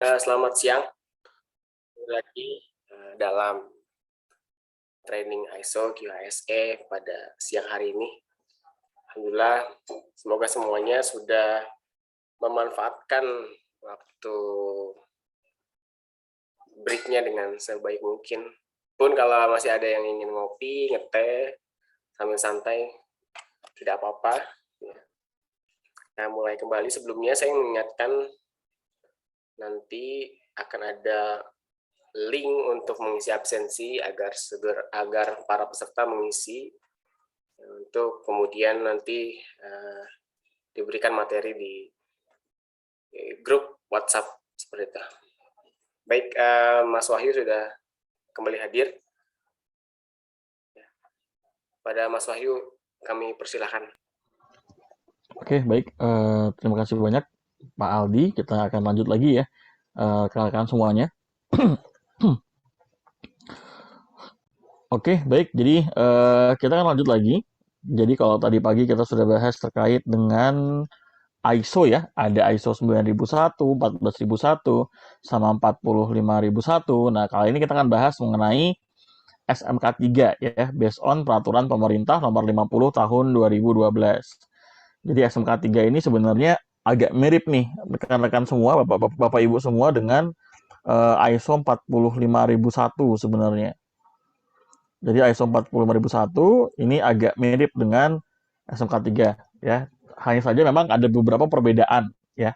Selamat siang. Lagi dalam training ISO QHSE pada siang hari ini. Alhamdulillah, semoga semuanya sudah memanfaatkan waktu breaknya dengan sebaik mungkin. Pun kalau masih ada yang ingin ngopi, ngeteh, sambil santai, tidak apa-apa. Nah, mulai kembali sebelumnya saya mengingatkan nanti akan ada link untuk mengisi absensi agar para peserta mengisi untuk kemudian nanti diberikan materi di grup WhatsApp seperti itu. Baik, Mas Wahyu sudah kembali hadir. Pada Mas Wahyu kami persilahkan. Oke, baik. Terima kasih banyak Pak Aldi. Kita akan lanjut lagi ya. Rekan-rekan semuanya. Oke, baik. Jadi kita akan lanjut lagi. Jadi kalau tadi pagi kita sudah bahas terkait dengan ISO ya. Ada ISO 9001, 14001, sama 45001. Nah, kali ini kita akan bahas mengenai SMK 3 ya, based on peraturan pemerintah nomor 50 tahun 2012. Jadi SMK 3 ini sebenarnya agak mirip nih rekan-rekan semua, Bapak Ibu semua dengan ISO 45001 sebenarnya. Jadi ISO 45001 ini agak mirip dengan SMK 3 ya. Hanya saja memang ada beberapa perbedaan ya.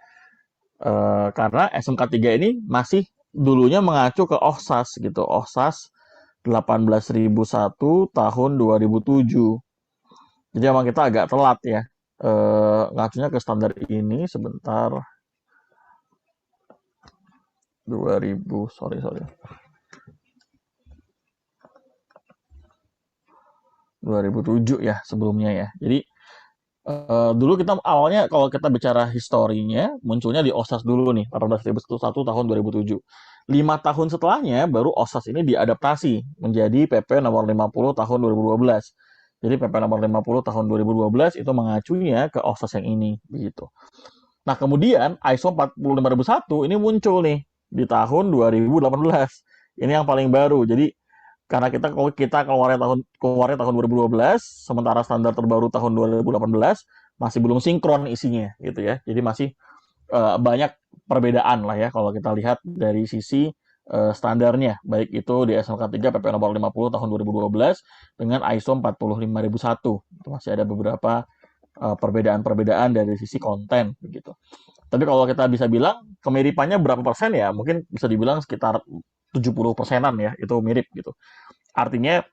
Karena SMK 3 ini masih dulunya mengacu ke OHSAS gitu. OHSAS 18001 tahun 2007. Jadi memang kita agak telat ya. Ngacunya ke standar ini sebentar. 2000, sorry. 2007 ya sebelumnya ya. Jadi dulu kita awalnya kalau kita bicara historinya munculnya di OSAS dulu nih 18.101 tahun 2007. 5 tahun setelahnya baru OSAS ini diadaptasi menjadi PP nomor 50 tahun 2012. Jadi PP nomor 50 tahun 2012 itu mengacunya ke OSAS yang ini begitu. Nah, kemudian ISO 45001 ini muncul nih di tahun 2018. Ini yang paling baru. Jadi karena kita keluarnya tahun 2012, sementara standar terbaru tahun 2018 masih belum sinkron isinya gitu ya. Jadi masih banyak perbedaan lah ya kalau kita lihat dari sisi standarnya, baik itu di SMK 3 PP nomor 50 tahun 2012 dengan ISO 45001. Itu masih ada beberapa perbedaan-perbedaan dari sisi konten begitu. Tapi kalau kita bisa bilang kemiripannya berapa persen ya, mungkin bisa dibilang sekitar 70 persenan ya, itu mirip gitu. Artinya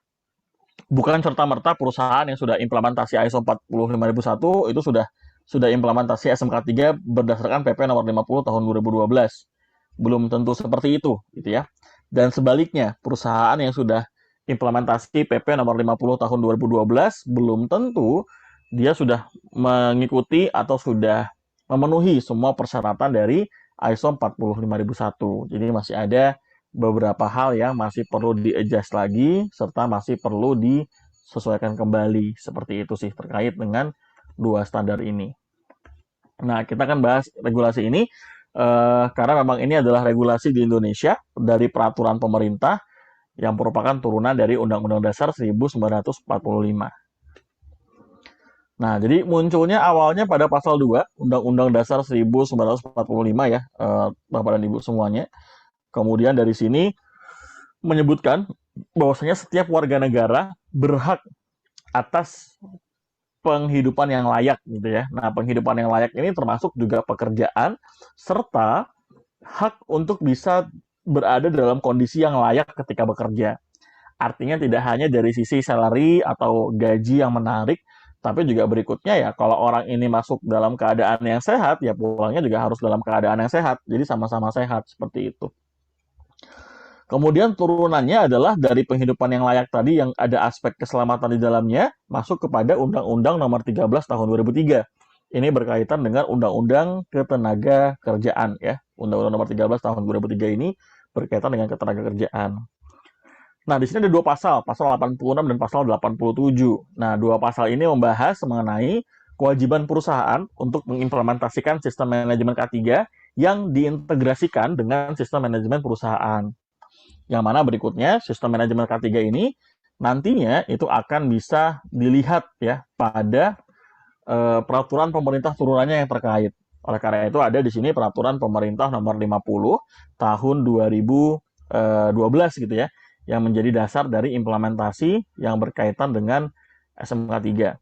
bukan serta-merta perusahaan yang sudah implementasi ISO 45001 itu sudah implementasi SMK 3 berdasarkan PP nomor 50 tahun 2012. Belum tentu seperti itu gitu ya. Dan sebaliknya, perusahaan yang sudah implementasi PP nomor 50 tahun 2012 belum tentu dia sudah mengikuti atau sudah memenuhi semua persyaratan dari ISO 45001. Jadi masih ada beberapa hal yang masih perlu di-adjust lagi serta masih perlu disesuaikan kembali. Seperti itu sih terkait dengan dua standar ini. Nah, kita akan bahas regulasi ini karena memang ini adalah regulasi di Indonesia dari peraturan pemerintah yang merupakan turunan dari Undang-Undang Dasar 1945. Nah, jadi munculnya awalnya pada pasal 2 Undang-Undang Dasar 1945 ya, Bapak dan Ibu semuanya. Kemudian dari sini menyebutkan bahwasanya setiap warga negara berhak atas penghidupan yang layak gitu ya. Nah, penghidupan yang layak ini termasuk juga pekerjaan serta hak untuk bisa berada dalam kondisi yang layak ketika bekerja. Artinya tidak hanya dari sisi salary atau gaji yang menarik, tapi juga berikutnya ya kalau orang ini masuk dalam keadaan yang sehat, ya pulangnya juga harus dalam keadaan yang sehat. Jadi sama-sama sehat seperti itu. Kemudian turunannya adalah dari penghidupan yang layak tadi yang ada aspek keselamatan di dalamnya masuk kepada Undang-Undang Nomor 13 Tahun 2003. Ini berkaitan dengan Undang-Undang Ketenaga Kerjaan ya. Undang-Undang Nomor 13 Tahun 2003 ini berkaitan dengan ketenaga kerjaan. Nah, di sini ada dua pasal 86 dan pasal 87. Nah, dua pasal ini membahas mengenai kewajiban perusahaan untuk mengimplementasikan sistem manajemen K3 yang diintegrasikan dengan sistem manajemen perusahaan. Yang mana berikutnya sistem manajemen K3 ini nantinya itu akan bisa dilihat ya pada peraturan pemerintah turunannya yang terkait. Oleh karena itu ada di sini peraturan pemerintah nomor 50 tahun 2012 gitu ya, yang menjadi dasar dari implementasi yang berkaitan dengan SMK 3.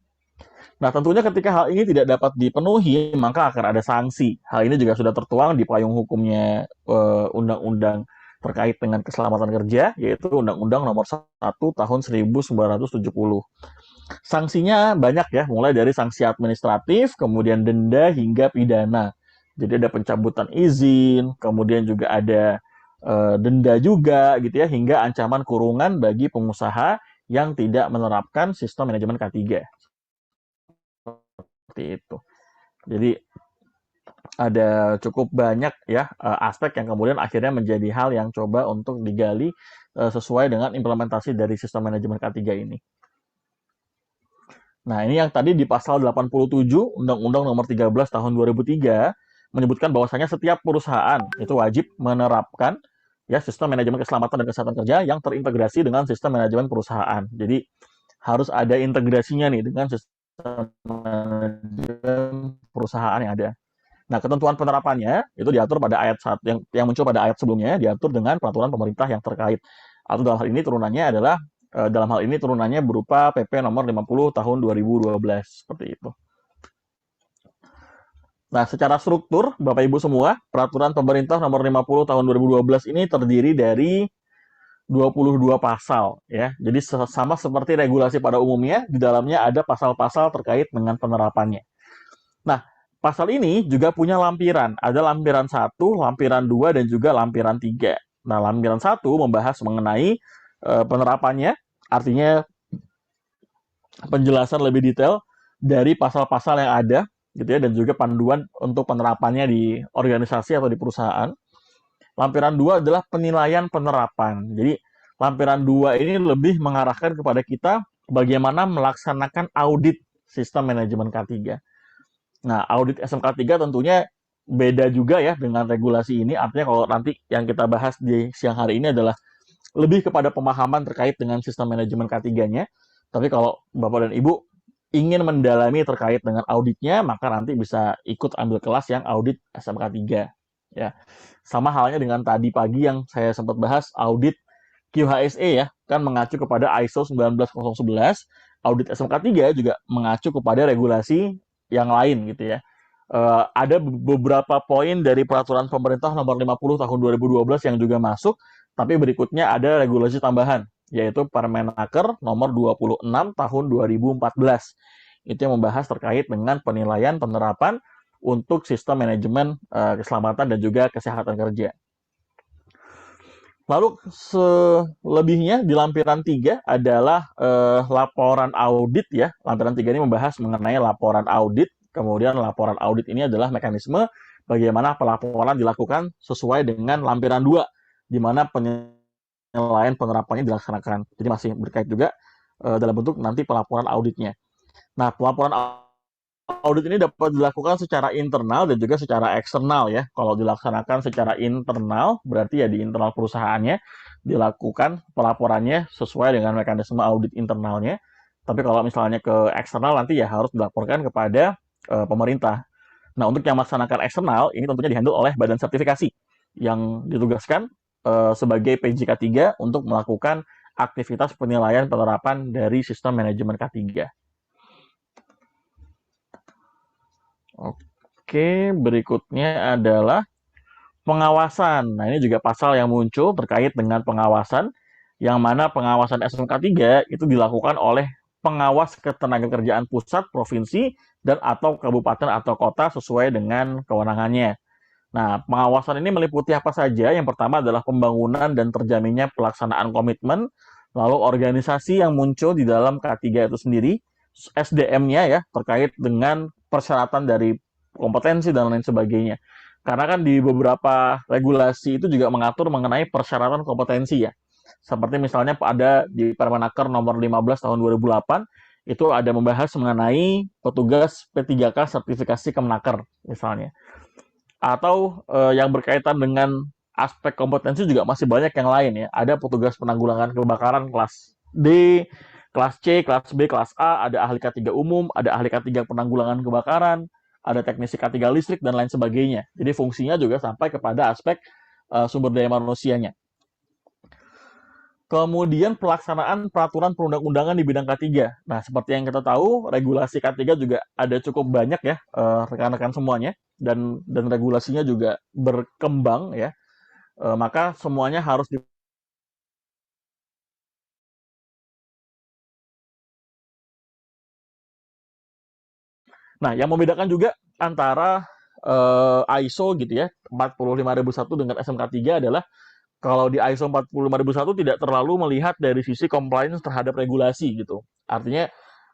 Nah, tentunya ketika hal ini tidak dapat dipenuhi, maka akan ada sanksi. Hal ini juga sudah tertuang di payung hukumnya undang-undang terkait dengan keselamatan kerja, yaitu Undang-Undang Nomor 1 Tahun 1970. Sanksinya banyak ya, mulai dari sanksi administratif, kemudian denda hingga pidana. Jadi ada pencabutan izin, kemudian juga ada denda juga gitu ya, hingga ancaman kurungan bagi pengusaha yang tidak menerapkan sistem manajemen K3. Seperti itu. Jadi ada cukup banyak ya aspek yang kemudian akhirnya menjadi hal yang coba untuk digali sesuai dengan implementasi dari sistem manajemen K3 ini. Nah, ini yang tadi di pasal 87 Undang-Undang Nomor 13 Tahun 2003 menyebutkan bahwasanya setiap perusahaan itu wajib menerapkan ya sistem manajemen keselamatan dan kesehatan kerja yang terintegrasi dengan sistem manajemen perusahaan. Jadi harus ada integrasinya nih dengan sistem manajemen perusahaan yang ada. Nah, ketentuan penerapannya itu diatur pada ayat yang muncul pada ayat sebelumnya, diatur dengan peraturan pemerintah yang terkait. Atau dalam hal ini turunannya adalah dalam hal ini turunannya berupa PP nomor 50 tahun 2012 seperti itu. Nah, secara struktur Bapak Ibu semua, peraturan pemerintah nomor 50 tahun 2012 ini terdiri dari 22 pasal ya. Jadi sama seperti regulasi pada umumnya, di dalamnya ada pasal-pasal terkait dengan penerapannya. Nah, pasal ini juga punya lampiran. Ada lampiran 1, lampiran 2, dan juga lampiran 3. Nah, lampiran 1 membahas mengenai penerapannya, artinya penjelasan lebih detail dari pasal-pasal yang ada gitu ya, dan juga panduan untuk penerapannya di organisasi atau di perusahaan. Lampiran 2 adalah penilaian penerapan. Jadi lampiran 2 ini lebih mengarahkan kepada kita bagaimana melaksanakan audit sistem manajemen K3. Nah, audit SMK 3 tentunya beda juga ya dengan regulasi ini. Artinya kalau nanti yang kita bahas di siang hari ini adalah lebih kepada pemahaman terkait dengan sistem manajemen K3-nya. Tapi kalau Bapak dan Ibu ingin mendalami terkait dengan auditnya, maka nanti bisa ikut ambil kelas yang audit SMK 3. Ya. Sama halnya dengan tadi pagi yang saya sempat bahas audit QHSE ya, kan mengacu kepada ISO 19011, audit SMK 3 juga mengacu kepada regulasi yang lain gitu ya. Ada beberapa poin dari peraturan pemerintah nomor 50 tahun 2012 yang juga masuk, tapi berikutnya ada regulasi tambahan, yaitu Permenaker nomor 26 tahun 2014. Itu yang membahas terkait dengan penilaian penerapan untuk sistem manajemen keselamatan dan juga kesehatan kerja. Lalu selebihnya di lampiran 3 adalah laporan audit ya. Lampiran 3 ini membahas mengenai laporan audit. Kemudian laporan audit ini adalah mekanisme bagaimana pelaporan dilakukan sesuai dengan lampiran 2, di mana penilaian penerapannya dilaksanakan. Jadi masih berkait juga dalam bentuk nanti pelaporan auditnya. Nah, pelaporan audit ini dapat dilakukan secara internal dan juga secara eksternal ya. Kalau dilaksanakan secara internal, berarti ya di internal perusahaannya dilakukan pelaporannya sesuai dengan mekanisme audit internalnya. Tapi kalau misalnya ke eksternal nanti ya harus dilaporkan kepada pemerintah. Nah, untuk yang melaksanakan eksternal, ini tentunya dihandle oleh badan sertifikasi yang ditugaskan sebagai PJK 3 untuk melakukan aktivitas penilaian penerapan dari sistem manajemen K3. Oke, berikutnya adalah pengawasan. Nah, ini juga pasal yang muncul terkait dengan pengawasan, yang mana pengawasan SMK 3 itu dilakukan oleh pengawas ketenagakerjaan pusat, provinsi, dan atau kabupaten atau kota sesuai dengan kewenangannya. Nah, pengawasan ini meliputi apa saja? Yang pertama adalah pembangunan dan terjaminnya pelaksanaan komitmen, lalu organisasi yang muncul di dalam K3 itu sendiri, SDM-nya ya, terkait dengan persyaratan dari kompetensi dan lain sebagainya. Karena kan di beberapa regulasi itu juga mengatur mengenai persyaratan kompetensi ya. Seperti misalnya ada di Permenaker nomor 15 tahun 2008, itu ada membahas mengenai petugas P3K sertifikasi Kemenaker misalnya. atau yang berkaitan dengan aspek kompetensi juga masih banyak yang lain ya. Ada petugas penanggulangan kebakaran kelas D, kelas C, kelas B, kelas A, ada ahli K3 umum, ada ahli K3 penanggulangan kebakaran, ada teknisi K3 listrik dan lain sebagainya. Jadi fungsinya juga sampai kepada aspek sumber daya manusianya. Kemudian pelaksanaan peraturan perundang-undangan di bidang K3. Nah, seperti yang kita tahu, regulasi K3 juga ada cukup banyak ya, rekan-rekan semuanya, dan regulasinya juga berkembang ya. Maka semuanya harus di. Nah, yang membedakan juga antara ISO gitu ya, 45001 dengan SMK3 adalah kalau di ISO 45001 tidak terlalu melihat dari sisi compliance terhadap regulasi gitu. Artinya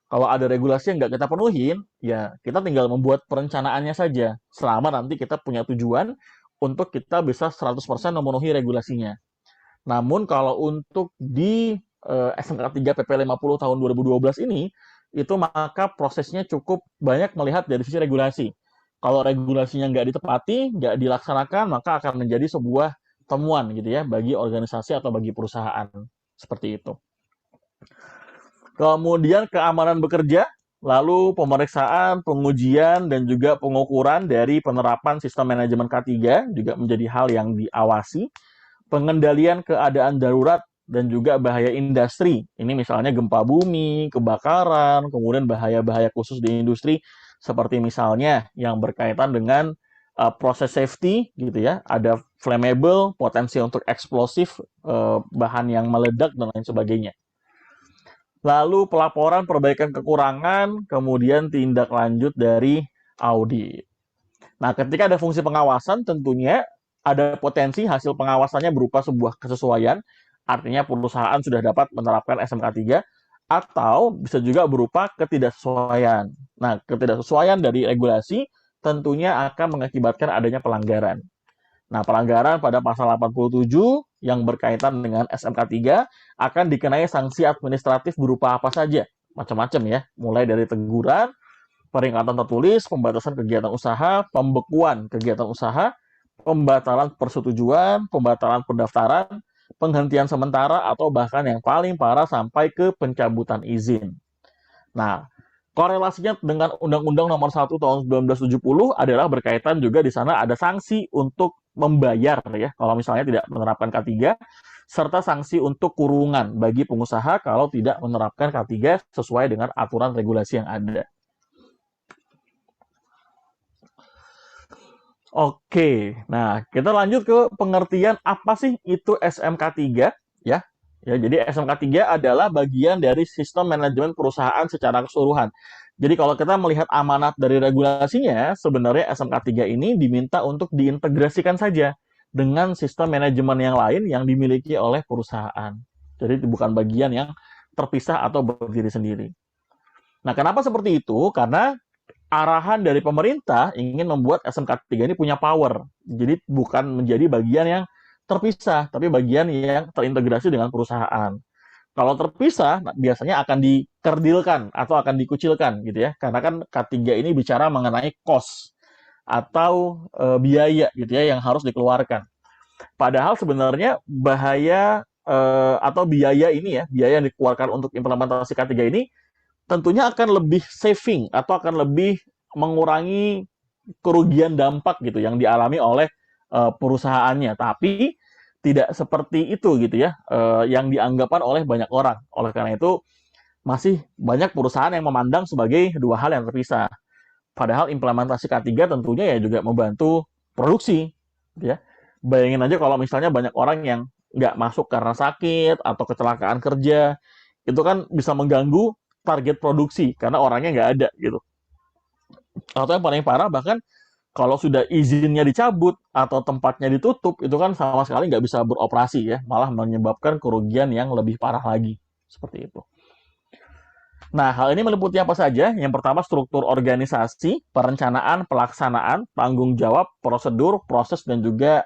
kalau ada regulasi yang nggak kita penuhin, ya kita tinggal membuat perencanaannya saja. Selama nanti kita punya tujuan untuk kita bisa 100% memenuhi regulasinya. Namun kalau untuk di SMK 3 PP 50 tahun 2012 ini, itu maka prosesnya cukup banyak melihat dari sisi regulasi. Kalau regulasinya nggak ditepati, nggak dilaksanakan, maka akan menjadi sebuah temuan gitu ya bagi organisasi atau bagi perusahaan. Seperti itu. Kemudian keamanan bekerja, lalu pemeriksaan, pengujian, dan juga pengukuran dari penerapan sistem manajemen K3 juga menjadi hal yang diawasi. Pengendalian keadaan darurat dan juga bahaya industri. Ini misalnya gempa bumi, kebakaran, kemudian bahaya-bahaya khusus di industri seperti misalnya yang berkaitan dengan proses safety gitu ya, ada flammable, potensi untuk eksplosif, bahan yang meledak dan lain sebagainya. Lalu pelaporan perbaikan kekurangan, kemudian tindak lanjut dari audit. Nah, ketika ada fungsi pengawasan, tentunya ada potensi hasil pengawasannya berupa sebuah kesesuaian, artinya perusahaan sudah dapat menerapkan SMK3, atau bisa juga berupa ketidaksesuaian. Nah, ketidaksesuaian dari regulasi tentunya akan mengakibatkan adanya pelanggaran. Nah, pelanggaran pada pasal 87 yang berkaitan dengan SMK3 akan dikenai sanksi administratif berupa apa saja? Macam-macam ya, mulai dari teguran, peringatan tertulis, pembatasan kegiatan usaha, pembekuan kegiatan usaha, pembatalan persetujuan, pembatalan pendaftaran, penghentian sementara, atau bahkan yang paling parah sampai ke pencabutan izin. Nah, korelasinya dengan Undang-Undang Nomor 1 Tahun 1970 adalah berkaitan juga di sana ada sanksi untuk membayar ya kalau misalnya tidak menerapkan K3 serta sanksi untuk kurungan bagi pengusaha kalau tidak menerapkan K3 sesuai dengan aturan regulasi yang ada. Oke, nah kita lanjut ke pengertian apa sih itu SMK3 ya. Ya, jadi SMK3 adalah bagian dari sistem manajemen perusahaan secara keseluruhan. Jadi kalau kita melihat amanat dari regulasinya, sebenarnya SMK3 ini diminta untuk diintegrasikan saja dengan sistem manajemen yang lain yang dimiliki oleh perusahaan. Jadi bukan bagian yang terpisah atau berdiri sendiri. Nah, kenapa seperti itu? Karena arahan dari pemerintah ingin membuat SMK3 ini punya power. Jadi bukan menjadi bagian yang terpisah, tapi bagian yang terintegrasi dengan perusahaan. Kalau terpisah, biasanya akan dikerdilkan atau akan dikucilkan gitu ya. Karena kan K3 ini bicara mengenai cost atau biaya gitu ya yang harus dikeluarkan. Padahal sebenarnya bahaya atau biaya ini ya, biaya yang dikeluarkan untuk implementasi K3 ini tentunya akan lebih saving atau akan lebih mengurangi kerugian dampak gitu yang dialami oleh perusahaannya. Tapi tidak seperti itu gitu ya yang dianggapan oleh banyak orang. Oleh karena itu masih banyak perusahaan yang memandang sebagai dua hal yang terpisah. Padahal implementasi K3 tentunya ya juga membantu produksi. Gitu ya. Bayangin aja kalau misalnya banyak orang yang nggak masuk karena sakit atau kecelakaan kerja, itu kan bisa mengganggu target produksi karena orangnya nggak ada gitu. Atau yang paling parah bahkan kalau sudah izinnya dicabut atau tempatnya ditutup, itu kan sama sekali nggak bisa beroperasi ya, malah menyebabkan kerugian yang lebih parah lagi. Seperti itu. Nah, hal ini meliputi apa saja? Yang pertama, struktur organisasi, perencanaan, pelaksanaan, tanggung jawab, prosedur, proses, dan juga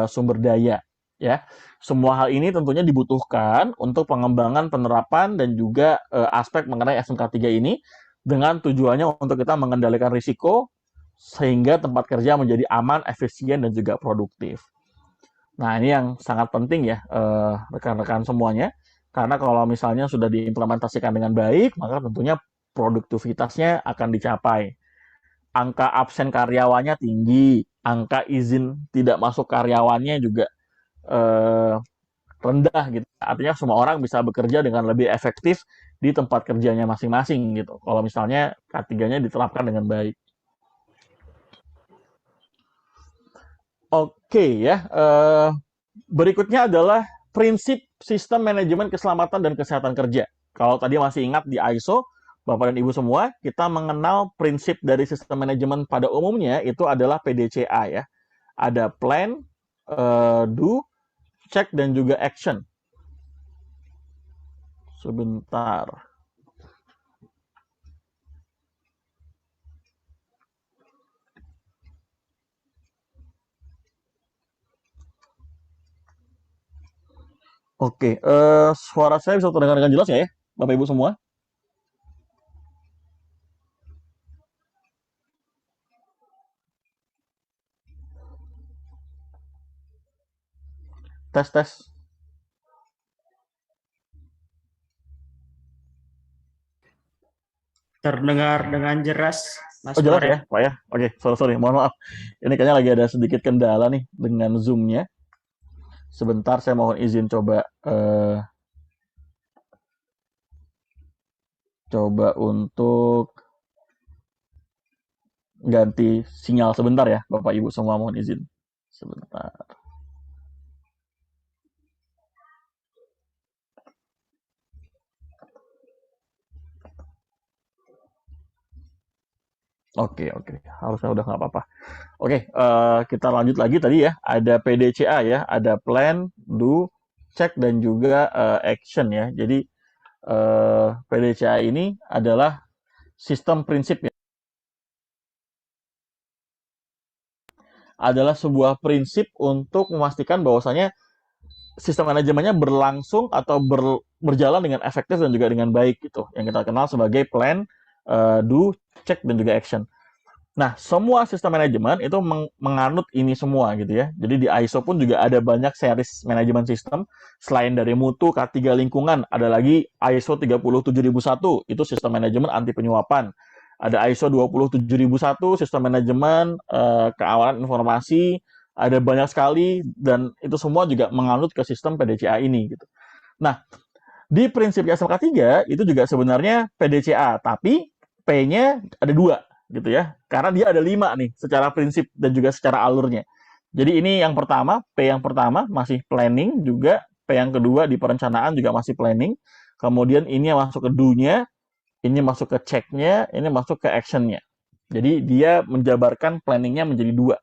sumber daya. Ya, semua hal ini tentunya dibutuhkan untuk pengembangan penerapan dan juga aspek mengenai SMK3 ini dengan tujuannya untuk kita mengendalikan risiko, sehingga tempat kerja menjadi aman, efisien, dan juga produktif. Nah, ini yang sangat penting ya, rekan-rekan semuanya, karena kalau misalnya sudah diimplementasikan dengan baik, maka tentunya produktivitasnya akan dicapai. Angka absen karyawannya tinggi, angka izin tidak masuk karyawannya juga eh, rendah gitu. Artinya semua orang bisa bekerja dengan lebih efektif di tempat kerjanya masing-masing gitu. Kalau misalnya K3-nya diterapkan dengan baik. Oke ya, berikutnya adalah prinsip sistem manajemen keselamatan dan kesehatan kerja. Kalau tadi masih ingat di ISO, Bapak dan Ibu semua, kita mengenal prinsip dari sistem manajemen pada umumnya itu adalah PDCA ya. Ada plan, do, check, dan juga action. Sebentar. Oke, suara saya bisa terdengar dengan jelas ya, Bapak Ibu semua? Tes, tes. Terdengar dengan jelas, Mas Oh jelas Flores. ya, Pak ya? Oke, sorry, mohon maaf. Ini kayaknya lagi ada sedikit kendala nih dengan Zoom-nya. Sebentar, saya mohon izin coba untuk ganti sinyal sebentar ya, Bapak Ibu semua mohon izin. Sebentar. Oke, oke. Harusnya udah nggak apa-apa. Oke, kita lanjut lagi tadi ya. Ada PDCA ya, ada plan, do, check, dan juga action ya. Jadi PDCA ini adalah sistem prinsip ya. Adalah sebuah prinsip untuk memastikan bahwasanya sistem manajemennya berlangsung atau berjalan dengan efektif dan juga dengan baik gitu. Yang kita kenal sebagai plan, do, check, dan juga action. Nah, semua sistem manajemen itu menganut ini semua gitu ya. Jadi di ISO pun juga ada banyak series manajemen sistem. Selain dari mutu, K3 lingkungan, ada lagi ISO 37001, itu sistem manajemen anti penyuapan. Ada ISO 27001, sistem manajemen keamanan informasi. Ada banyak sekali dan itu semua juga menganut ke sistem PDCA ini gitu. Nah, di prinsip SMK3 itu juga sebenarnya PDCA, tapi P-nya ada dua gitu ya. Karena dia ada 5 nih secara prinsip dan juga secara alurnya. Jadi ini yang pertama, P yang pertama masih planning juga, P yang kedua di perencanaan juga masih planning. Kemudian ini yang masuk ke do-nya, ini masuk ke check-nya, ini masuk ke action-nya. Jadi dia menjabarkan planningnya menjadi dua.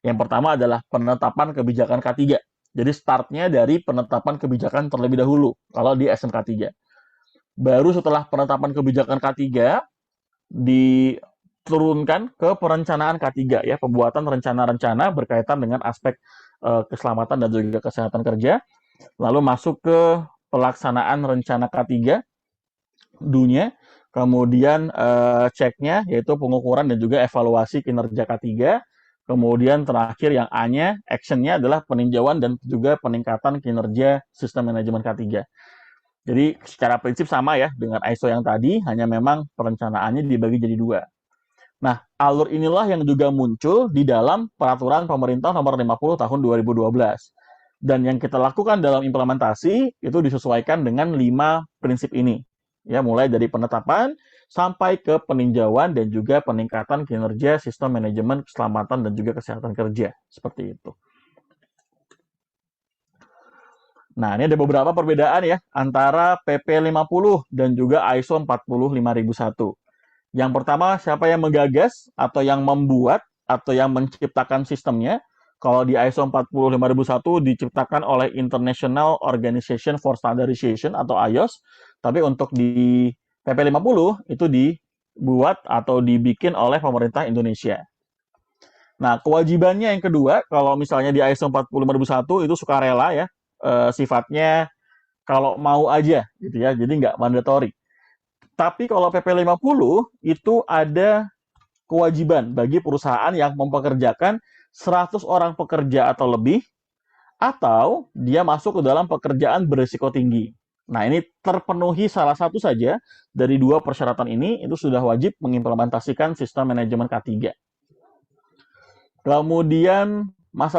Yang pertama adalah penetapan kebijakan K3. Jadi startnya dari penetapan kebijakan terlebih dahulu kalau di SMK 3. Baru setelah penetapan kebijakan K3 diturunkan ke perencanaan K3 ya, pembuatan rencana-rencana berkaitan dengan aspek keselamatan dan juga kesehatan kerja. Lalu masuk ke pelaksanaan rencana K3 dunia, kemudian ceknya yaitu pengukuran dan juga evaluasi kinerja K3, kemudian terakhir yang A-nya, action-nya adalah peninjauan dan juga peningkatan kinerja sistem manajemen K3. Jadi secara prinsip sama ya dengan ISO yang tadi, hanya memang perencanaannya dibagi jadi dua. Nah, alur inilah yang juga muncul di dalam peraturan pemerintah nomor 50 tahun 2012. Dan yang kita lakukan dalam implementasi itu disesuaikan dengan 5 prinsip ini. Ya, mulai dari penetapan sampai ke peninjauan dan juga peningkatan kinerja sistem manajemen keselamatan dan juga kesehatan kerja. Seperti itu. Nah, ini ada beberapa perbedaan ya antara PP 50 dan juga ISO 45001. Yang pertama, siapa yang menggagas atau yang membuat atau yang menciptakan sistemnya? Kalau di ISO 45001 diciptakan oleh International Organization for Standardization atau IOS, tapi untuk di PP 50 itu dibuat atau dibikin oleh pemerintah Indonesia. Nah, kewajibannya yang kedua, kalau misalnya di ISO 45001 itu sukarela ya, sifatnya kalau mau aja gitu ya, jadi nggak mandatory. Tapi kalau PP 50 itu ada kewajiban bagi perusahaan yang mempekerjakan 100 orang pekerja atau lebih, atau dia masuk ke dalam pekerjaan berisiko tinggi. Nah, ini terpenuhi salah satu saja dari dua persyaratan ini, itu sudah wajib mengimplementasikan sistem manajemen K3. Kemudian masa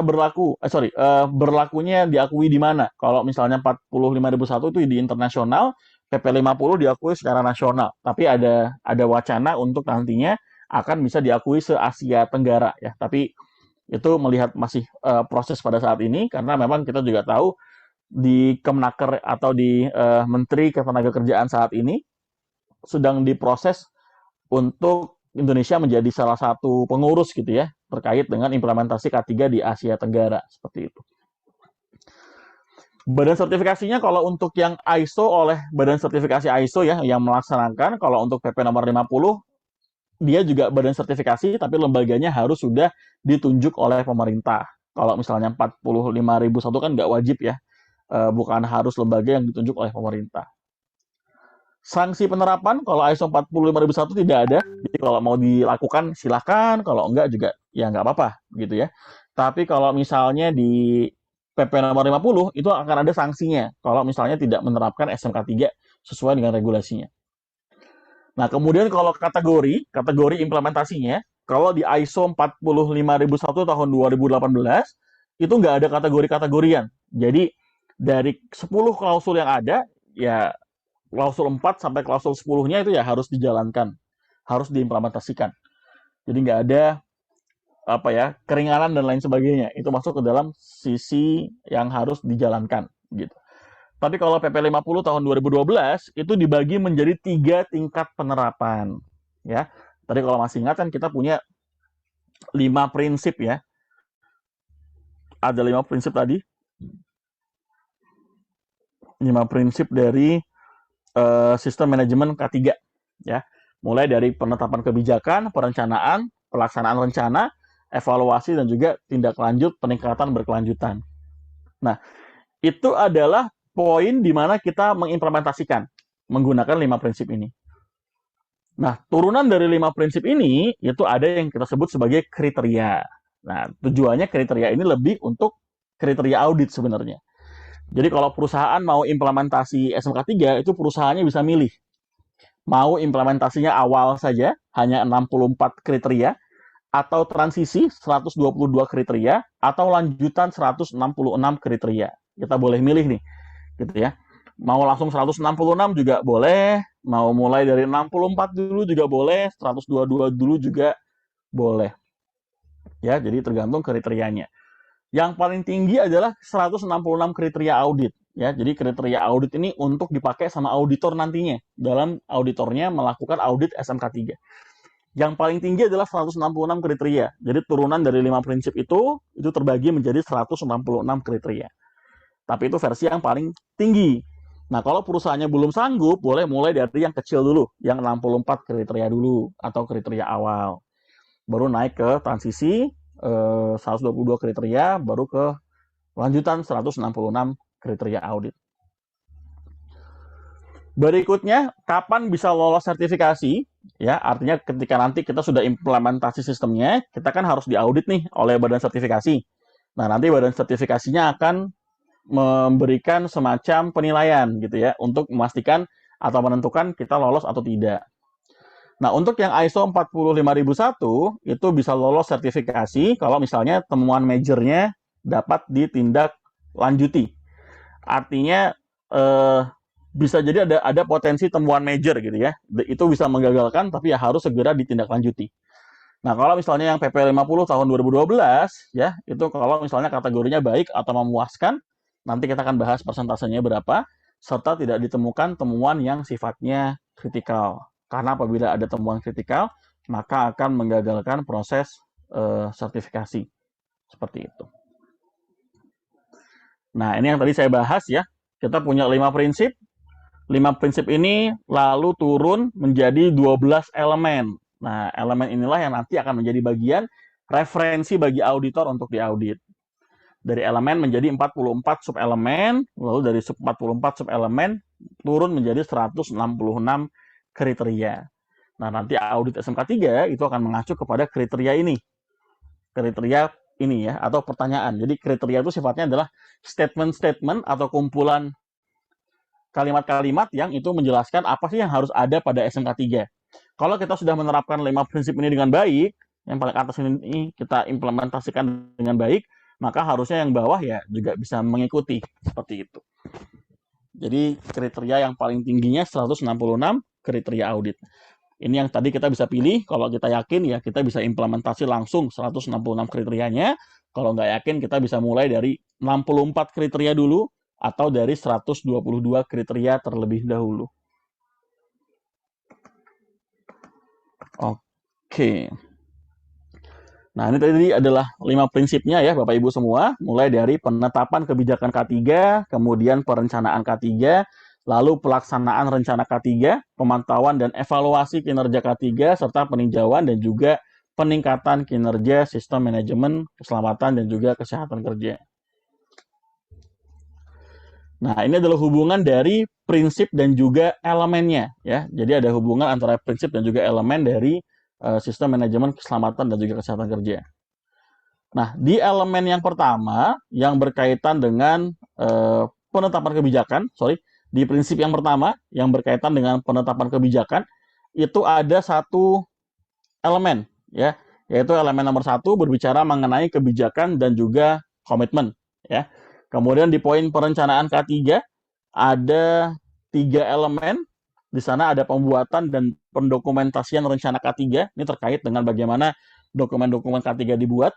berlakunya diakui di mana? Kalau misalnya 45.001 itu di internasional, PP 50 diakui secara nasional. Tapi ada wacana untuk nantinya akan bisa diakui se-Asia Tenggara ya. Tapi itu melihat masih proses pada saat ini, karena memang kita juga tahu di Kemenaker atau di Menteri Ketenagakerjaan saat ini sedang diproses untuk Indonesia menjadi salah satu pengurus gitu ya, terkait dengan implementasi K3 di Asia Tenggara, seperti itu. Badan sertifikasinya kalau untuk yang ISO oleh Badan Sertifikasi ISO ya, yang melaksanakan, kalau untuk PP nomor 50, dia juga badan sertifikasi, tapi lembaganya harus sudah ditunjuk oleh pemerintah. Kalau misalnya 45.001 kan nggak wajib ya, bukan harus lembaga yang ditunjuk oleh pemerintah. Sanksi penerapan kalau ISO 45001 tidak ada. Jadi kalau mau dilakukan silahkan, kalau enggak juga ya nggak apa-apa gitu ya. Tapi kalau misalnya di PP nomor 50 itu akan ada sanksinya kalau misalnya tidak menerapkan SMK 3 sesuai dengan regulasinya. Nah, kemudian kalau kategori implementasinya, kalau di ISO 45001 tahun 2018 itu nggak ada kategori-kategorian. Jadi dari 10 klausul yang ada, ya klausul 4 sampai klausul 10-nya itu ya harus dijalankan, harus diimplementasikan. Jadi nggak ada keringanan dan lain sebagainya. Itu masuk ke dalam sisi yang harus dijalankan gitu. Tapi kalau PP 50 tahun 2012 itu dibagi menjadi 3 tingkat penerapan ya. Tadi kalau masih ingat kan kita punya 5 prinsip ya. Ada 5 prinsip tadi. 5 prinsip dari sistem manajemen K3 ya, mulai dari penetapan kebijakan, perencanaan, pelaksanaan rencana, evaluasi, dan juga tindak lanjut peningkatan berkelanjutan. Nah, itu adalah poin di mana kita mengimplementasikan menggunakan 5 prinsip ini. Nah, turunan dari 5 prinsip ini itu ada yang kita sebut sebagai kriteria. Nah, tujuannya kriteria ini lebih untuk kriteria audit sebenarnya. Jadi kalau perusahaan mau implementasi SMK 3, itu perusahaannya bisa milih. Mau implementasinya awal saja, hanya 64 kriteria, atau transisi 122 kriteria, atau lanjutan 166 kriteria. Kita boleh milih nih, gitu ya. Mau langsung 166 juga boleh, mau mulai dari 64 dulu juga boleh, 122 dulu juga boleh. Ya, jadi tergantung kriterianya. Yang paling tinggi adalah 166 kriteria audit. Ya, jadi kriteria audit ini untuk dipakai sama auditor nantinya dalam auditornya melakukan audit SMK 3. Yang paling tinggi adalah 166 kriteria. Jadi turunan dari 5 prinsip itu terbagi menjadi 166 kriteria. Tapi itu versi yang paling tinggi. Nah, kalau perusahaannya belum sanggup, boleh mulai dari yang kecil dulu, yang 64 kriteria dulu atau kriteria awal. Baru naik ke transisi 122 kriteria, baru ke lanjutan 166 kriteria audit. Berikutnya, kapan bisa lolos sertifikasi? Ya, artinya ketika nanti kita sudah implementasi sistemnya, kita kan harus diaudit nih oleh badan sertifikasi. Nah, nanti badan sertifikasinya akan memberikan semacam penilaian gitu ya, untuk memastikan atau menentukan kita lolos atau tidak. Nah, untuk yang ISO 45001 itu bisa lolos sertifikasi kalau misalnya temuan majornya dapat ditindaklanjuti. Artinya bisa jadi ada potensi temuan major gitu ya. Itu bisa menggagalkan, tapi ya harus segera ditindaklanjuti. Nah, kalau misalnya yang PP 50 tahun 2012 ya, itu kalau misalnya kategorinya baik atau memuaskan, nanti kita akan bahas persentasenya berapa, serta tidak ditemukan temuan yang sifatnya kritikal. Karena apabila ada temuan kritikal, maka akan menggagalkan proses sertifikasi. Seperti itu. Nah, ini yang tadi saya bahas ya. Kita punya 5 prinsip. 5 prinsip ini lalu turun menjadi 12 elemen. Nah, elemen inilah yang nanti akan menjadi bagian referensi bagi auditor untuk diaudit. Dari elemen menjadi 44 subelemen, lalu dari 44 subelemen turun menjadi 166 kriteria. Nah, nanti audit SMK 3 itu akan mengacu kepada kriteria ini. Kriteria ini ya, atau pertanyaan. Jadi kriteria itu sifatnya adalah statement-statement atau kumpulan kalimat-kalimat yang itu menjelaskan apa sih yang harus ada pada SMK 3. Kalau kita sudah menerapkan 5 prinsip ini dengan baik, yang paling atas ini kita implementasikan dengan baik, maka harusnya yang bawah ya juga bisa mengikuti seperti itu. Jadi kriteria yang paling tingginya 166 kriteria audit. Ini yang tadi kita bisa pilih, kalau kita yakin ya kita bisa implementasi langsung 166 kriterianya. Kalau nggak yakin kita bisa mulai dari 64 kriteria dulu atau dari 122 kriteria terlebih dahulu. Oke. Nah, ini tadi adalah 5 prinsipnya ya Bapak Ibu semua, mulai dari penetapan kebijakan K3, kemudian perencanaan K3, lalu pelaksanaan rencana K3, pemantauan dan evaluasi kinerja K3, serta peninjauan dan juga peningkatan kinerja sistem manajemen keselamatan dan juga kesehatan kerja. Nah, ini adalah hubungan dari prinsip dan juga elemennya ya. Jadi ada hubungan antara prinsip dan juga elemen dari sistem manajemen keselamatan dan juga kesehatan kerja. Nah, di elemen yang pertama yang berkaitan dengan penetapan kebijakan, di prinsip yang pertama yang berkaitan dengan penetapan kebijakan itu ada satu elemen ya, yaitu elemen nomor 1 berbicara mengenai kebijakan dan juga komitmen ya. Kemudian di poin perencanaan K3 ada 3 elemen. Di sana ada pembuatan dan pendokumentasian rencana K3. Ini terkait dengan bagaimana dokumen-dokumen K3 dibuat.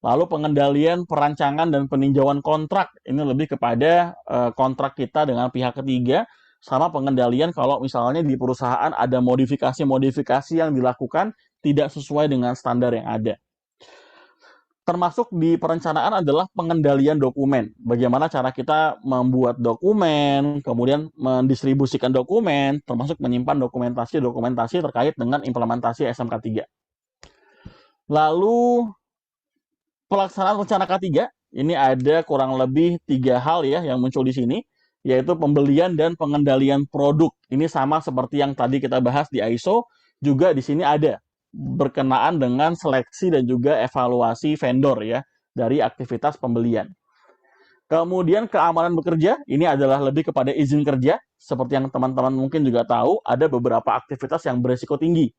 Lalu pengendalian perancangan dan peninjauan kontrak. Ini lebih kepada kontrak kita dengan pihak ketiga. Sama pengendalian kalau misalnya di perusahaan ada modifikasi-modifikasi yang dilakukan tidak sesuai dengan standar yang ada. Termasuk di perencanaan adalah pengendalian dokumen. Bagaimana cara kita membuat dokumen, kemudian mendistribusikan dokumen, termasuk menyimpan dokumentasi-dokumentasi terkait dengan implementasi SMK 3. Lalu pelaksanaan rencana K3, ini ada kurang lebih 3 hal ya yang muncul di sini, yaitu pembelian dan pengendalian produk. Ini sama seperti yang tadi kita bahas di ISO, juga di sini ada berkenaan dengan seleksi dan juga evaluasi vendor ya dari aktivitas pembelian. Kemudian keamanan bekerja, ini adalah lebih kepada izin kerja. Seperti yang teman-teman mungkin juga tahu, ada beberapa aktivitas yang berisiko tinggi.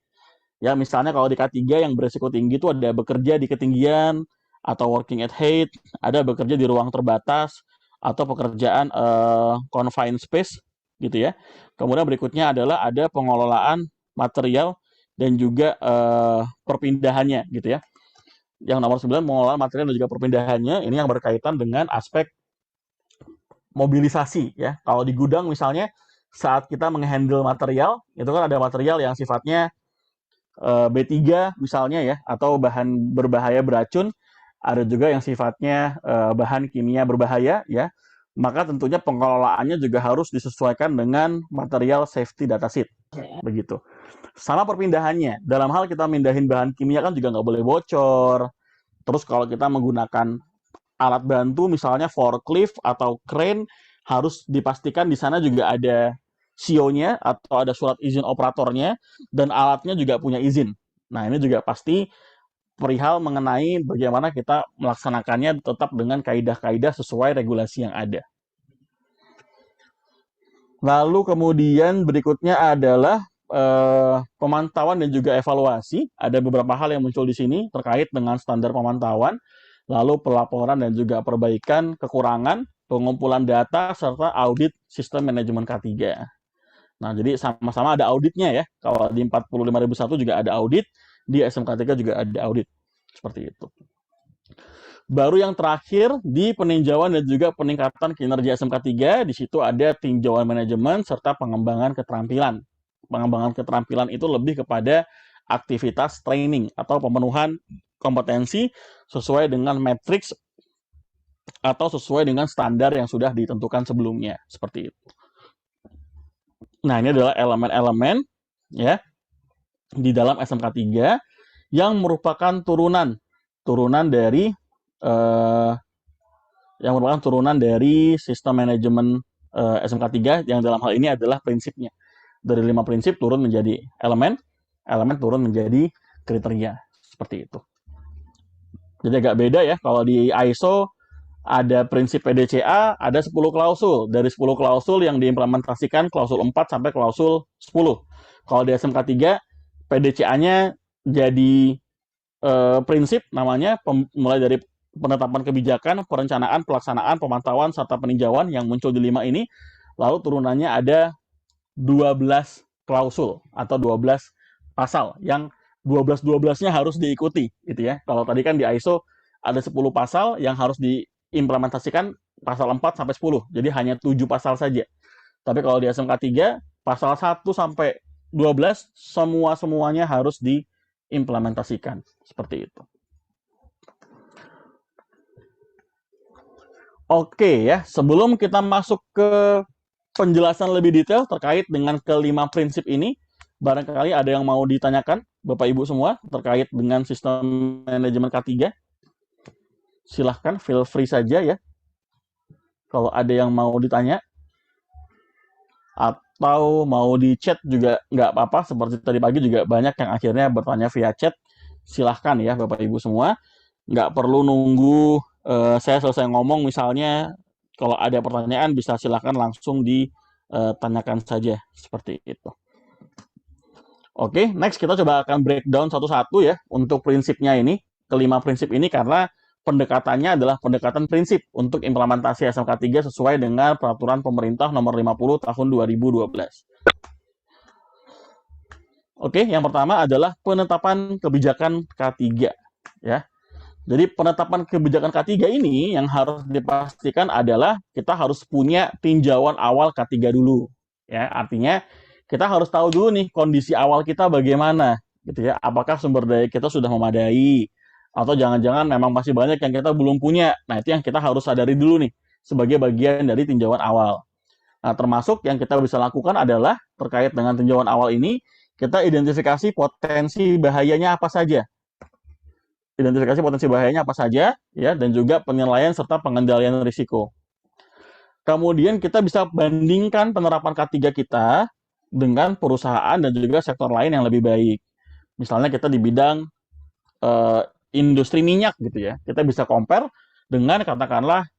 Ya, misalnya kalau di K3 yang berisiko tinggi itu ada bekerja di ketinggian, atau working at height, ada bekerja di ruang terbatas, atau pekerjaan confined space, gitu ya. Kemudian berikutnya adalah ada pengelolaan material dan juga perpindahannya gitu ya. Yang nomor 9 pengelolaan material dan juga perpindahannya, ini yang berkaitan dengan aspek mobilisasi ya. Kalau di gudang misalnya saat kita menghandle material, itu kan ada material yang sifatnya B3 misalnya ya, atau bahan berbahaya beracun, ada juga yang sifatnya bahan kimia berbahaya ya. Maka tentunya pengelolaannya juga harus disesuaikan dengan material safety dataset begitu. Sama perpindahannya, dalam hal kita mindahin bahan kimia kan juga nggak boleh bocor. Terus kalau kita menggunakan alat bantu misalnya forklift atau crane, harus dipastikan di sana juga ada CO-nya atau ada surat izin operatornya, dan alatnya juga punya izin. Nah, ini juga pasti perihal mengenai bagaimana kita melaksanakannya tetap dengan kaidah-kaidah sesuai regulasi yang ada. Lalu kemudian berikutnya adalah pemantauan dan juga evaluasi. Ada beberapa hal yang muncul di sini terkait dengan standar pemantauan, lalu pelaporan dan juga perbaikan kekurangan, pengumpulan data, serta audit sistem manajemen K3. Nah, jadi sama-sama ada auditnya ya. Kalau di 45001 juga ada audit, di SMK 3 juga ada audit. Seperti itu. Baru yang terakhir di peninjauan dan juga peningkatan kinerja SMK 3, di situ ada tinjauan manajemen serta pengembangan keterampilan. Pengembangan keterampilan itu lebih kepada aktivitas training atau pemenuhan kompetensi sesuai dengan matriks atau sesuai dengan standar yang sudah ditentukan sebelumnya, seperti itu. Nah, ini adalah elemen-elemen ya di dalam SMK 3 yang merupakan turunan dari sistem manajemen SMK 3 yang dalam hal ini adalah prinsipnya. Dari 5 prinsip turun menjadi elemen, elemen turun menjadi kriteria. Seperti itu. Jadi agak beda ya, kalau di ISO ada prinsip PDCA, ada 10 klausul. Dari 10 klausul yang diimplementasikan klausul 4 sampai klausul 10. Kalau di SMK 3, PDCA-nya jadi prinsip namanya, mulai dari penetapan kebijakan, perencanaan, pelaksanaan, pemantauan, serta peninjauan yang muncul di 5 ini. Lalu turunannya ada 12 klausul atau 12 pasal yang 12-12-nya harus diikuti gitu ya. Kalau tadi kan di ISO ada 10 pasal yang harus diimplementasikan pasal 4 sampai 10. Jadi hanya 7 pasal saja. Tapi kalau di SMK 3 pasal 1 sampai 12 semuanya harus diimplementasikan. Seperti itu. Oke ya, sebelum kita masuk ke penjelasan lebih detail terkait dengan kelima prinsip ini, barangkali ada yang mau ditanyakan, Bapak Ibu semua, terkait dengan sistem manajemen K3. Silahkan, feel free saja ya. Kalau ada yang mau ditanya, atau mau di chat juga nggak apa-apa, seperti tadi pagi juga banyak yang akhirnya bertanya via chat. Silahkan ya Bapak Ibu semua, nggak perlu nunggu saya selesai ngomong misalnya. Kalau ada pertanyaan bisa silahkan langsung ditanyakan saja, seperti itu. Oke, next kita coba akan breakdown satu-satu ya untuk prinsipnya ini, kelima prinsip ini, karena pendekatannya adalah pendekatan prinsip untuk implementasi SMK 3 sesuai dengan peraturan pemerintah nomor 50 tahun 2012. Oke, yang pertama adalah penetapan kebijakan K3 ya. Jadi penetapan kebijakan K3 ini yang harus dipastikan adalah kita harus punya tinjauan awal K3 dulu ya. Artinya kita harus tahu dulu nih kondisi awal kita bagaimana gitu ya. Apakah sumber daya kita sudah memadai atau jangan-jangan memang masih banyak yang kita belum punya. Nah, itu yang kita harus sadari dulu nih sebagai bagian dari tinjauan awal. Nah, termasuk yang kita bisa lakukan adalah terkait dengan tinjauan awal ini, kita identifikasi potensi bahayanya apa saja. Identifikasi potensi bahayanya apa saja ya, dan juga penilaian serta pengendalian risiko. Kemudian kita bisa bandingkan penerapan K3 kita dengan perusahaan dan juga sektor lain yang lebih baik. Misalnya kita di bidang industri minyak gitu ya, kita bisa compare dengan katakanlah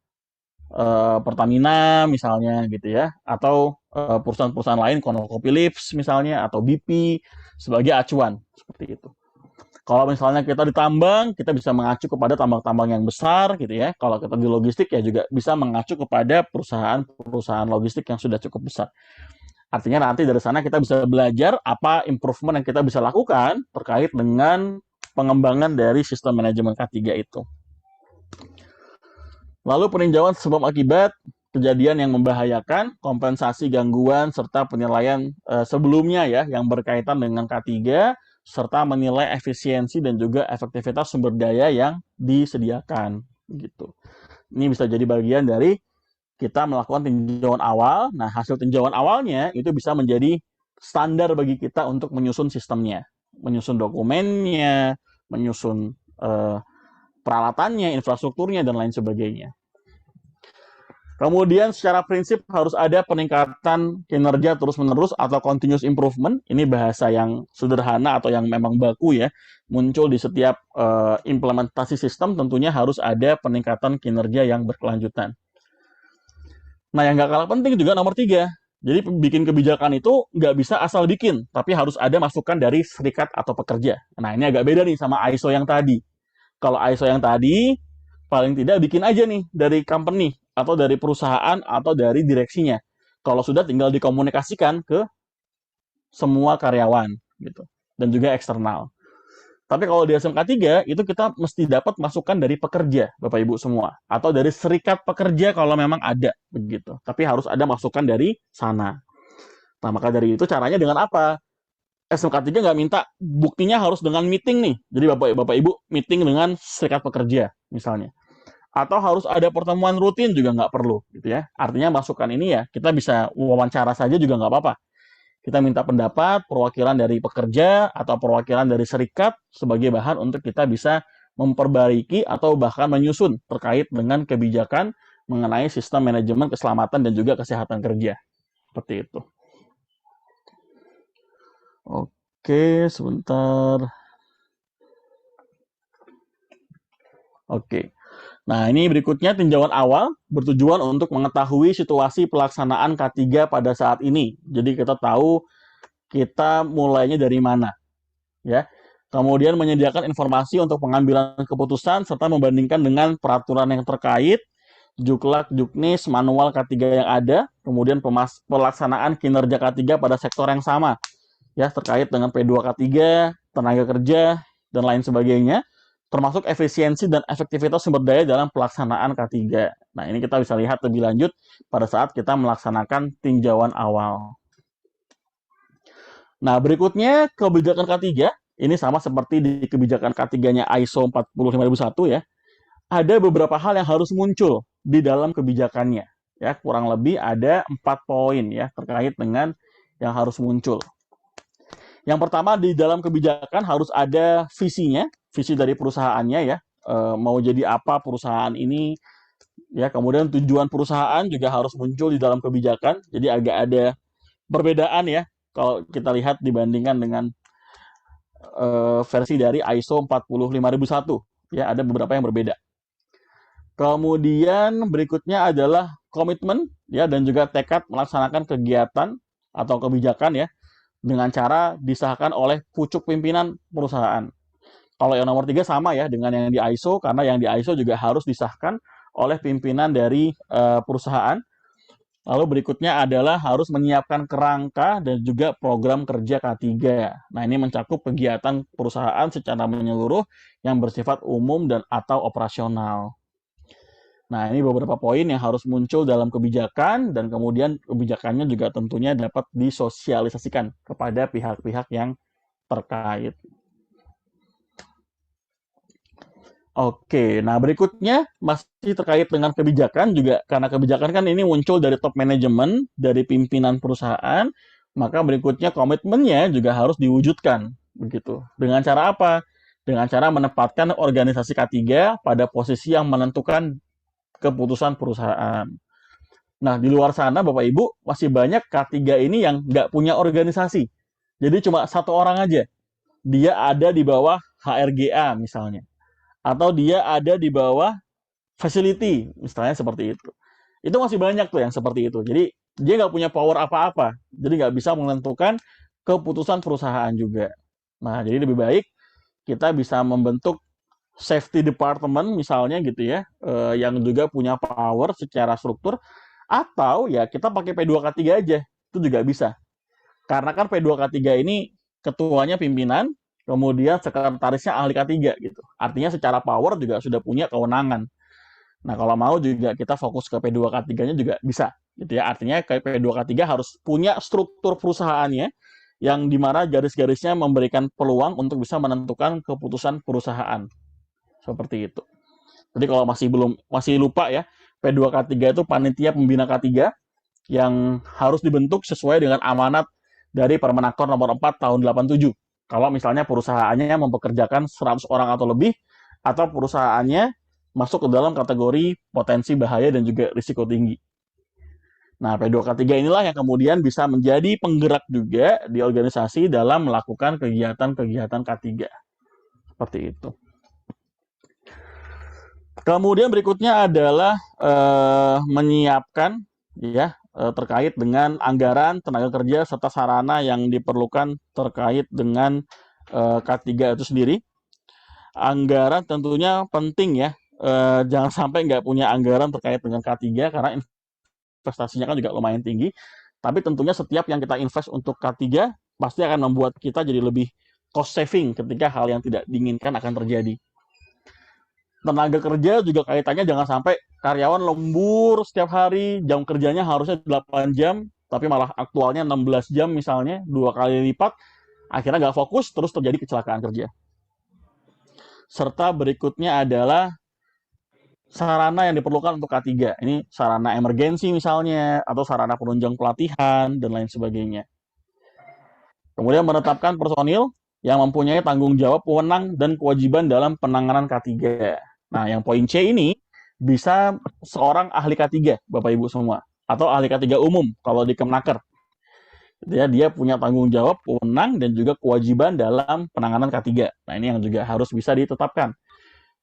Pertamina misalnya gitu ya, atau perusahaan-perusahaan lain, ConocoPhillips misalnya, atau BP sebagai acuan seperti itu. Kalau misalnya kita di tambang, kita bisa mengacu kepada tambang-tambang yang besar gitu ya. Kalau kita di logistik ya juga bisa mengacu kepada perusahaan-perusahaan logistik yang sudah cukup besar. Artinya nanti dari sana kita bisa belajar apa improvement yang kita bisa lakukan terkait dengan pengembangan dari sistem manajemen K3 itu. Lalu peninjauan sebab akibat kejadian yang membahayakan, kompensasi gangguan, serta penilaian sebelumnya ya yang berkaitan dengan K3, serta menilai efisiensi dan juga efektivitas sumber daya yang disediakan gitu. Ini bisa jadi bagian dari kita melakukan tinjauan awal. Nah, hasil tinjauan awalnya itu bisa menjadi standar bagi kita untuk menyusun sistemnya, menyusun dokumennya, menyusun peralatannya, infrastrukturnya, dan lain sebagainya. Kemudian secara prinsip harus ada peningkatan kinerja terus-menerus atau continuous improvement. Ini bahasa yang sederhana atau yang memang baku ya. Muncul di setiap implementasi sistem, tentunya harus ada peningkatan kinerja yang berkelanjutan. Nah, yang nggak kalah penting juga nomor 3. Jadi bikin kebijakan itu nggak bisa asal bikin, tapi harus ada masukan dari serikat atau pekerja. Nah, ini agak beda nih sama ISO yang tadi. Kalau ISO yang tadi, paling tidak bikin aja nih dari company, atau dari perusahaan, atau dari direksinya. Kalau sudah tinggal dikomunikasikan ke semua karyawan, gitu, dan juga eksternal. Tapi kalau di SMK 3, itu kita mesti dapat masukan dari pekerja, Bapak Ibu semua. Atau dari serikat pekerja kalau memang ada, begitu. Tapi harus ada masukan dari sana. Nah, maka dari itu caranya dengan apa? SMK 3 nggak minta buktinya harus dengan meeting nih. Jadi Bapak Ibu meeting dengan serikat pekerja, misalnya. Atau harus ada pertemuan rutin juga nggak perlu gitu ya. Artinya masukan ini ya kita bisa wawancara saja juga nggak apa-apa. Kita minta pendapat perwakilan dari pekerja atau perwakilan dari serikat sebagai bahan untuk kita bisa memperbaiki atau bahkan menyusun terkait dengan kebijakan mengenai sistem manajemen keselamatan dan juga kesehatan kerja. Seperti itu. Oke, sebentar. Oke. Nah, ini berikutnya tinjauan awal bertujuan untuk mengetahui situasi pelaksanaan K3 pada saat ini. Jadi kita tahu kita mulainya dari mana, ya. Kemudian menyediakan informasi untuk pengambilan keputusan serta membandingkan dengan peraturan yang terkait, Juklak, Juknis, manual K3 yang ada, kemudian pelaksanaan kinerja K3 pada sektor yang sama, ya, terkait dengan P2K3, tenaga kerja, dan lain sebagainya, termasuk efisiensi dan efektivitas sumber daya dalam pelaksanaan K3. Nah, ini kita bisa lihat lebih lanjut pada saat kita melaksanakan tinjauan awal. Nah, berikutnya kebijakan K3, ini sama seperti di kebijakan K3-nya ISO 45001 ya. Ada beberapa hal yang harus muncul di dalam kebijakannya. Ya, kurang lebih ada 4 poin ya terkait dengan yang harus muncul. Yang pertama, di dalam kebijakan harus ada visinya, visi dari perusahaannya ya, mau jadi apa perusahaan ini, ya. Kemudian tujuan perusahaan juga harus muncul di dalam kebijakan. Jadi agak ada perbedaan ya kalau kita lihat dibandingkan dengan versi dari ISO 45001. Ya, ada beberapa yang berbeda. Kemudian berikutnya adalah komitmen ya dan juga tekad melaksanakan kegiatan atau kebijakan ya dengan cara disahkan oleh pucuk pimpinan perusahaan. Kalau yang nomor 3 sama ya dengan yang di ISO, karena yang di ISO juga harus disahkan oleh pimpinan dari perusahaan. Lalu berikutnya adalah harus menyiapkan kerangka dan juga program kerja K3. Nah, ini mencakup kegiatan perusahaan secara menyeluruh yang bersifat umum dan atau operasional. Nah, ini beberapa poin yang harus muncul dalam kebijakan dan kemudian kebijakannya juga tentunya dapat disosialisasikan kepada pihak-pihak yang terkait. Oke, nah berikutnya masih terkait dengan kebijakan juga, karena kebijakan kan ini muncul dari top manajemen, dari pimpinan perusahaan, maka berikutnya komitmennya juga harus diwujudkan, begitu. Dengan cara apa? Dengan cara menempatkan organisasi K3 pada posisi yang menentukan keputusan perusahaan. Nah, di luar sana Bapak Ibu masih banyak K3 ini yang nggak punya organisasi. Jadi cuma satu orang aja. Dia ada di bawah HRGA misalnya. Atau dia ada di bawah facility, misalnya seperti itu. Itu masih banyak tuh yang seperti itu. Jadi dia nggak punya power apa-apa. Jadi nggak bisa menentukan keputusan perusahaan juga. Nah, jadi lebih baik kita bisa membentuk safety department misalnya gitu ya, yang juga punya power secara struktur, atau ya kita pakai P2K3 aja, itu juga bisa. Karena kan P2K3 ini ketuanya pimpinan, kemudian sekretarisnya ahli K3 gitu. Artinya secara power juga sudah punya kewenangan. Nah, kalau mau juga kita fokus ke P2K3-nya juga bisa gitu ya. Artinya P2K3 harus punya struktur perusahaannya yang dimana garis-garisnya memberikan peluang untuk bisa menentukan keputusan perusahaan. Seperti itu. Jadi kalau masih lupa ya, P2K3 itu panitia pembina K3 yang harus dibentuk sesuai dengan amanat dari Permenaker nomor 4 tahun 87. Kalau misalnya perusahaannya mempekerjakan 100 orang atau lebih, atau perusahaannya masuk ke dalam kategori potensi bahaya dan juga risiko tinggi. Nah, P2K3 inilah yang kemudian bisa menjadi penggerak juga di organisasi dalam melakukan kegiatan-kegiatan K3. Seperti itu. Kemudian berikutnya adalah menyiapkan ya terkait dengan anggaran, tenaga kerja serta sarana yang diperlukan terkait dengan K3 itu sendiri. Anggaran tentunya penting ya. Jangan sampai nggak punya anggaran terkait dengan K3 karena investasinya kan juga lumayan tinggi. Tapi tentunya setiap yang kita invest untuk K3 pasti akan membuat kita jadi lebih cost saving ketika hal yang tidak diinginkan akan terjadi. Tenaga kerja juga kaitannya jangan sampai karyawan lembur setiap hari, jam kerjanya harusnya 8 jam, tapi malah aktualnya 16 jam misalnya, 2 kali lipat, akhirnya nggak fokus, terus terjadi kecelakaan kerja. Serta berikutnya adalah sarana yang diperlukan untuk K3. Ini sarana emergensi misalnya, atau sarana penunjang pelatihan, dan lain sebagainya. Kemudian menetapkan personil yang mempunyai tanggung jawab, wewenang, dan kewajiban dalam penanganan K3. Nah, yang poin C ini bisa seorang ahli K3, Bapak Ibu semua, atau ahli K3 umum kalau di Kemnaker. Dia punya tanggung jawab, wewenang, dan juga kewajiban dalam penanganan K3. Nah, ini yang juga harus bisa ditetapkan.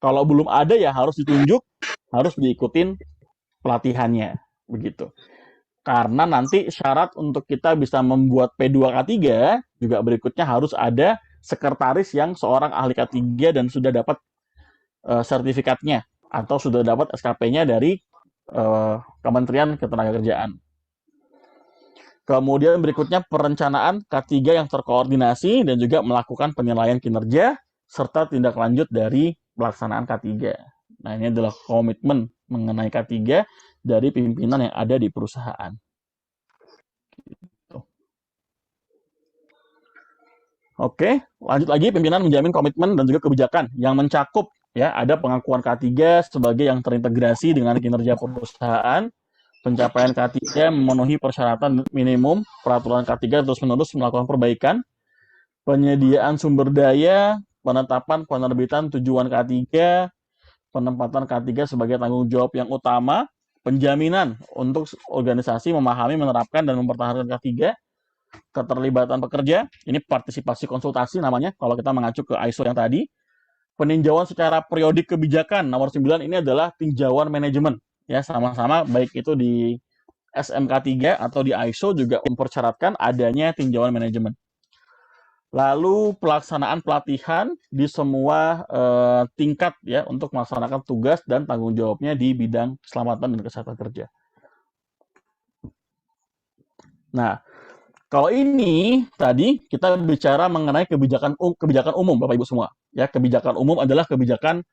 Kalau belum ada ya harus ditunjuk, harus diikutin pelatihannya, begitu. Karena nanti syarat untuk kita bisa membuat P2K3 juga berikutnya harus ada sekretaris yang seorang ahli K3 dan sudah dapat sertifikatnya atau sudah dapat SKP-nya dari Kementerian Ketenagakerjaan. Kemudian berikutnya perencanaan K3 yang terkoordinasi dan juga melakukan penilaian kinerja serta tindak lanjut dari pelaksanaan K3. Nah, ini adalah komitmen mengenai K3 dari pimpinan yang ada di perusahaan. Oke, lanjut lagi, pimpinan menjamin komitmen dan juga kebijakan yang mencakup ya ada pengakuan K3 sebagai yang terintegrasi dengan kinerja perusahaan. Pencapaian K3 memenuhi persyaratan minimum, peraturan K3 terus-menerus melakukan perbaikan, penyediaan sumber daya, penetapan penerbitan tujuan K3, penempatan K3 sebagai tanggung jawab yang utama, penjaminan untuk organisasi memahami, menerapkan, dan mempertahankan K3, keterlibatan pekerja, ini partisipasi konsultasi namanya, kalau kita mengacu ke ISO yang tadi, peninjauan secara periodik kebijakan, nomor 9 ini adalah tinjauan manajemen, ya sama-sama baik itu di SMK3 atau di ISO juga mempersyaratkan adanya tinjauan manajemen. Lalu pelaksanaan pelatihan di semua tingkat ya untuk melaksanakan tugas dan tanggung jawabnya di bidang keselamatan dan kesehatan kerja. Nah, kalau ini tadi kita bicara mengenai kebijakan umum Bapak Ibu semua. Ya, kebijakan umum adalah kebijakan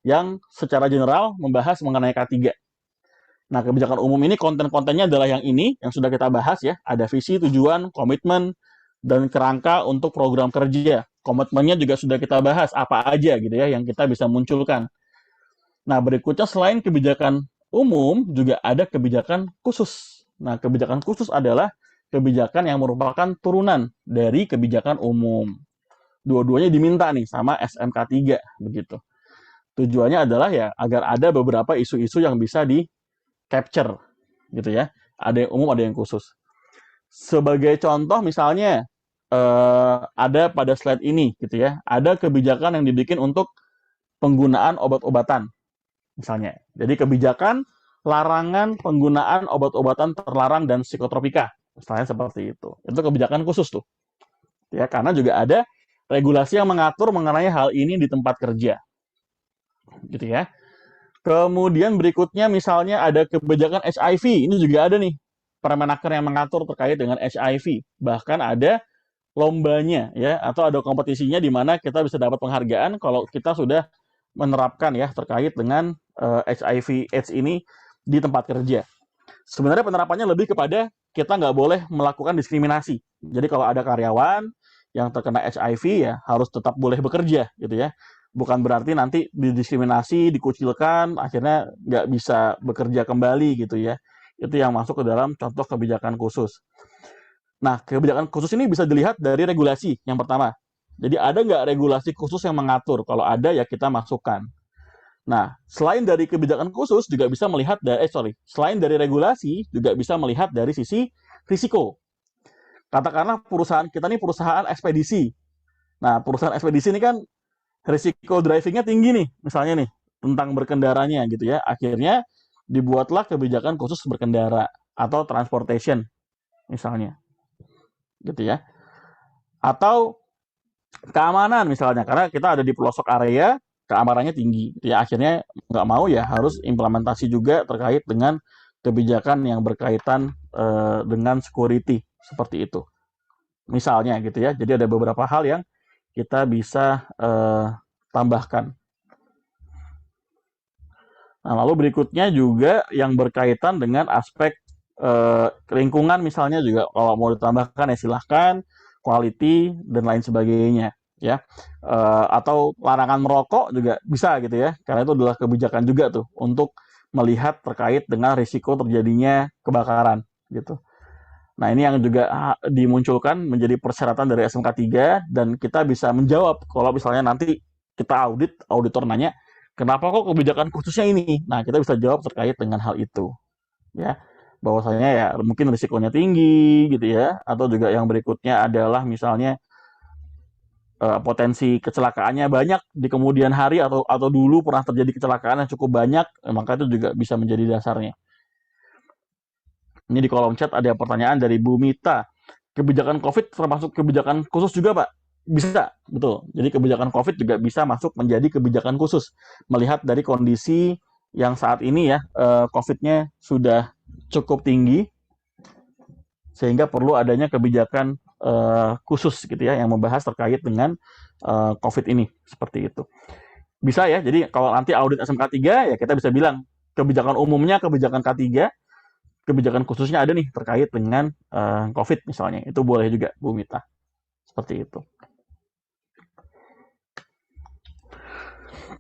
yang secara general membahas mengenai K3. Nah, kebijakan umum ini konten-kontennya adalah yang ini, yang sudah kita bahas ya. Ada visi, tujuan, komitmen, dan kerangka untuk program kerja. Komitmennya juga sudah kita bahas, apa aja gitu ya, yang kita bisa munculkan. Nah, berikutnya selain kebijakan umum, juga ada kebijakan khusus. Nah, kebijakan khusus adalah kebijakan yang merupakan turunan dari kebijakan umum. Dua-duanya diminta nih sama SMK3, begitu. Tujuannya adalah ya agar ada beberapa isu-isu yang bisa di-capture, gitu ya. Ada yang umum, ada yang khusus. Sebagai contoh misalnya ada pada slide ini gitu ya, ada kebijakan yang dibikin untuk penggunaan obat-obatan misalnya. Jadi kebijakan larangan penggunaan obat-obatan terlarang dan psikotropika, misalnya seperti itu. Itu kebijakan khusus tuh. Ya, karena juga ada regulasi yang mengatur mengenai hal ini di tempat kerja. Gitu ya. Kemudian berikutnya misalnya ada kebijakan HIV, ini juga ada nih Permenaker yang mengatur terkait dengan HIV. Bahkan ada lombanya ya atau ada kompetisinya di mana kita bisa dapat penghargaan kalau kita sudah menerapkan ya terkait dengan HIV/AIDS ini di tempat kerja. Sebenarnya penerapannya lebih kepada kita nggak boleh melakukan diskriminasi. Jadi kalau ada karyawan yang terkena HIV ya harus tetap boleh bekerja gitu ya. Bukan berarti nanti didiskriminasi, dikucilkan, akhirnya nggak bisa bekerja kembali gitu ya. Itu yang masuk ke dalam contoh kebijakan khusus. Nah, kebijakan khusus ini bisa dilihat dari regulasi yang pertama. Jadi ada nggak regulasi khusus yang mengatur? Kalau ada ya kita masukkan. Nah, selain dari kebijakan khusus juga bisa melihat selain dari regulasi juga bisa melihat dari sisi risiko. Katakanlah perusahaan kita nih perusahaan ekspedisi. Nah, perusahaan ekspedisi ini kan risiko driving-nya tinggi nih, misalnya nih, tentang berkendaranya gitu ya. Akhirnya dibuatlah kebijakan khusus berkendara atau transportation misalnya. Gitu ya. Atau keamanan misalnya, karena kita ada di pelosok area, keamanannya tinggi. Ya akhirnya nggak mau ya harus implementasi juga terkait dengan kebijakan yang berkaitan dengan security seperti itu. Misalnya gitu ya. Jadi ada beberapa hal yang kita bisa tambahkan. Nah, lalu berikutnya juga yang berkaitan dengan aspek lingkungan misalnya juga kalau mau ditambahkan ya silahkan, quality dan lain sebagainya ya. Atau larangan merokok juga bisa gitu ya, karena itu adalah kebijakan juga tuh untuk melihat terkait dengan risiko terjadinya kebakaran gitu. Nah, ini yang juga dimunculkan menjadi persyaratan dari SMK 3 dan kita bisa menjawab kalau misalnya nanti kita auditor nanya, kenapa kok kebijakan khususnya ini? Nah, kita bisa jawab terkait dengan hal itu. Ya. bahwasanya ya mungkin risikonya tinggi gitu ya, atau juga yang berikutnya adalah misalnya potensi kecelakaannya banyak di kemudian hari, atau dulu pernah terjadi kecelakaan yang cukup banyak, maka itu juga bisa menjadi dasarnya. Ini di kolom chat ada pertanyaan dari Bu Mita. Kebijakan COVID termasuk kebijakan khusus juga, Pak? Bisa, betul. Jadi kebijakan COVID juga bisa masuk menjadi kebijakan khusus. Melihat dari kondisi yang saat ini ya, COVID-nya sudah cukup tinggi, sehingga perlu adanya kebijakan khusus gitu ya, yang membahas terkait dengan COVID ini, seperti itu. Bisa ya, jadi kalau nanti audit SMK 3, ya kita bisa bilang, kebijakan umumnya kebijakan K3, kebijakan khususnya ada nih terkait dengan COVID misalnya. Itu boleh juga, Bu Mita. Seperti itu.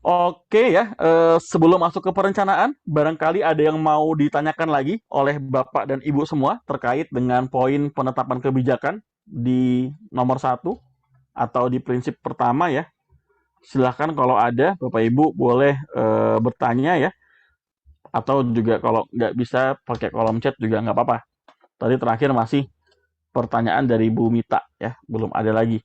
Oke ya, sebelum masuk ke perencanaan, barangkali ada yang mau ditanyakan lagi oleh Bapak dan Ibu semua terkait dengan poin penetapan kebijakan di nomor 1 atau di prinsip pertama ya. Silahkan kalau ada, Bapak Ibu boleh bertanya ya. Atau juga kalau nggak bisa pakai kolom chat juga nggak apa-apa. Tadi terakhir masih pertanyaan dari Bu Mita ya, belum ada lagi.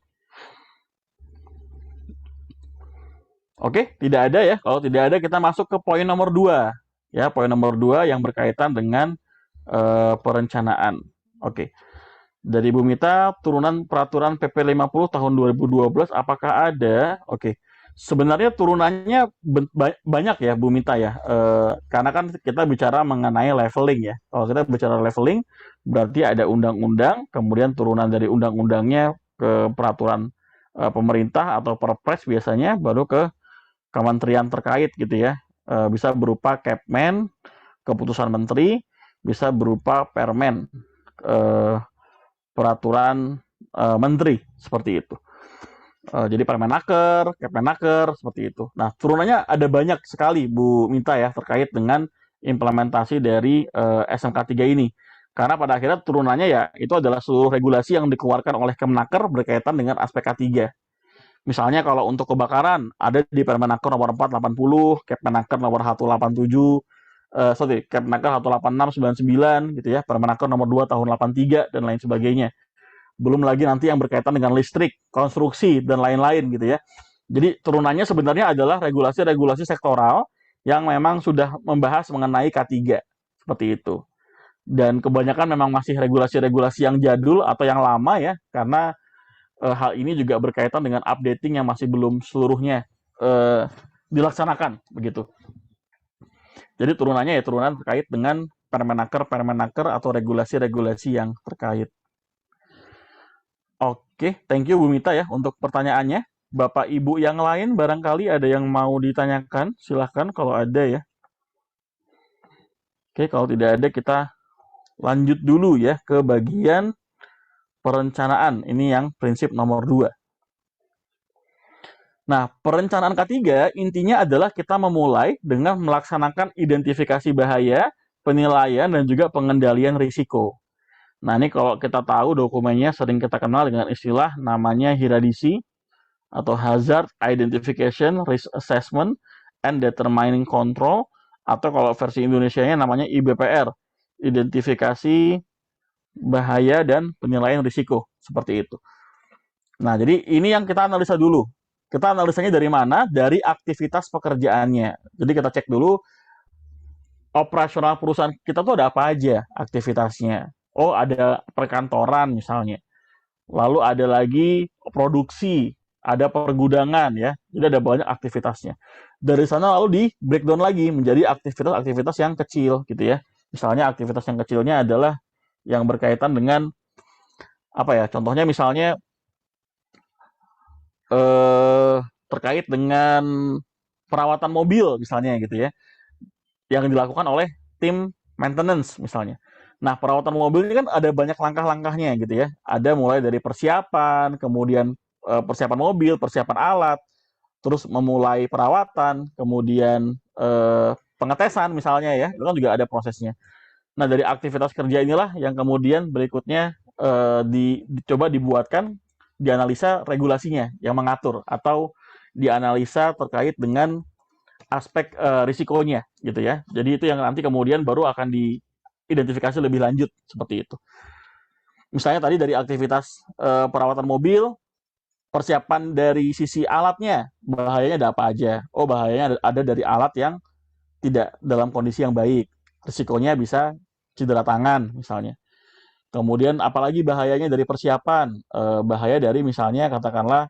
Oke, tidak ada ya. Kalau tidak ada, kita masuk ke poin nomor 2. Ya, poin nomor 2 yang berkaitan dengan perencanaan. Oke. Dari Bu Mita, turunan peraturan PP 50 tahun 2012, apakah ada? Oke. Sebenarnya turunannya banyak ya, Bu Mita ya. Karena kan kita bicara mengenai leveling ya. Kalau kita bicara leveling, berarti ada undang-undang, kemudian turunan dari undang-undangnya ke peraturan pemerintah atau perpres biasanya, baru ke kementerian terkait gitu ya. Bisa berupa Kepmen, keputusan menteri, bisa berupa permen, peraturan menteri, seperti itu. Jadi Permenaker, Kepmenaker, seperti itu. Nah, turunannya ada banyak sekali, Bu Minta ya, terkait dengan implementasi dari SMK 3 ini. Karena pada akhirnya turunannya ya, itu adalah seluruh regulasi yang dikeluarkan oleh Kemnaker berkaitan dengan aspek K3. Misalnya kalau untuk kebakaran, ada di Permenaker nomor 480, Kepmenaker nomor 187, Kepmenaker 18699 gitu ya, Permenaker nomor 2 tahun 83 dan lain sebagainya. Belum lagi nanti yang berkaitan dengan listrik, konstruksi, dan lain-lain gitu ya. Jadi turunannya sebenarnya adalah regulasi-regulasi sektoral yang memang sudah membahas mengenai K3, seperti itu. Dan kebanyakan memang masih regulasi-regulasi yang jadul atau yang lama ya, karena hal ini juga berkaitan dengan updating yang masih belum seluruhnya dilaksanakan, begitu. Jadi turunannya ya turunan terkait dengan Permenaker atau regulasi-regulasi yang terkait. Oke, thank you Bu Mita ya untuk pertanyaannya. Bapak Ibu yang lain barangkali ada yang mau ditanyakan, silahkan kalau ada ya. Oke, kalau tidak ada kita lanjut dulu ya ke bagian perencanaan. Ini yang prinsip nomor 2. Nah, perencanaan K3 intinya adalah kita memulai dengan melaksanakan identifikasi bahaya, penilaian, dan juga pengendalian risiko. Nah, ini kalau kita tahu dokumennya sering kita kenal dengan istilah namanya HIRADISI atau Hazard Identification, Risk Assessment, and Determining Control, atau kalau versi Indonesianya namanya IBPR, Identifikasi Bahaya dan Penilaian Risiko, seperti itu. Nah, jadi ini yang kita analisa dulu. Kita analisanya dari mana? Dari aktivitas pekerjaannya. Jadi kita cek dulu operasional perusahaan kita tuh ada apa aja aktivitasnya. Oh, ada perkantoran misalnya. Lalu ada lagi produksi, ada pergudangan ya. Jadi ada banyak aktivitasnya. Dari sana lalu di breakdown lagi menjadi aktivitas-aktivitas yang kecil gitu ya. Misalnya aktivitas yang kecilnya adalah yang berkaitan dengan apa ya? Contohnya misalnya terkait dengan perawatan mobil misalnya gitu ya, yang dilakukan oleh tim maintenance misalnya. Nah, perawatan mobil ini kan ada banyak langkah-langkahnya gitu ya. Ada mulai dari persiapan, kemudian persiapan mobil, persiapan alat, terus memulai perawatan, kemudian pengetesan misalnya ya, itu kan juga ada prosesnya. Nah, dari aktivitas kerja inilah yang kemudian berikutnya dicoba dibuatkan, dianalisa regulasinya yang mengatur, atau dianalisa terkait dengan aspek risikonya gitu ya. Jadi itu yang nanti kemudian baru akan identifikasi lebih lanjut seperti itu. Misalnya tadi dari aktivitas perawatan mobil, persiapan dari sisi alatnya, bahayanya ada apa aja. Oh, bahayanya ada dari alat yang tidak dalam kondisi yang baik. Risikonya bisa cedera tangan misalnya. Kemudian apalagi bahayanya dari persiapan, bahaya dari misalnya katakanlah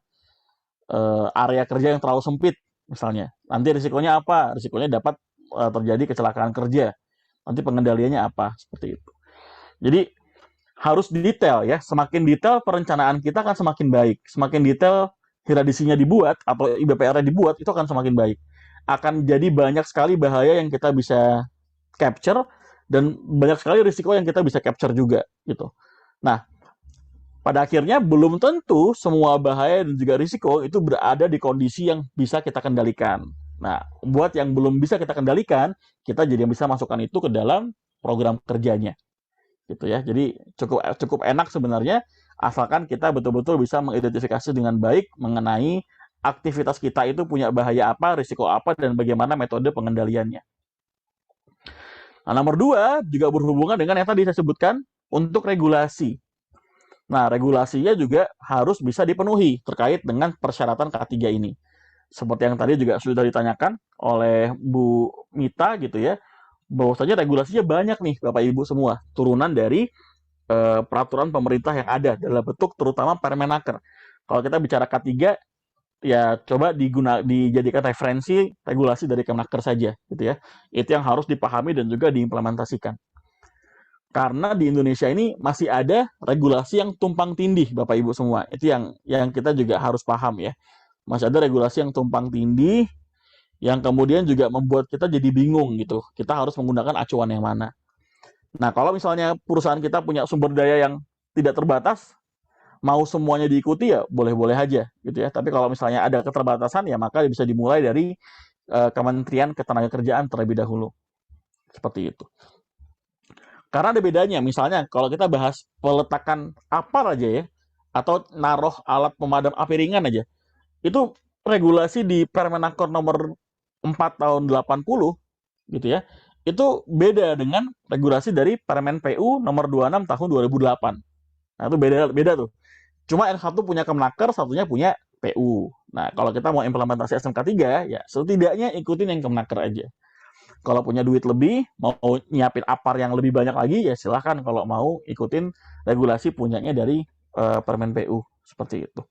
area kerja yang terlalu sempit misalnya. Nanti risikonya apa? Risikonya dapat terjadi kecelakaan kerja. Nanti pengendaliannya apa? Seperti itu. Jadi harus detail ya. Semakin detail perencanaan kita akan semakin baik. Semakin detail hiradisinya dibuat atau IBPR-nya dibuat, itu akan semakin baik. Akan jadi banyak sekali bahaya yang kita bisa capture dan banyak sekali risiko yang kita bisa capture juga gitu. Nah, pada akhirnya belum tentu semua bahaya dan juga risiko itu berada di kondisi yang bisa kita kendalikan. Nah, buat yang belum bisa kita kendalikan, kita jadi bisa masukkan itu ke dalam program kerjanya. Gitu ya. Jadi cukup enak sebenarnya asalkan kita betul-betul bisa mengidentifikasi dengan baik mengenai aktivitas kita itu punya bahaya apa, risiko apa, dan bagaimana metode pengendaliannya. Nah, nomor 2 juga berhubungan dengan yang tadi saya sebutkan untuk regulasi. Nah, regulasinya juga harus bisa dipenuhi terkait dengan persyaratan K3 ini. Seperti yang tadi juga sudah ditanyakan oleh Bu Mita gitu ya, bahwasanya regulasinya banyak nih Bapak Ibu semua, turunan dari peraturan pemerintah yang ada dalam bentuk terutama Permenaker. Kalau kita bicara K3, ya coba dijadikan referensi regulasi dari Kemenaker saja gitu ya. Itu yang harus dipahami dan juga diimplementasikan. Karena di Indonesia ini masih ada regulasi yang tumpang tindih, Bapak Ibu semua. Itu yang kita juga harus paham ya. Masih ada regulasi yang tumpang tindih, yang kemudian juga membuat kita jadi bingung gitu. Kita harus menggunakan acuan yang mana. Nah, kalau misalnya perusahaan kita punya sumber daya yang tidak terbatas, mau semuanya diikuti ya boleh-boleh aja gitu ya. Tapi kalau misalnya ada keterbatasan ya maka bisa dimulai dari Kementerian Ketenagakerjaan terlebih dahulu. Seperti itu. Karena ada bedanya, misalnya kalau kita bahas peletakan apar aja ya, atau naruh alat pemadam api ringan aja, itu regulasi di Permenaker nomor 4 tahun 80 gitu ya, itu beda dengan regulasi dari Permen PU nomor 26 tahun 2008. Nah, itu beda tuh. Cuma yang satu punya Kemenaker, satunya punya PU. Nah, kalau kita mau implementasi SMK 3, ya setidaknya ikutin yang Kemenaker aja. Kalau punya duit lebih, mau nyiapin apar yang lebih banyak lagi, ya silahkan kalau mau ikutin regulasi punyanya dari Permen PU. Seperti itu.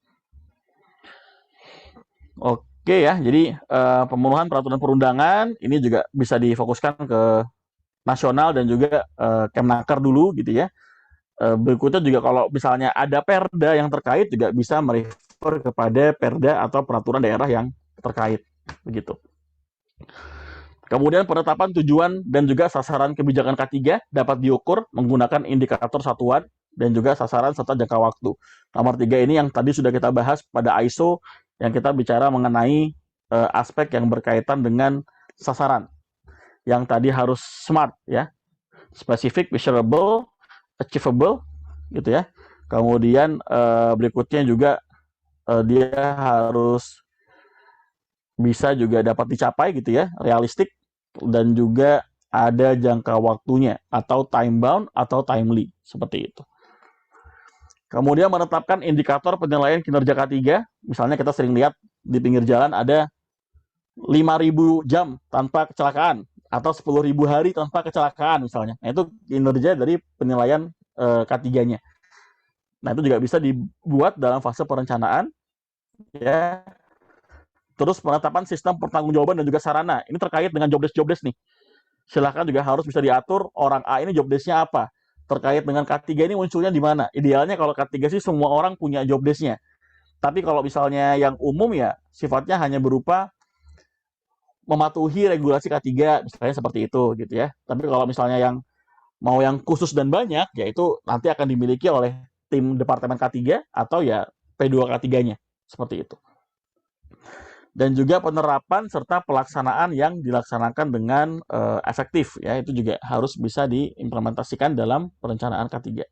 Oke ya, jadi pemenuhan peraturan perundangan ini juga bisa difokuskan ke nasional dan juga Kemenaker dulu gitu ya. Berikutnya juga kalau misalnya ada perda yang terkait juga bisa merefer kepada perda atau peraturan daerah yang terkait begitu. Kemudian penetapan tujuan dan juga sasaran kebijakan K3 dapat diukur menggunakan indikator satuan dan juga sasaran serta jangka waktu. Nomor 3 ini yang tadi sudah kita bahas pada ISO yang kita bicara mengenai aspek yang berkaitan dengan sasaran. Yang tadi harus smart ya. Specific, measurable, achievable gitu ya. Kemudian berikutnya juga dia harus bisa juga dapat dicapai gitu ya, realistik dan juga ada jangka waktunya atau time bound atau timely seperti itu. Kemudian menetapkan indikator penilaian kinerja K3, misalnya kita sering lihat di pinggir jalan ada 5.000 jam tanpa kecelakaan atau 10.000 hari tanpa kecelakaan misalnya. Nah, itu kinerja dari penilaian K3-nya. Nah, itu juga bisa dibuat dalam fase perencanaan ya. Terus penetapan sistem pertanggungjawaban dan juga sarana. Ini terkait dengan jobdesk nih. Silahkan juga harus bisa diatur orang A ini jobdesknya apa. Terkait dengan K3 ini munculnya di mana. Idealnya kalau K3 sih semua orang punya jobdesknya. Tapi kalau misalnya yang umum ya sifatnya hanya berupa mematuhi regulasi K3 misalnya seperti itu gitu ya. Tapi kalau misalnya yang mau yang khusus dan banyak ya itu nanti akan dimiliki oleh tim departemen K3 atau ya P2K3-nya seperti itu. Dan juga penerapan serta pelaksanaan yang dilaksanakan dengan efektif ya itu juga harus bisa diimplementasikan dalam perencanaan K3.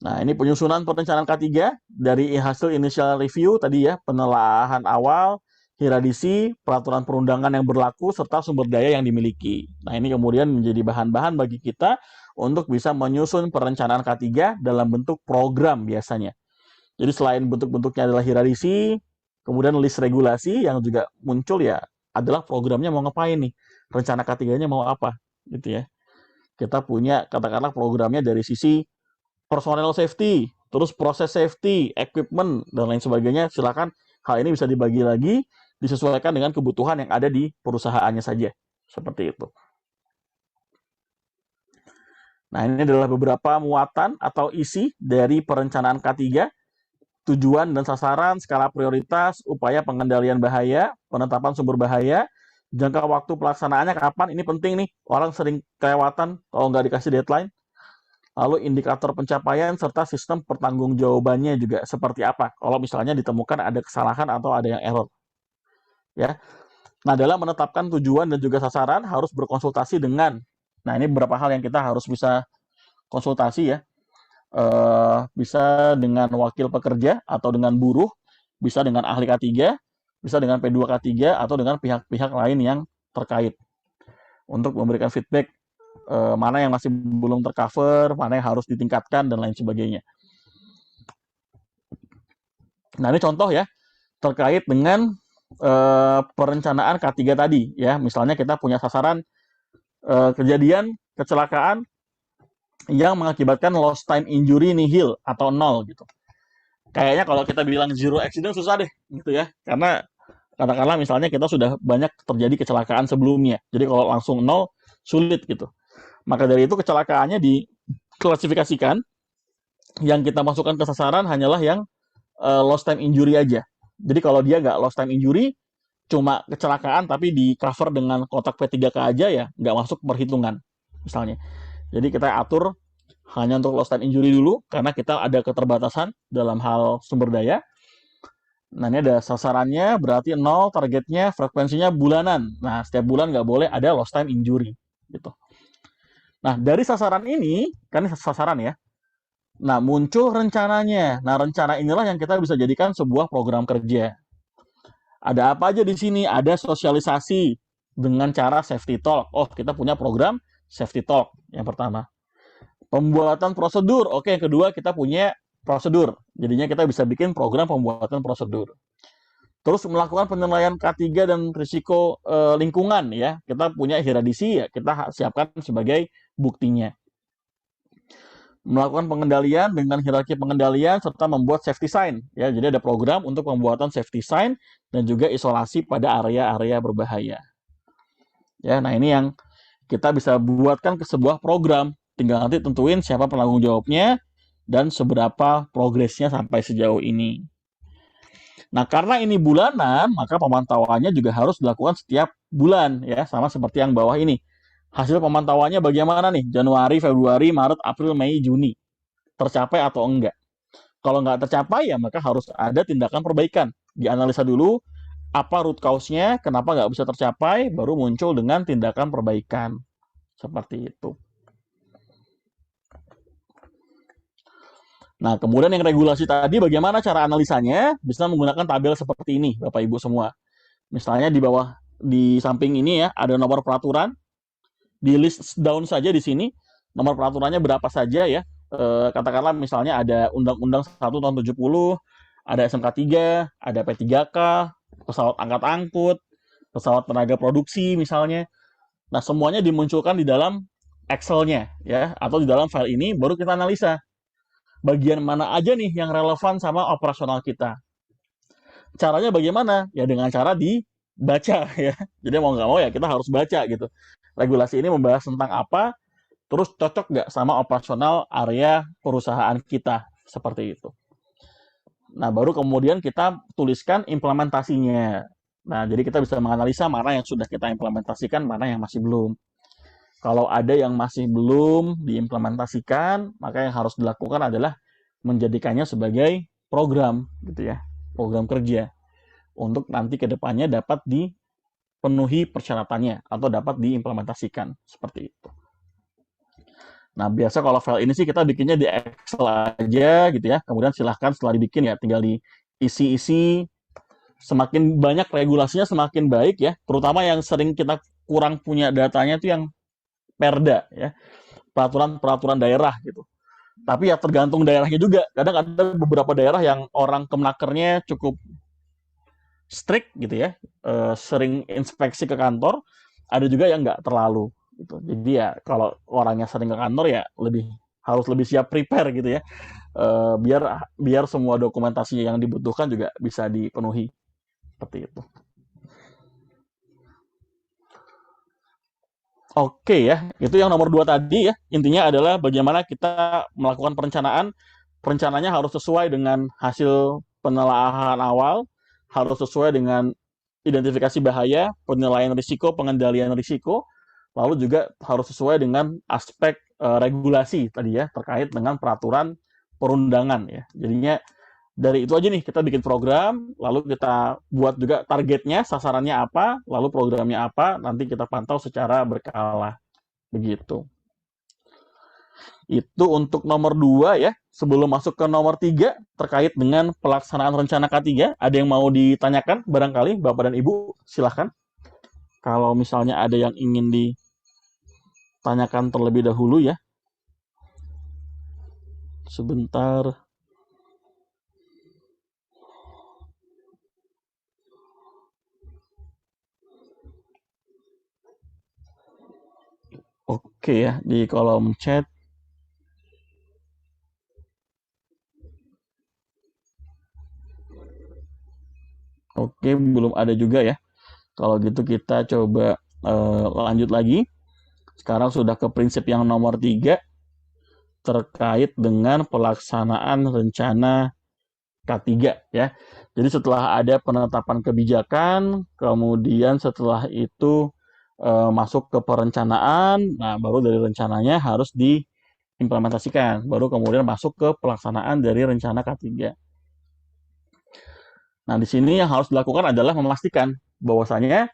Nah, ini penyusunan perencanaan K3 dari hasil initial review tadi ya, penelaahan awal, hierarki, peraturan perundangan yang berlaku, serta sumber daya yang dimiliki. Nah, ini kemudian menjadi bahan-bahan bagi kita untuk bisa menyusun perencanaan K3 dalam bentuk program biasanya. Jadi selain bentuk-bentuknya adalah hierarki, kemudian list regulasi yang juga muncul ya adalah programnya mau ngapain nih, rencana K3-nya mau apa, gitu ya. Kita punya katakanlah programnya dari sisi personal safety, terus proses safety, equipment, dan lain sebagainya. Silakan hal ini bisa dibagi lagi, disesuaikan dengan kebutuhan yang ada di perusahaannya saja. Seperti itu. Nah, ini adalah beberapa muatan atau isi dari perencanaan K3, tujuan dan sasaran, skala prioritas, upaya pengendalian bahaya, penetapan sumber bahaya, jangka waktu pelaksanaannya kapan, ini penting nih, orang sering kelewatan kalau nggak dikasih deadline. Lalu indikator pencapaian serta sistem pertanggungjawabannya juga seperti apa kalau misalnya ditemukan ada kesalahan atau ada yang error. Ya. Nah, dalam menetapkan tujuan dan juga sasaran harus berkonsultasi dengan, nah ini beberapa hal yang kita harus bisa konsultasi ya. Bisa dengan wakil pekerja atau dengan buruh, bisa dengan ahli K3, bisa dengan P2K3 atau dengan pihak-pihak lain yang terkait untuk memberikan feedback mana yang masih belum tercover, mana yang harus ditingkatkan dan lain sebagainya. Nah, ini contoh ya terkait dengan perencanaan K3 tadi ya. Misalnya kita punya sasaran kejadian kecelakaan yang mengakibatkan lost time injury nihil atau 0 gitu. Kayaknya kalau kita bilang zero accident susah deh gitu ya. Karena katakanlah misalnya kita sudah banyak terjadi kecelakaan sebelumnya. Jadi kalau langsung 0 sulit gitu. Maka dari itu kecelakaannya diklasifikasikan, yang kita masukkan ke sasaran hanyalah yang lost time injury aja. Jadi kalau dia nggak lost time injury, cuma kecelakaan tapi di cover dengan kotak P3K aja ya nggak masuk perhitungan misalnya. Jadi kita atur hanya untuk lost time injury dulu karena kita ada keterbatasan dalam hal sumber daya. Nah, ini ada sasarannya berarti 0, targetnya frekuensinya bulanan. Nah, setiap bulan nggak boleh ada lost time injury gitu. Nah, dari sasaran ini, kan sasaran ya. Nah, muncul rencananya. Nah, rencana inilah yang kita bisa jadikan sebuah program kerja. Ada apa aja di sini? Ada sosialisasi dengan cara safety talk. Oh, kita punya program safety talk yang pertama. Pembuatan prosedur. Oke, yang kedua kita punya prosedur. Jadinya kita bisa bikin program pembuatan prosedur. Terus melakukan penilaian K3 dan risiko lingkungan ya. Kita punya hierarki ya, kita siapkan sebagai buktinya. Melakukan pengendalian dengan hierarki pengendalian serta membuat safety sign ya. Jadi ada program untuk pembuatan safety sign dan juga isolasi pada area-area berbahaya. Ya, nah ini yang kita bisa buatkan ke sebuah program. Tinggal nanti tentuin siapa penanggung jawabnya dan seberapa progresnya sampai sejauh ini. Nah, karena ini bulanan, maka pemantauannya juga harus dilakukan setiap bulan ya, sama seperti yang bawah ini. Hasil pemantauannya bagaimana nih? Januari, Februari, Maret, April, Mei, Juni. Tercapai atau enggak? Kalau nggak tercapai ya maka harus ada tindakan perbaikan. Dianalisa dulu apa root cause-nya, kenapa nggak bisa tercapai, baru muncul dengan tindakan perbaikan. Seperti itu. Nah, kemudian yang regulasi tadi bagaimana cara analisanya? Bisa menggunakan tabel seperti ini, Bapak Ibu semua. Misalnya di bawah, di samping ini ya, ada nomor peraturan. Di list down saja di sini, nomor peraturannya berapa saja ya. Katakanlah misalnya ada Undang-Undang 1 tahun 70, ada SMK 3, ada P3K, pesawat angkat-angkut, pesawat tenaga produksi misalnya. Nah, semuanya dimunculkan di dalam Excel-nya ya, atau di dalam file ini baru kita analisa. Bagian mana aja nih yang relevan sama operasional kita. Caranya bagaimana? Ya dengan cara dibaca ya. Jadi mau nggak mau ya kita harus baca gitu. Regulasi ini membahas tentang apa, terus cocok nggak sama operasional area perusahaan kita. Seperti itu. Nah, baru kemudian kita tuliskan implementasinya. Nah, jadi kita bisa menganalisa mana yang sudah kita implementasikan, mana yang masih belum. Kalau ada yang masih belum diimplementasikan, maka yang harus dilakukan adalah menjadikannya sebagai program gitu ya, program kerja untuk nanti ke depannya dapat dipenuhi persyaratannya atau dapat diimplementasikan seperti itu. Nah, biasa kalau file ini sih kita bikinnya di Excel aja gitu ya. Kemudian silahkan setelah dibikin ya tinggal diisi-isi semakin banyak regulasinya semakin baik ya, terutama yang sering kita kurang punya datanya itu yang perda ya, peraturan-peraturan daerah gitu. Tapi ya tergantung daerahnya juga. Kadang ada beberapa daerah yang orang Kemenakernya cukup strict gitu ya, sering inspeksi ke kantor. Ada juga yang nggak terlalu gitu. Jadi ya kalau orangnya sering ke kantor ya harus lebih siap prepare gitu ya, biar biar semua dokumentasi yang dibutuhkan juga bisa dipenuhi seperti itu. Oke ya, itu yang nomor 2 tadi ya. Intinya adalah bagaimana kita melakukan perencanaan. Rencananya harus sesuai dengan hasil penelaahan awal, harus sesuai dengan identifikasi bahaya, penilaian risiko, pengendalian risiko, lalu juga harus sesuai dengan aspek regulasi tadi ya, terkait dengan peraturan perundangan ya. Jadinya dari itu aja nih kita bikin program, lalu kita buat juga targetnya, sasarannya apa, lalu programnya apa, nanti kita pantau secara berkala begitu. Itu untuk nomor 2 ya. Sebelum masuk ke nomor 3 terkait dengan pelaksanaan rencana K3, ada yang mau ditanyakan barangkali Bapak dan Ibu, silahkan. Kalau misalnya ada yang ingin ditanyakan terlebih dahulu ya. Sebentar. Oke ya, di kolom chat. Oke, belum ada juga ya. Kalau gitu kita coba lanjut lagi. Sekarang sudah ke prinsip yang nomor 3 terkait dengan pelaksanaan rencana K3 ya. Jadi setelah ada penetapan kebijakan, kemudian setelah itu masuk ke perencanaan, nah baru dari rencananya harus diimplementasikan, baru kemudian masuk ke pelaksanaan dari rencana K3. Nah, di sini yang harus dilakukan adalah memastikan bahwasanya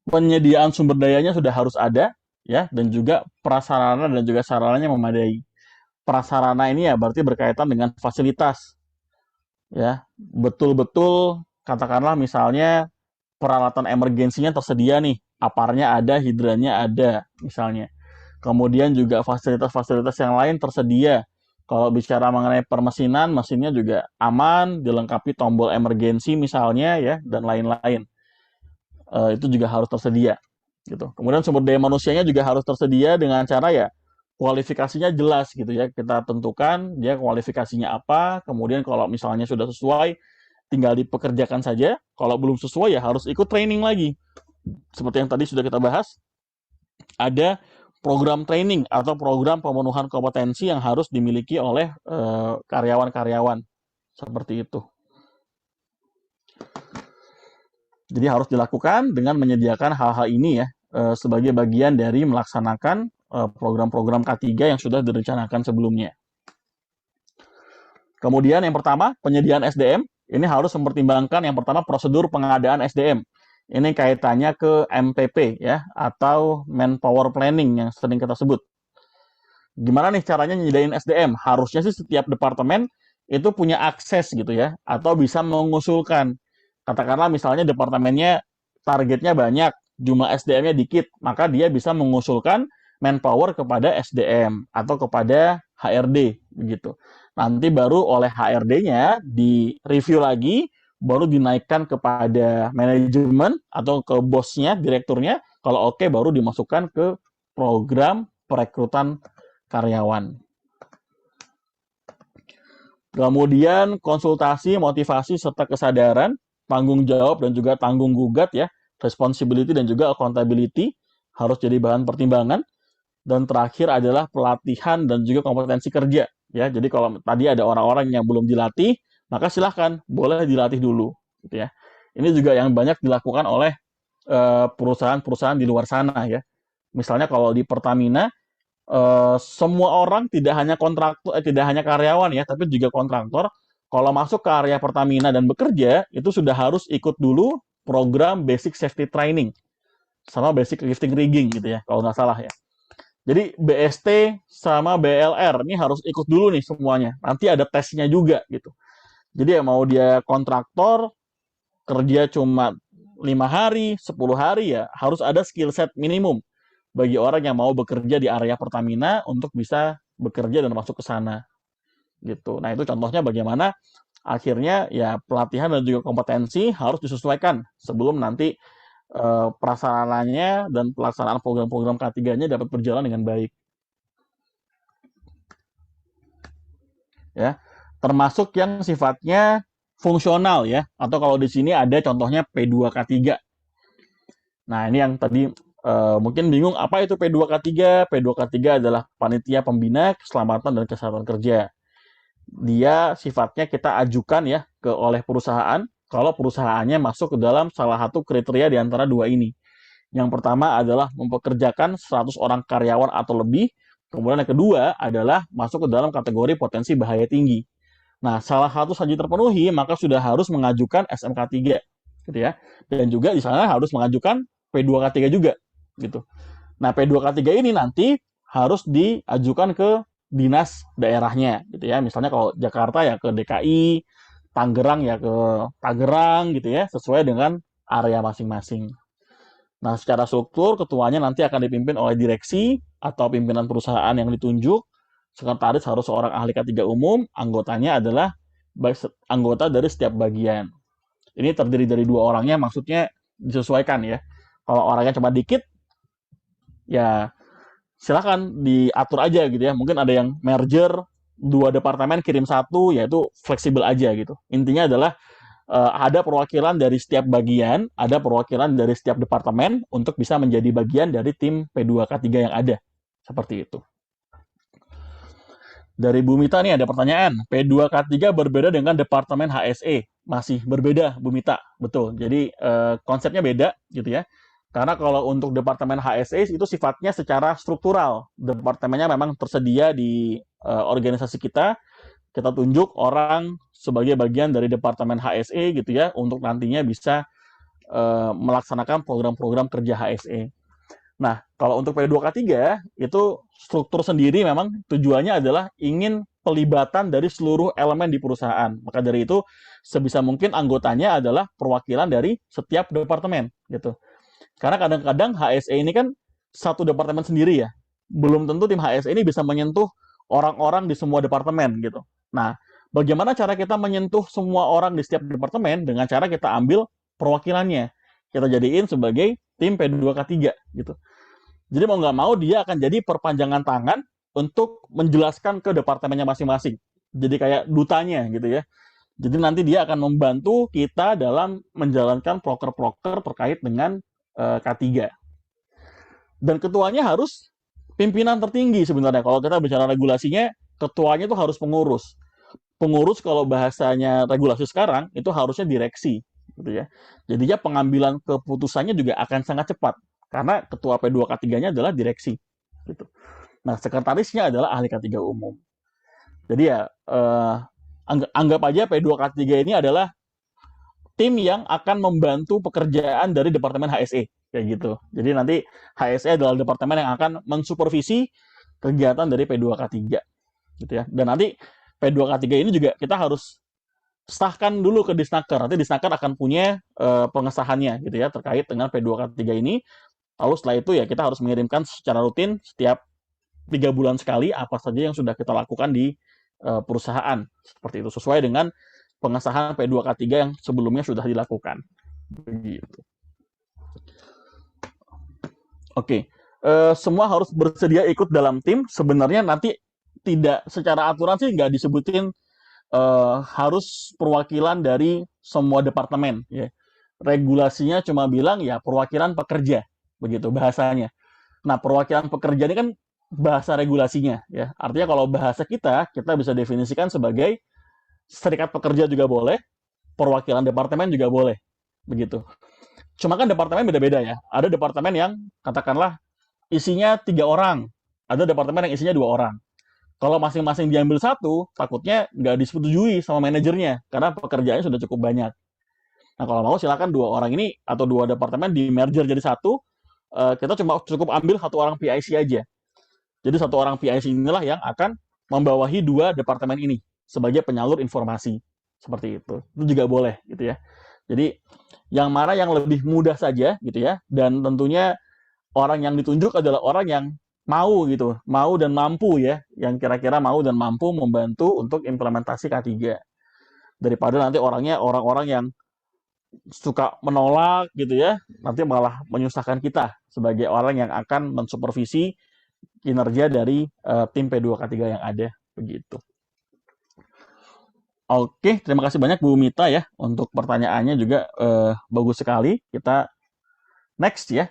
penyediaan sumber dayanya sudah harus ada ya, dan juga prasarana dan juga sarananya memadai. Prasarana ini ya berarti berkaitan dengan fasilitas ya. Betul-betul katakanlah misalnya peralatan emergensinya tersedia nih, aparnya ada, hidrannya ada misalnya. Kemudian juga fasilitas-fasilitas yang lain tersedia. Kalau bicara mengenai permesinan, mesinnya juga aman, dilengkapi tombol emergensi misalnya ya, dan lain-lain. Itu juga harus tersedia gitu. Kemudian sumber daya manusianya juga harus tersedia dengan cara ya kualifikasinya jelas gitu ya. Kita tentukan dia kualifikasinya apa, kemudian kalau misalnya sudah sesuai tinggal dipekerjakan saja. Kalau belum sesuai ya harus ikut training lagi. Seperti yang tadi sudah kita bahas, ada program training atau program pemenuhan kompetensi yang harus dimiliki oleh karyawan-karyawan seperti itu. Jadi harus dilakukan dengan menyediakan hal-hal ini ya sebagai bagian dari melaksanakan program-program K3 yang sudah direncanakan sebelumnya. Kemudian yang pertama, penyediaan SDM. Ini harus mempertimbangkan yang pertama prosedur pengadaan SDM. Ini kaitannya ke MPP ya, atau Manpower Planning yang sering kita sebut. Gimana nih caranya nyediain SDM? Harusnya sih setiap departemen itu punya akses gitu ya, atau bisa mengusulkan. Katakanlah misalnya departemennya targetnya banyak, jumlah SDM-nya dikit, maka dia bisa mengusulkan manpower kepada SDM atau kepada HRD begitu. Nanti baru oleh HRD-nya di-review lagi, baru dinaikkan kepada manajemen atau ke bosnya, direkturnya. Kalau oke, baru dimasukkan ke program perekrutan karyawan. Kemudian konsultasi, motivasi, serta kesadaran, tanggung jawab dan juga tanggung gugat ya, responsibility dan juga accountability harus jadi bahan pertimbangan. Dan terakhir adalah pelatihan dan juga kompetensi kerja ya. Jadi kalau tadi ada orang-orang yang belum dilatih, maka silahkan boleh dilatih dulu gitu ya. Ini juga yang banyak dilakukan oleh perusahaan-perusahaan di luar sana ya. Misalnya kalau di Pertamina, semua orang tidak hanya kontraktor, tidak hanya karyawan ya, tapi juga kontraktor. Kalau masuk ke area Pertamina dan bekerja, itu sudah harus ikut dulu program Basic Safety Training sama Basic Lifting Rigging gitu ya, kalau nggak salah ya. Jadi BST sama BLR ini harus ikut dulu nih semuanya. Nanti ada tesnya juga gitu. Jadi ya mau dia kontraktor kerja cuma 5 hari, 10 hari ya harus ada skill set minimum bagi orang yang mau bekerja di area Pertamina untuk bisa bekerja dan masuk ke sana gitu. Nah, itu contohnya bagaimana akhirnya ya pelatihan dan juga kompetensi harus disesuaikan sebelum nanti prasarananya dan pelaksanaan program-program K3-nya dapat berjalan dengan baik. Ya, termasuk yang sifatnya fungsional ya, atau kalau di sini ada contohnya P2K3. Nah, ini yang tadi mungkin bingung apa itu P2K3. P2K3 adalah panitia pembina keselamatan dan kesehatan kerja. Dia sifatnya kita ajukan ya oleh perusahaan kalau perusahaannya masuk ke dalam salah satu kriteria di antara dua ini. Yang pertama adalah mempekerjakan 100 orang karyawan atau lebih. Kemudian yang kedua adalah masuk ke dalam kategori potensi bahaya tinggi. Nah, salah satu saja terpenuhi, maka sudah harus mengajukan SMK 3, gitu ya. Dan juga di sana harus mengajukan P2K3 juga, gitu. Nah, P2K3 ini nanti harus diajukan ke dinas daerahnya, gitu ya. Misalnya kalau Jakarta ya ke DKI, Tangerang ya ke Tangerang, gitu ya, sesuai dengan area masing-masing. Nah, secara struktur, ketuanya nanti akan dipimpin oleh direksi atau pimpinan perusahaan yang ditunjuk. Sekretaris harus seorang ahli K3 umum, anggotanya adalah anggota dari setiap bagian. Ini terdiri dari 2 orangnya, maksudnya disesuaikan ya. Kalau orangnya cuma dikit, ya silakan diatur aja gitu ya. Mungkin ada yang merger 2 departemen kirim 1, ya itu fleksibel aja gitu. Intinya adalah ada perwakilan dari setiap bagian, ada perwakilan dari setiap departemen untuk bisa menjadi bagian dari tim P2K3 yang ada. Seperti itu. Dari Bu Mita nih ada pertanyaan. P2K3 berbeda dengan Departemen HSE. Masih berbeda, Bu Mita. Betul. Jadi konsepnya beda gitu ya. Karena kalau untuk Departemen HSE itu sifatnya secara struktural. Departemennya memang tersedia di organisasi kita. Kita tunjuk orang sebagai bagian dari Departemen HSE gitu ya, untuk nantinya bisa melaksanakan program-program kerja HSE. Nah, kalau untuk P2K3 itu struktur sendiri memang tujuannya adalah ingin pelibatan dari seluruh elemen di perusahaan. Maka dari itu sebisa mungkin anggotanya adalah perwakilan dari setiap departemen gitu. Karena kadang-kadang HSE ini kan satu departemen sendiri ya. Belum tentu tim HSE ini bisa menyentuh orang-orang di semua departemen gitu. Nah, bagaimana cara kita menyentuh semua orang di setiap departemen dengan cara kita ambil perwakilannya. Kita jadiin sebagai tim P2K3 gitu. Jadi mau nggak mau dia akan jadi perpanjangan tangan untuk menjelaskan ke departemennya masing-masing. Jadi kayak dutanya gitu ya. Jadi nanti dia akan membantu kita dalam menjalankan proker-proker terkait dengan K3. Dan ketuanya harus pimpinan tertinggi sebenarnya. Kalau kita bicara regulasinya, ketuanya itu harus pengurus. Pengurus kalau bahasanya regulasi sekarang itu harusnya direksi gitu ya. Jadinya pengambilan keputusannya juga akan sangat cepat karena ketua P2K3-nya adalah direksi gitu. Nah, sekretarisnya adalah ahli K3 umum. Jadi ya anggap aja P2K3 ini adalah tim yang akan membantu pekerjaan dari Departemen HSE kayak gitu. Jadi nanti HSE adalah departemen yang akan mensupervisi kegiatan dari P2K3 gitu ya. Dan nanti P2K3 ini juga kita harus sahkan dulu ke Disnaker. Nanti Disnaker akan punya pengesahannya gitu ya terkait dengan P2K3 ini. Lalu setelah itu ya kita harus mengirimkan secara rutin setiap 3 bulan sekali apa saja yang sudah kita lakukan di perusahaan. Seperti itu sesuai dengan pengesahan P2K3 yang sebelumnya sudah dilakukan. Begitu. Oke. Semua harus bersedia ikut dalam tim. Sebenarnya nanti tidak secara aturan sih nggak disebutin harus perwakilan dari semua departemen ya. Regulasinya cuma bilang ya perwakilan pekerja begitu bahasanya. Nah, perwakilan pekerja ini kan bahasa regulasinya ya. Artinya kalau bahasa kita bisa definisikan sebagai serikat pekerja juga boleh, perwakilan departemen juga boleh begitu. Cuma kan departemen beda-beda ya. Ada departemen yang katakanlah isinya 3 orang, ada departemen yang isinya 2 orang. Kalau masing-masing diambil satu, takutnya nggak disetujui sama manajernya, karena pekerjaannya sudah cukup banyak. Nah, kalau mau silakan 2 orang ini atau 2 departemen di merger jadi satu, kita cuma cukup ambil 1 orang PIC aja. Jadi 1 orang PIC inilah yang akan membawahi 2 departemen ini sebagai penyalur informasi. Seperti itu. Itu juga boleh gitu ya. Jadi yang mana yang lebih mudah saja gitu ya, dan tentunya orang yang ditunjuk adalah orang yang mau gitu, mau dan mampu ya, yang kira-kira mau dan mampu membantu untuk implementasi K3. Daripada nanti orangnya orang-orang yang suka menolak gitu ya, nanti malah menyusahkan kita sebagai orang yang akan mensupervisi kinerja dari tim P2K3 yang ada begitu. Oke, terima kasih banyak Bu Mita ya untuk pertanyaannya juga bagus sekali. Kita next ya.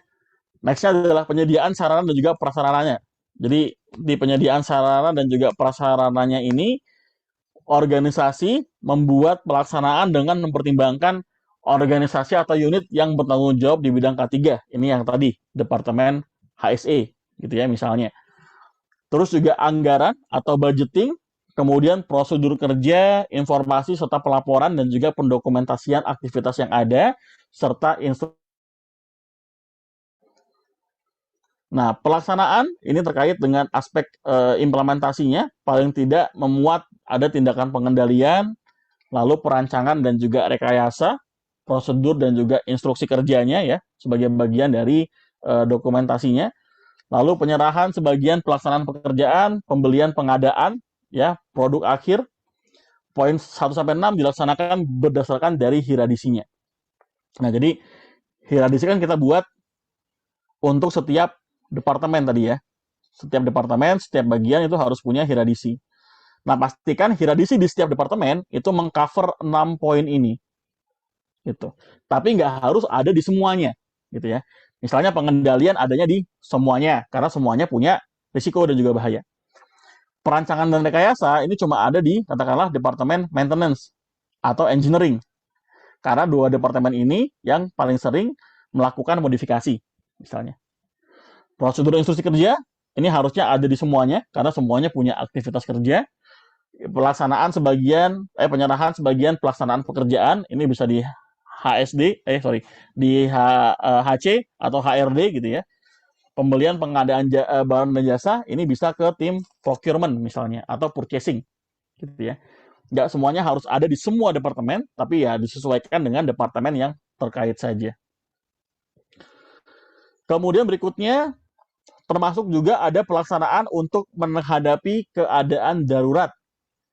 Nextnya adalah penyediaan sarana dan juga prasarananya. Jadi di penyediaan sarana dan juga prasarananya ini organisasi membuat pelaksanaan dengan mempertimbangkan organisasi atau unit yang bertanggung jawab di bidang K3. Ini yang tadi, Departemen HSE gitu ya misalnya. Terus juga anggaran atau budgeting, kemudian prosedur kerja, informasi serta pelaporan dan juga pendokumentasian aktivitas yang ada serta instruksi. Nah, pelaksanaan ini terkait dengan aspek implementasinya, paling tidak memuat ada tindakan pengendalian, lalu perancangan dan juga rekayasa, prosedur dan juga instruksi kerjanya ya, sebagai bagian dari dokumentasinya. Lalu penyerahan sebagian pelaksanaan pekerjaan, pembelian pengadaan, ya, produk akhir, poin 1-6 dilaksanakan berdasarkan dari hiradisinya. Nah, jadi hiradisi kan kita buat untuk setiap departemen tadi ya. Setiap departemen, setiap bagian itu harus punya hiradisi. Nah, pastikan hiradisi di setiap departemen itu mengcover 6 poin ini. Gitu. Tapi nggak harus ada di semuanya. Gitu ya. Misalnya pengendalian adanya di semuanya, karena semuanya punya risiko dan juga bahaya. Perancangan dan rekayasa ini cuma ada di, katakanlah, departemen maintenance atau engineering. Karena dua departemen ini yang paling sering melakukan modifikasi, misalnya. Prosedur instruksi kerja ini harusnya ada di semuanya karena semuanya punya aktivitas kerja. Pelaksanaan sebagian penyerahan sebagian pelaksanaan pekerjaan ini bisa di di HC atau HRD gitu ya. Pembelian pengadaan barang dan jasa ini bisa ke tim procurement misalnya atau purchasing gitu ya. Nggak semuanya harus ada di semua departemen, tapi ya disesuaikan dengan departemen yang terkait saja. Kemudian berikutnya termasuk juga ada pelaksanaan untuk menghadapi keadaan darurat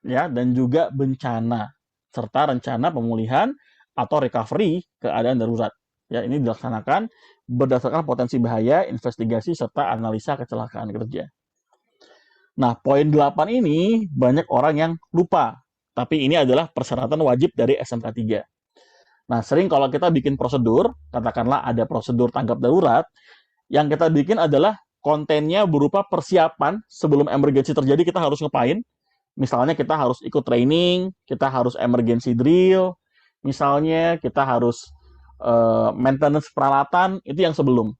ya dan juga bencana serta rencana pemulihan atau recovery keadaan darurat. Ya, ini dilaksanakan berdasarkan potensi bahaya, investigasi serta analisa kecelakaan kerja. Nah, poin 8 ini banyak orang yang lupa, tapi ini adalah persyaratan wajib dari SMK 3. Nah, sering kalau kita bikin prosedur, katakanlah ada prosedur tanggap darurat, yang kita bikin adalah kontennya berupa persiapan sebelum emergency terjadi kita harus ngapain. Misalnya kita harus ikut training, kita harus emergency drill, misalnya kita harus maintenance peralatan, itu yang sebelum.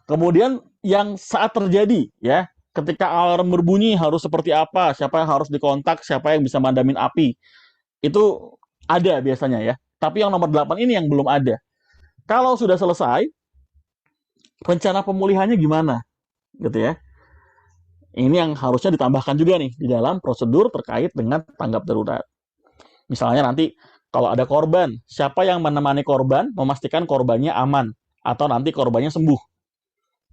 Kemudian yang saat terjadi, ya, ketika alarm berbunyi harus seperti apa, siapa yang harus dikontak, siapa yang bisa madamin api, itu ada biasanya ya. Tapi yang nomor 8 ini yang belum ada. Kalau sudah selesai, rencana pemulihannya gimana? Gitu ya. Ini yang harusnya ditambahkan juga nih di dalam prosedur terkait dengan tanggap darurat. Misalnya nanti kalau ada korban, siapa yang menemani korban, memastikan korbannya aman atau nanti korbannya sembuh.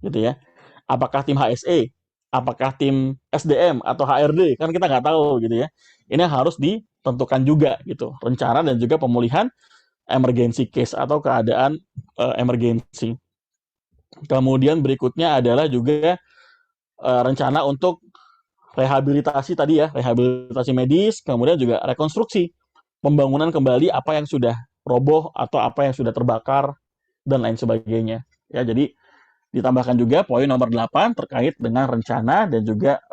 Gitu ya. Apakah tim HSE, apakah tim SDM atau HRD, kan kita nggak tahu gitu ya. Ini harus ditentukan juga gitu, rencana dan juga pemulihan emergency case atau keadaan emergency. Kemudian berikutnya adalah juga rencana untuk rehabilitasi tadi ya, rehabilitasi medis, kemudian juga rekonstruksi, pembangunan kembali apa yang sudah roboh atau apa yang sudah terbakar dan lain sebagainya. Ya, jadi ditambahkan juga poin nomor 8 terkait dengan rencana dan juga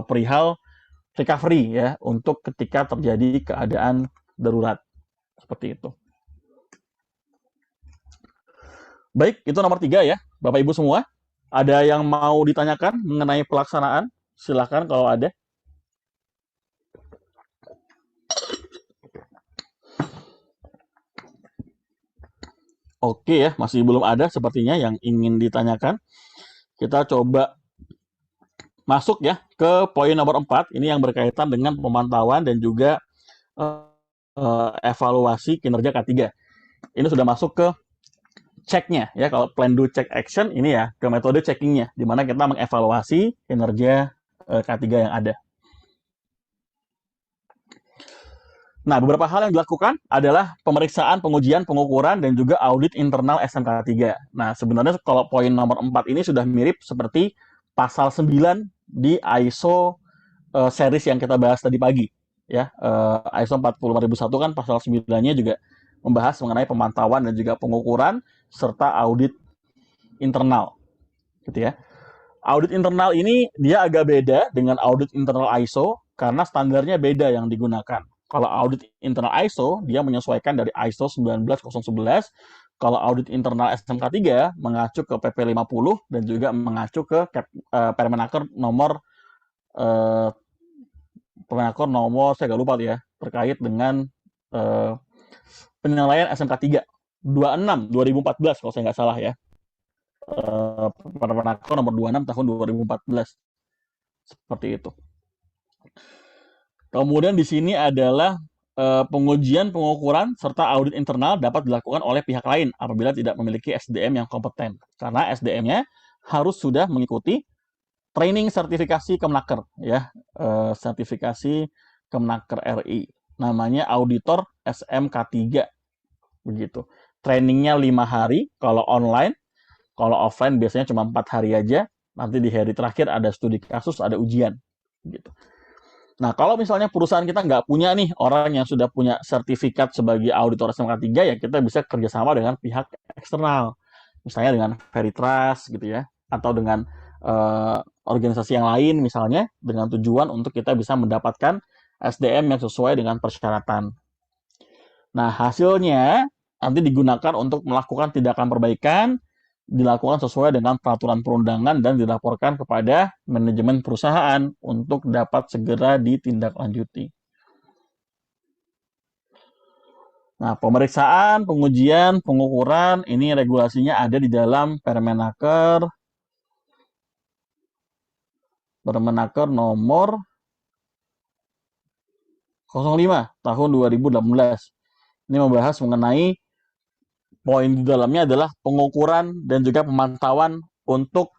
perihal recovery ya untuk ketika terjadi keadaan darurat. Seperti itu. Baik, itu nomor 3 ya, Bapak Ibu semua. Ada yang mau ditanyakan mengenai pelaksanaan? Silakan kalau ada. Oke ya, masih belum ada sepertinya yang ingin ditanyakan. Kita coba masuk ya ke poin nomor 4. Ini yang berkaitan dengan pemantauan dan juga evaluasi kinerja K3. Ini sudah masuk ke check-nya ya. Kalau plan do check action ini ya ke metode checking-nya, di mana kita mengevaluasi kinerja K3 yang ada. Nah, beberapa hal yang dilakukan adalah pemeriksaan, pengujian, pengukuran, dan juga audit internal SMK 3. Nah, sebenarnya kalau poin nomor 4 ini sudah mirip seperti pasal 9 di ISO series yang kita bahas tadi pagi. Ya, ISO 45001 kan pasal 9-nya juga membahas mengenai pemantauan dan juga pengukuran serta audit internal. Gitu ya. Audit internal ini dia agak beda dengan audit internal ISO karena standarnya beda yang digunakan. Kalau audit internal ISO, dia menyesuaikan dari ISO 19011. Kalau audit internal SMK 3 mengacu ke PP 50 dan juga mengacu ke Permenaker nomor saya agak lupa ya, terkait dengan penilaian SMK 3 26 2014 kalau saya nggak salah ya. Permenaker nomor 26 tahun 2014. Seperti itu. Kemudian di sini adalah pengujian, pengukuran, serta audit internal dapat dilakukan oleh pihak lain apabila tidak memiliki SDM yang kompeten. Karena SDM-nya harus sudah mengikuti training sertifikasi Kemenaker, ya, sertifikasi Kemenaker RI. Namanya auditor SMK 3. Begitu. Trainingnya 5 hari, kalau online. Kalau offline biasanya cuma 4 hari aja. Nanti di hari terakhir ada studi kasus, ada ujian. Gitu. Nah, kalau misalnya perusahaan kita nggak punya nih orang yang sudah punya sertifikat sebagai auditor SMK 3, ya kita bisa kerjasama dengan pihak eksternal. Misalnya dengan Veritas gitu ya, atau dengan organisasi yang lain misalnya, dengan tujuan untuk kita bisa mendapatkan SDM yang sesuai dengan persyaratan. Nah, hasilnya nanti digunakan untuk melakukan tindakan perbaikan, dilakukan sesuai dengan peraturan perundangan dan dilaporkan kepada manajemen perusahaan untuk dapat segera ditindaklanjuti. Nah, pemeriksaan, pengujian, pengukuran, ini regulasinya ada di dalam Permenaker nomor 05 tahun 2018. Ini membahas mengenai poin di dalamnya adalah pengukuran dan juga pemantauan untuk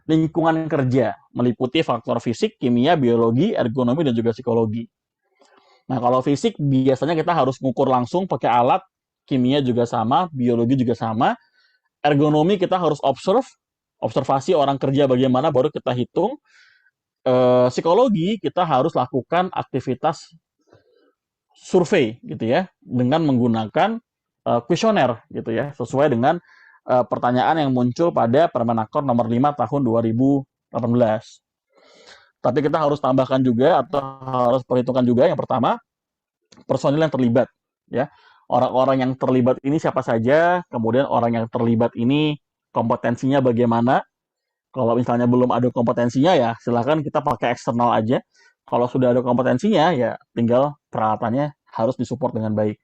lingkungan kerja, meliputi faktor fisik, kimia, biologi, ergonomi, dan juga psikologi. Nah, kalau fisik biasanya kita harus mengukur langsung pakai alat, kimia juga sama, biologi juga sama, ergonomi kita harus observasi orang kerja bagaimana baru kita hitung. Psikologi kita harus lakukan aktivitas survei gitu ya, dengan menggunakan kuesioner gitu ya, sesuai dengan pertanyaan yang muncul pada Permenaker nomor 5 tahun 2018. Tapi kita harus tambahkan juga atau harus perhitungkan juga yang pertama personil yang terlibat ya. Orang-orang yang terlibat ini siapa saja, kemudian orang yang terlibat ini kompetensinya bagaimana. Kalau misalnya belum ada kompetensinya ya silakan kita pakai eksternal aja. Kalau sudah ada kompetensinya ya tinggal peralatannya harus disupport dengan baik.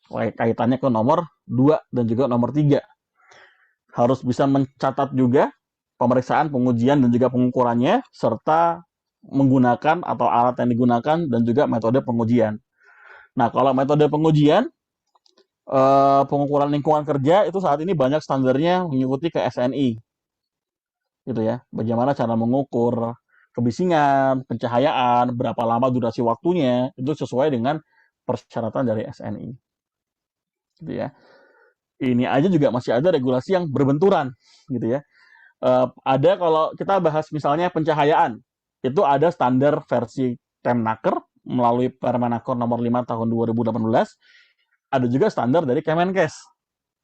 Kaitannya ke nomor 2 dan juga nomor 3. Harus bisa mencatat juga pemeriksaan, pengujian, dan juga pengukurannya, serta menggunakan atau alat yang digunakan, dan juga metode pengujian. Nah, kalau metode pengujian, pengukuran lingkungan kerja, itu saat ini banyak standarnya mengikuti ke SNI. Gitu ya, bagaimana cara mengukur kebisingan, pencahayaan, berapa lama durasi waktunya, itu sesuai dengan persyaratan dari SNI. Gitu ya. Ini aja juga masih ada regulasi yang berbenturan gitu ya. Ada kalau kita bahas misalnya pencahayaan, itu ada standar versi Kemnaker melalui Permenaker nomor 5 tahun 2018. Ada juga standar dari Kemenkes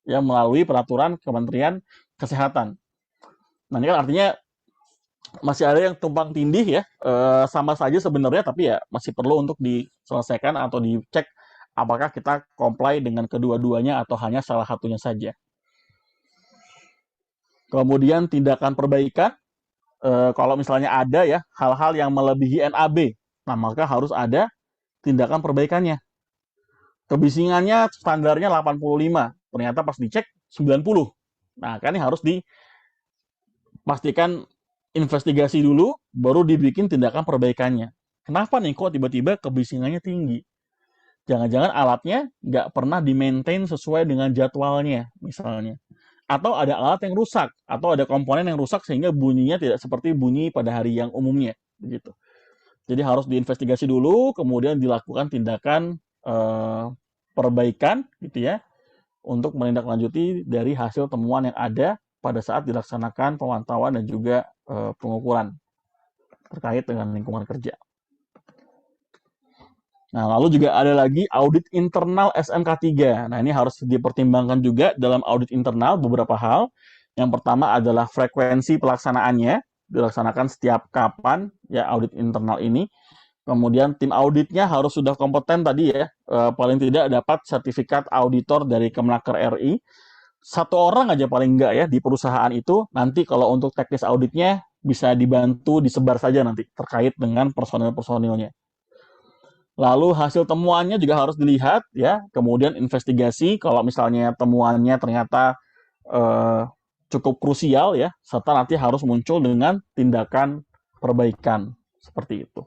yang melalui peraturan Kementerian Kesehatan. Nah, ini kan artinya masih ada yang tumpang tindih ya, sama saja sebenarnya, tapi ya masih perlu untuk diselesaikan atau dicek apakah kita comply dengan kedua-duanya atau hanya salah satunya saja. Kemudian tindakan perbaikan, kalau misalnya ada ya hal-hal yang melebihi NAB, nah maka harus ada tindakan perbaikannya. Kebisingannya standarnya 85, ternyata pas dicek 90. Nah, kan ini harus dipastikan investigasi dulu, baru dibikin tindakan perbaikannya. Kenapa nih kok tiba-tiba kebisingannya tinggi? Jangan-jangan alatnya nggak pernah di-maintain sesuai dengan jadwalnya, misalnya. Atau ada alat yang rusak, atau ada komponen yang rusak sehingga bunyinya tidak seperti bunyi pada hari yang umumnya, begitu. Jadi harus diinvestigasi dulu, kemudian dilakukan tindakan perbaikan, gitu ya, untuk menindaklanjuti dari hasil temuan yang ada pada saat dilaksanakan pemantauan dan juga pengukuran terkait dengan lingkungan kerja. Nah, lalu juga ada lagi audit internal SMK 3. Nah, ini harus dipertimbangkan juga dalam audit internal beberapa hal. Yang pertama adalah frekuensi pelaksanaannya, dilaksanakan setiap kapan ya audit internal ini. Kemudian tim auditnya harus sudah kompeten tadi ya, paling tidak dapat sertifikat auditor dari Kemenaker RI. Satu orang aja paling enggak ya di perusahaan itu, nanti kalau untuk teknis auditnya bisa dibantu disebar saja nanti terkait dengan personil-personilnya. Lalu hasil temuannya juga harus dilihat ya, kemudian investigasi kalau misalnya temuannya ternyata eh, cukup krusial ya, serta nanti harus muncul dengan tindakan perbaikan seperti itu.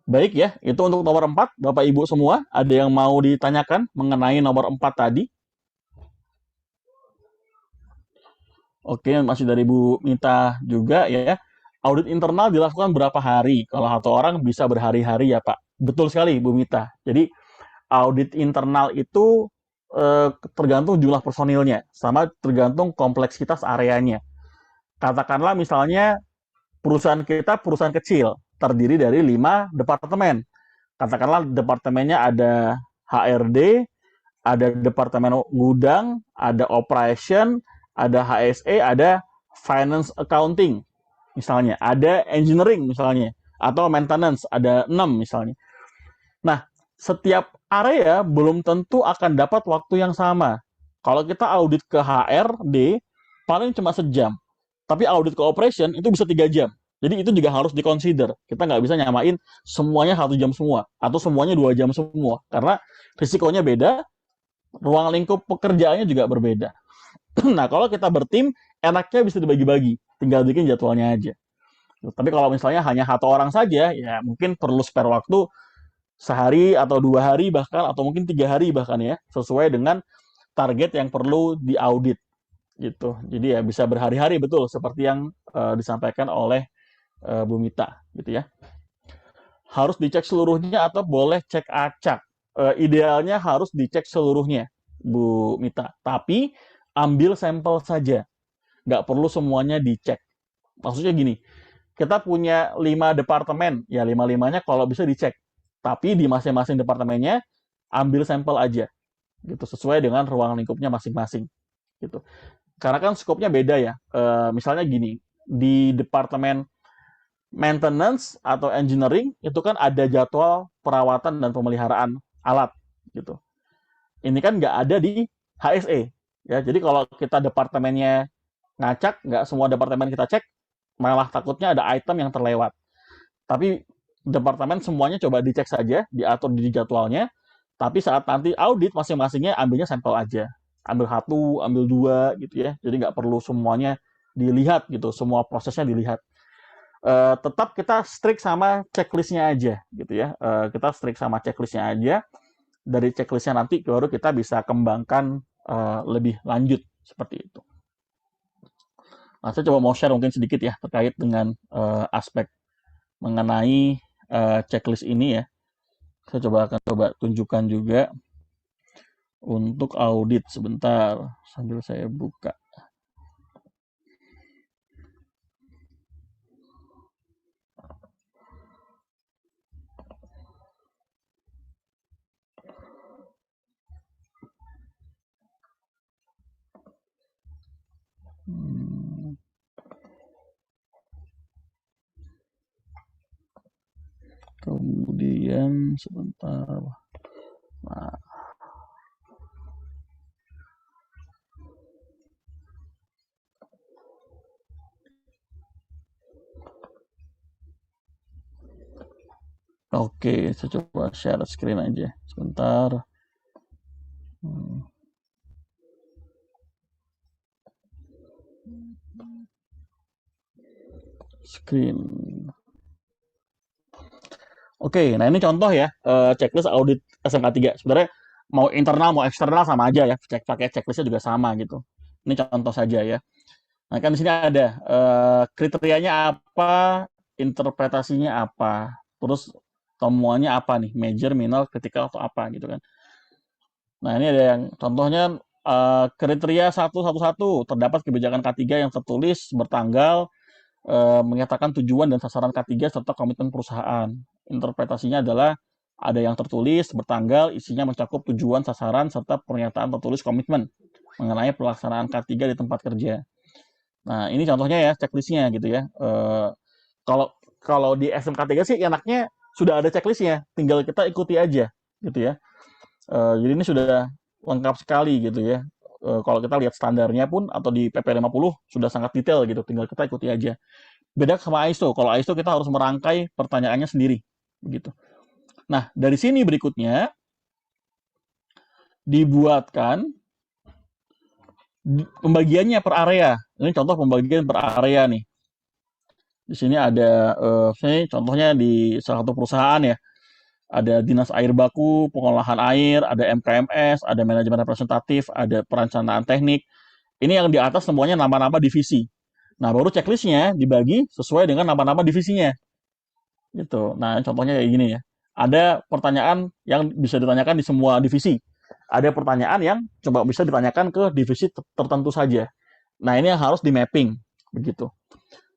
Baik ya, itu untuk nomor 4, Bapak Ibu semua, ada yang mau ditanyakan mengenai nomor 4 tadi? Oke, masih dari Bu Mita juga ya. Audit internal dilakukan berapa hari? Kalau satu orang bisa berhari-hari ya Pak. Betul sekali Bu Mita. Jadi audit internal itu tergantung jumlah personilnya, sama tergantung kompleksitas areanya. Katakanlah misalnya perusahaan kita perusahaan kecil, terdiri dari 5 departemen. Katakanlah departemennya ada HRD, ada departemen gudang, ada operation, ada HSE, ada finance accounting, misalnya. Ada engineering misalnya, atau maintenance, ada 6 misalnya. Nah, setiap area belum tentu akan dapat waktu yang sama. Kalau kita audit ke HRD, paling cuma sejam. Tapi audit ke operation itu bisa 3 jam. Jadi itu juga harus dikonsider. Kita nggak bisa nyamain semuanya 1 jam semua. Atau semuanya 2 jam semua. Karena risikonya beda, ruang lingkup pekerjaannya juga berbeda. Nah, kalau kita bertim, enaknya bisa dibagi-bagi. Tinggal bikin jadwalnya aja. Tapi kalau misalnya hanya satu orang saja, ya mungkin perlu spare waktu sehari atau 2 hari bahkan, atau mungkin 3 hari bahkan ya, sesuai dengan target yang perlu diaudit gitu. Jadi ya bisa berhari-hari betul seperti yang disampaikan oleh Bu Mita gitu ya. Harus dicek seluruhnya atau boleh cek acak. Idealnya harus dicek seluruhnya, Bu Mita. Tapi ambil sampel saja, nggak perlu semuanya dicek. Maksudnya gini, kita punya 5 departemen, ya 5-limanya kalau bisa dicek. Tapi di masing-masing departemennya ambil sampel aja, gitu sesuai dengan ruang lingkupnya masing-masing, gitu. Karena kan skopnya beda ya. Misalnya gini, di departemen maintenance atau engineering itu kan ada jadwal perawatan dan pemeliharaan alat, gitu. Ini kan nggak ada di HSE, ya. Jadi kalau kita departemennya ngacak, nggak semua departemen kita cek, malah takutnya ada item yang terlewat. Tapi departemen semuanya coba dicek saja, diatur di jadwalnya, tapi saat nanti audit masing-masingnya ambilnya sampel aja. Ambil 1, ambil 2 gitu ya. Jadi nggak perlu semuanya dilihat gitu, semua prosesnya dilihat. Tetap kita strict sama checklistnya aja gitu ya. Kita strict sama checklistnya aja. Dari checklistnya nanti baru kita bisa kembangkan lebih lanjut seperti itu. Nah, saya coba mau share mungkin sedikit ya terkait dengan aspek mengenai checklist ini ya. Saya coba tunjukkan juga untuk audit sebentar sambil saya buka. Kemudian sebentar. Nah, oke, saya coba share screen aja sebentar. Screen. Oke, nah ini contoh ya, checklist audit SMK 3. Sebenarnya mau internal mau eksternal sama aja ya, pakai checklistnya juga sama gitu. Ini contoh saja ya. Nah kan di sini ada kriterianya apa, interpretasinya apa, terus temuannya apa nih, major, minor, critical atau apa gitu kan. Nah ini ada yang contohnya kriteria 111, terdapat kebijakan K3 yang tertulis bertanggal menyatakan tujuan dan sasaran K3 serta komitmen perusahaan. Interpretasinya adalah ada yang tertulis, bertanggal, isinya mencakup tujuan, sasaran, serta pernyataan tertulis komitmen mengenai pelaksanaan K3 di tempat kerja. Nah, ini contohnya ya, checklistnya gitu ya. Kalau kalau di SMK 3 sih enaknya sudah ada checklistnya, tinggal kita ikuti aja gitu ya. Jadi ini sudah lengkap sekali gitu ya. Kalau kita lihat standarnya pun atau di PP 50 sudah sangat detail gitu, tinggal kita ikuti aja. Beda sama ISO. Kalau ISO kita harus merangkai pertanyaannya sendiri, begitu. Nah, dari sini berikutnya dibuatkan pembagiannya per area. Ini contoh pembagian per area nih. Di sini ada, saya contohnya di salah satu perusahaan ya, ada dinas air baku, pengolahan air, ada MKMS, ada manajemen representatif, ada perencanaan teknik. Ini yang di atas semuanya nama-nama divisi. Nah, baru checklistnya dibagi sesuai dengan nama-nama divisinya. Gitu. Nah, contohnya kayak gini ya. Ada pertanyaan yang bisa ditanyakan di semua divisi. Ada pertanyaan yang coba bisa ditanyakan ke divisi tertentu saja. Nah, ini yang harus di mapping. Begitu.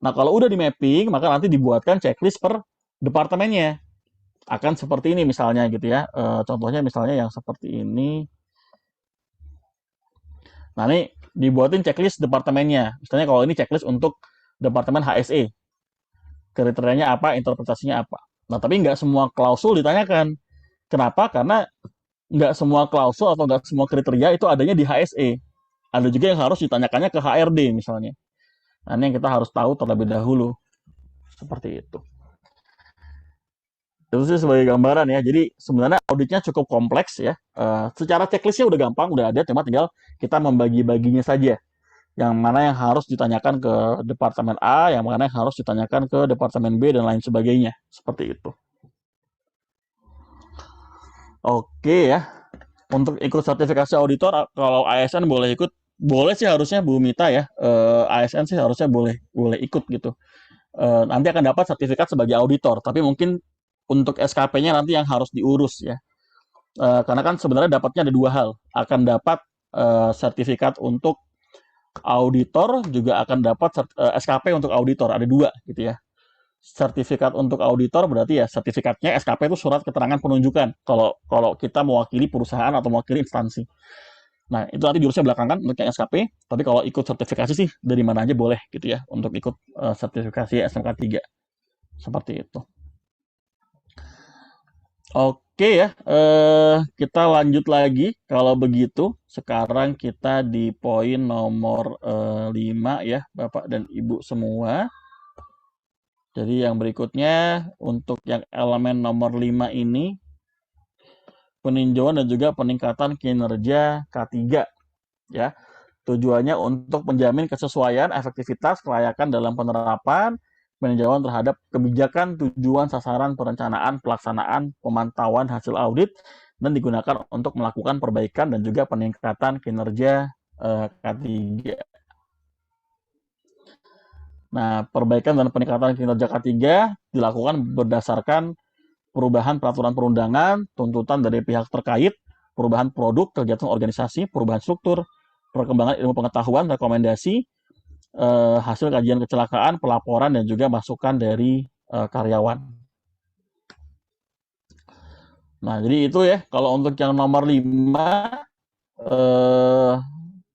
Nah, kalau udah di mapping, maka nanti dibuatkan checklist per departemennya. Akan seperti ini misalnya gitu ya. Contohnya misalnya yang seperti ini. Nah, ini dibuatin checklist departemennya. Misalnya kalau ini checklist untuk departemen HSE. Kriterianya apa, interpretasinya apa. Nah, tapi nggak semua klausul ditanyakan. Kenapa? Karena nggak semua klausul atau nggak semua kriteria itu adanya di HSE. Ada juga yang harus ditanyakannya ke HRD misalnya. Nah, ini yang kita harus tahu terlebih dahulu. Seperti itu. Itu sih sebagai gambaran ya. Jadi sebenarnya auditnya cukup kompleks ya. Secara checklistnya udah gampang, udah ada. Cuma tinggal kita membagi-baginya saja. Yang mana yang harus ditanyakan ke departemen A, yang mana yang harus ditanyakan ke departemen B, dan lain sebagainya. Seperti itu. Oke ya. Untuk ikut sertifikasi auditor, kalau ASN boleh ikut, boleh sih harusnya Bu Mita ya. ASN sih harusnya boleh ikut gitu. Nanti akan dapat sertifikat sebagai auditor, tapi mungkin untuk SKP-nya nanti yang harus diurus ya. Karena kan sebenarnya dapatnya ada dua hal. Akan dapat sertifikat untuk auditor, juga akan dapat SKP untuk auditor. Ada dua gitu ya. Sertifikat untuk auditor berarti ya sertifikatnya, SKP itu surat keterangan penunjukan kalau kita mewakili perusahaan atau mewakili instansi. Nah, itu nanti diurusnya belakangan untuk yang SKP, tapi kalau ikut sertifikasi sih dari mana aja boleh gitu ya untuk ikut sertifikasi SMK 3. Seperti itu. Oke ya, kita lanjut lagi kalau begitu. Sekarang kita di poin nomor 5 ya, Bapak dan Ibu semua. Jadi yang berikutnya untuk yang elemen nomor 5 ini, peninjauan dan juga peningkatan kinerja K3 ya. Tujuannya untuk menjamin kesesuaian, efektivitas, kelayakan dalam penerapan, peninjauan terhadap kebijakan, tujuan, sasaran, perencanaan, pelaksanaan, pemantauan hasil audit, dan digunakan untuk melakukan perbaikan dan juga peningkatan kinerja K3. Nah, perbaikan dan peningkatan kinerja K3 dilakukan berdasarkan perubahan peraturan perundangan, tuntutan dari pihak terkait, perubahan produk, kegiatan organisasi, perubahan struktur, perkembangan ilmu pengetahuan, rekomendasi, hasil kajian kecelakaan, pelaporan, dan juga masukan dari karyawan. Nah, jadi itu ya, kalau untuk yang nomor 5,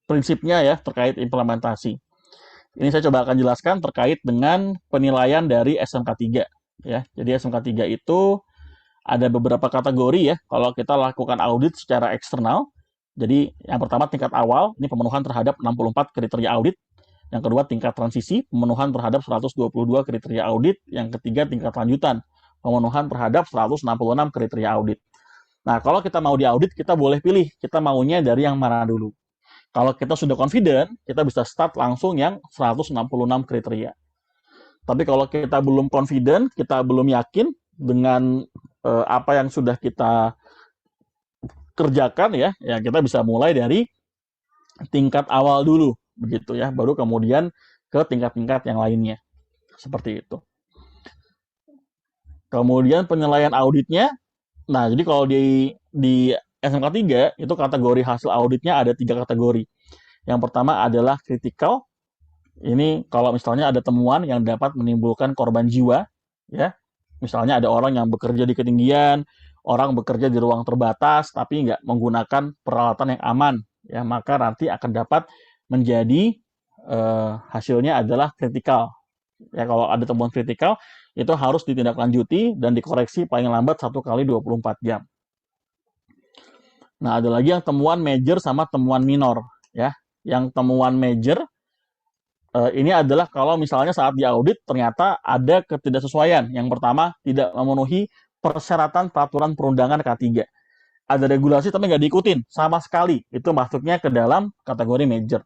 prinsipnya ya terkait implementasi. Ini saya coba akan jelaskan terkait dengan penilaian dari SMK 3 ya. Jadi SMK 3 itu ada beberapa kategori ya kalau kita lakukan audit secara eksternal. Jadi yang pertama tingkat awal, ini pemenuhan terhadap 64 kriteria audit. Yang kedua tingkat transisi, pemenuhan terhadap 122 kriteria audit. Yang ketiga tingkat lanjutan, pemenuhan terhadap 166 kriteria audit. Nah, kalau kita mau diaudit, kita boleh pilih kita maunya dari yang mana dulu. Kalau kita sudah confident, kita bisa start langsung yang 166 kriteria. Tapi kalau kita belum confident, kita belum yakin, dengan apa yang sudah kita kerjakan ya kita bisa mulai dari tingkat awal dulu begitu ya, baru kemudian ke tingkat-tingkat yang lainnya seperti itu. Kemudian penilaian auditnya, nah jadi kalau di SMK 3 itu kategori hasil auditnya ada 3 kategori. Yang pertama adalah critical. Ini kalau misalnya ada temuan yang dapat menimbulkan korban jiwa, ya. Misalnya ada orang yang bekerja di ketinggian, orang bekerja di ruang terbatas, tapi nggak menggunakan peralatan yang aman, ya maka nanti akan dapat menjadi hasilnya adalah kritikal. Ya kalau ada temuan kritikal itu harus ditindaklanjuti dan dikoreksi paling lambat 1 kali 24 jam. Nah ada lagi yang temuan major sama temuan minor, ya. Yang temuan major ini adalah kalau misalnya saat diaudit ternyata ada ketidaksesuaian. Yang pertama, tidak memenuhi persyaratan peraturan perundangan K3. Ada regulasi tapi nggak diikutin sama sekali. Itu masuknya ke dalam kategori major.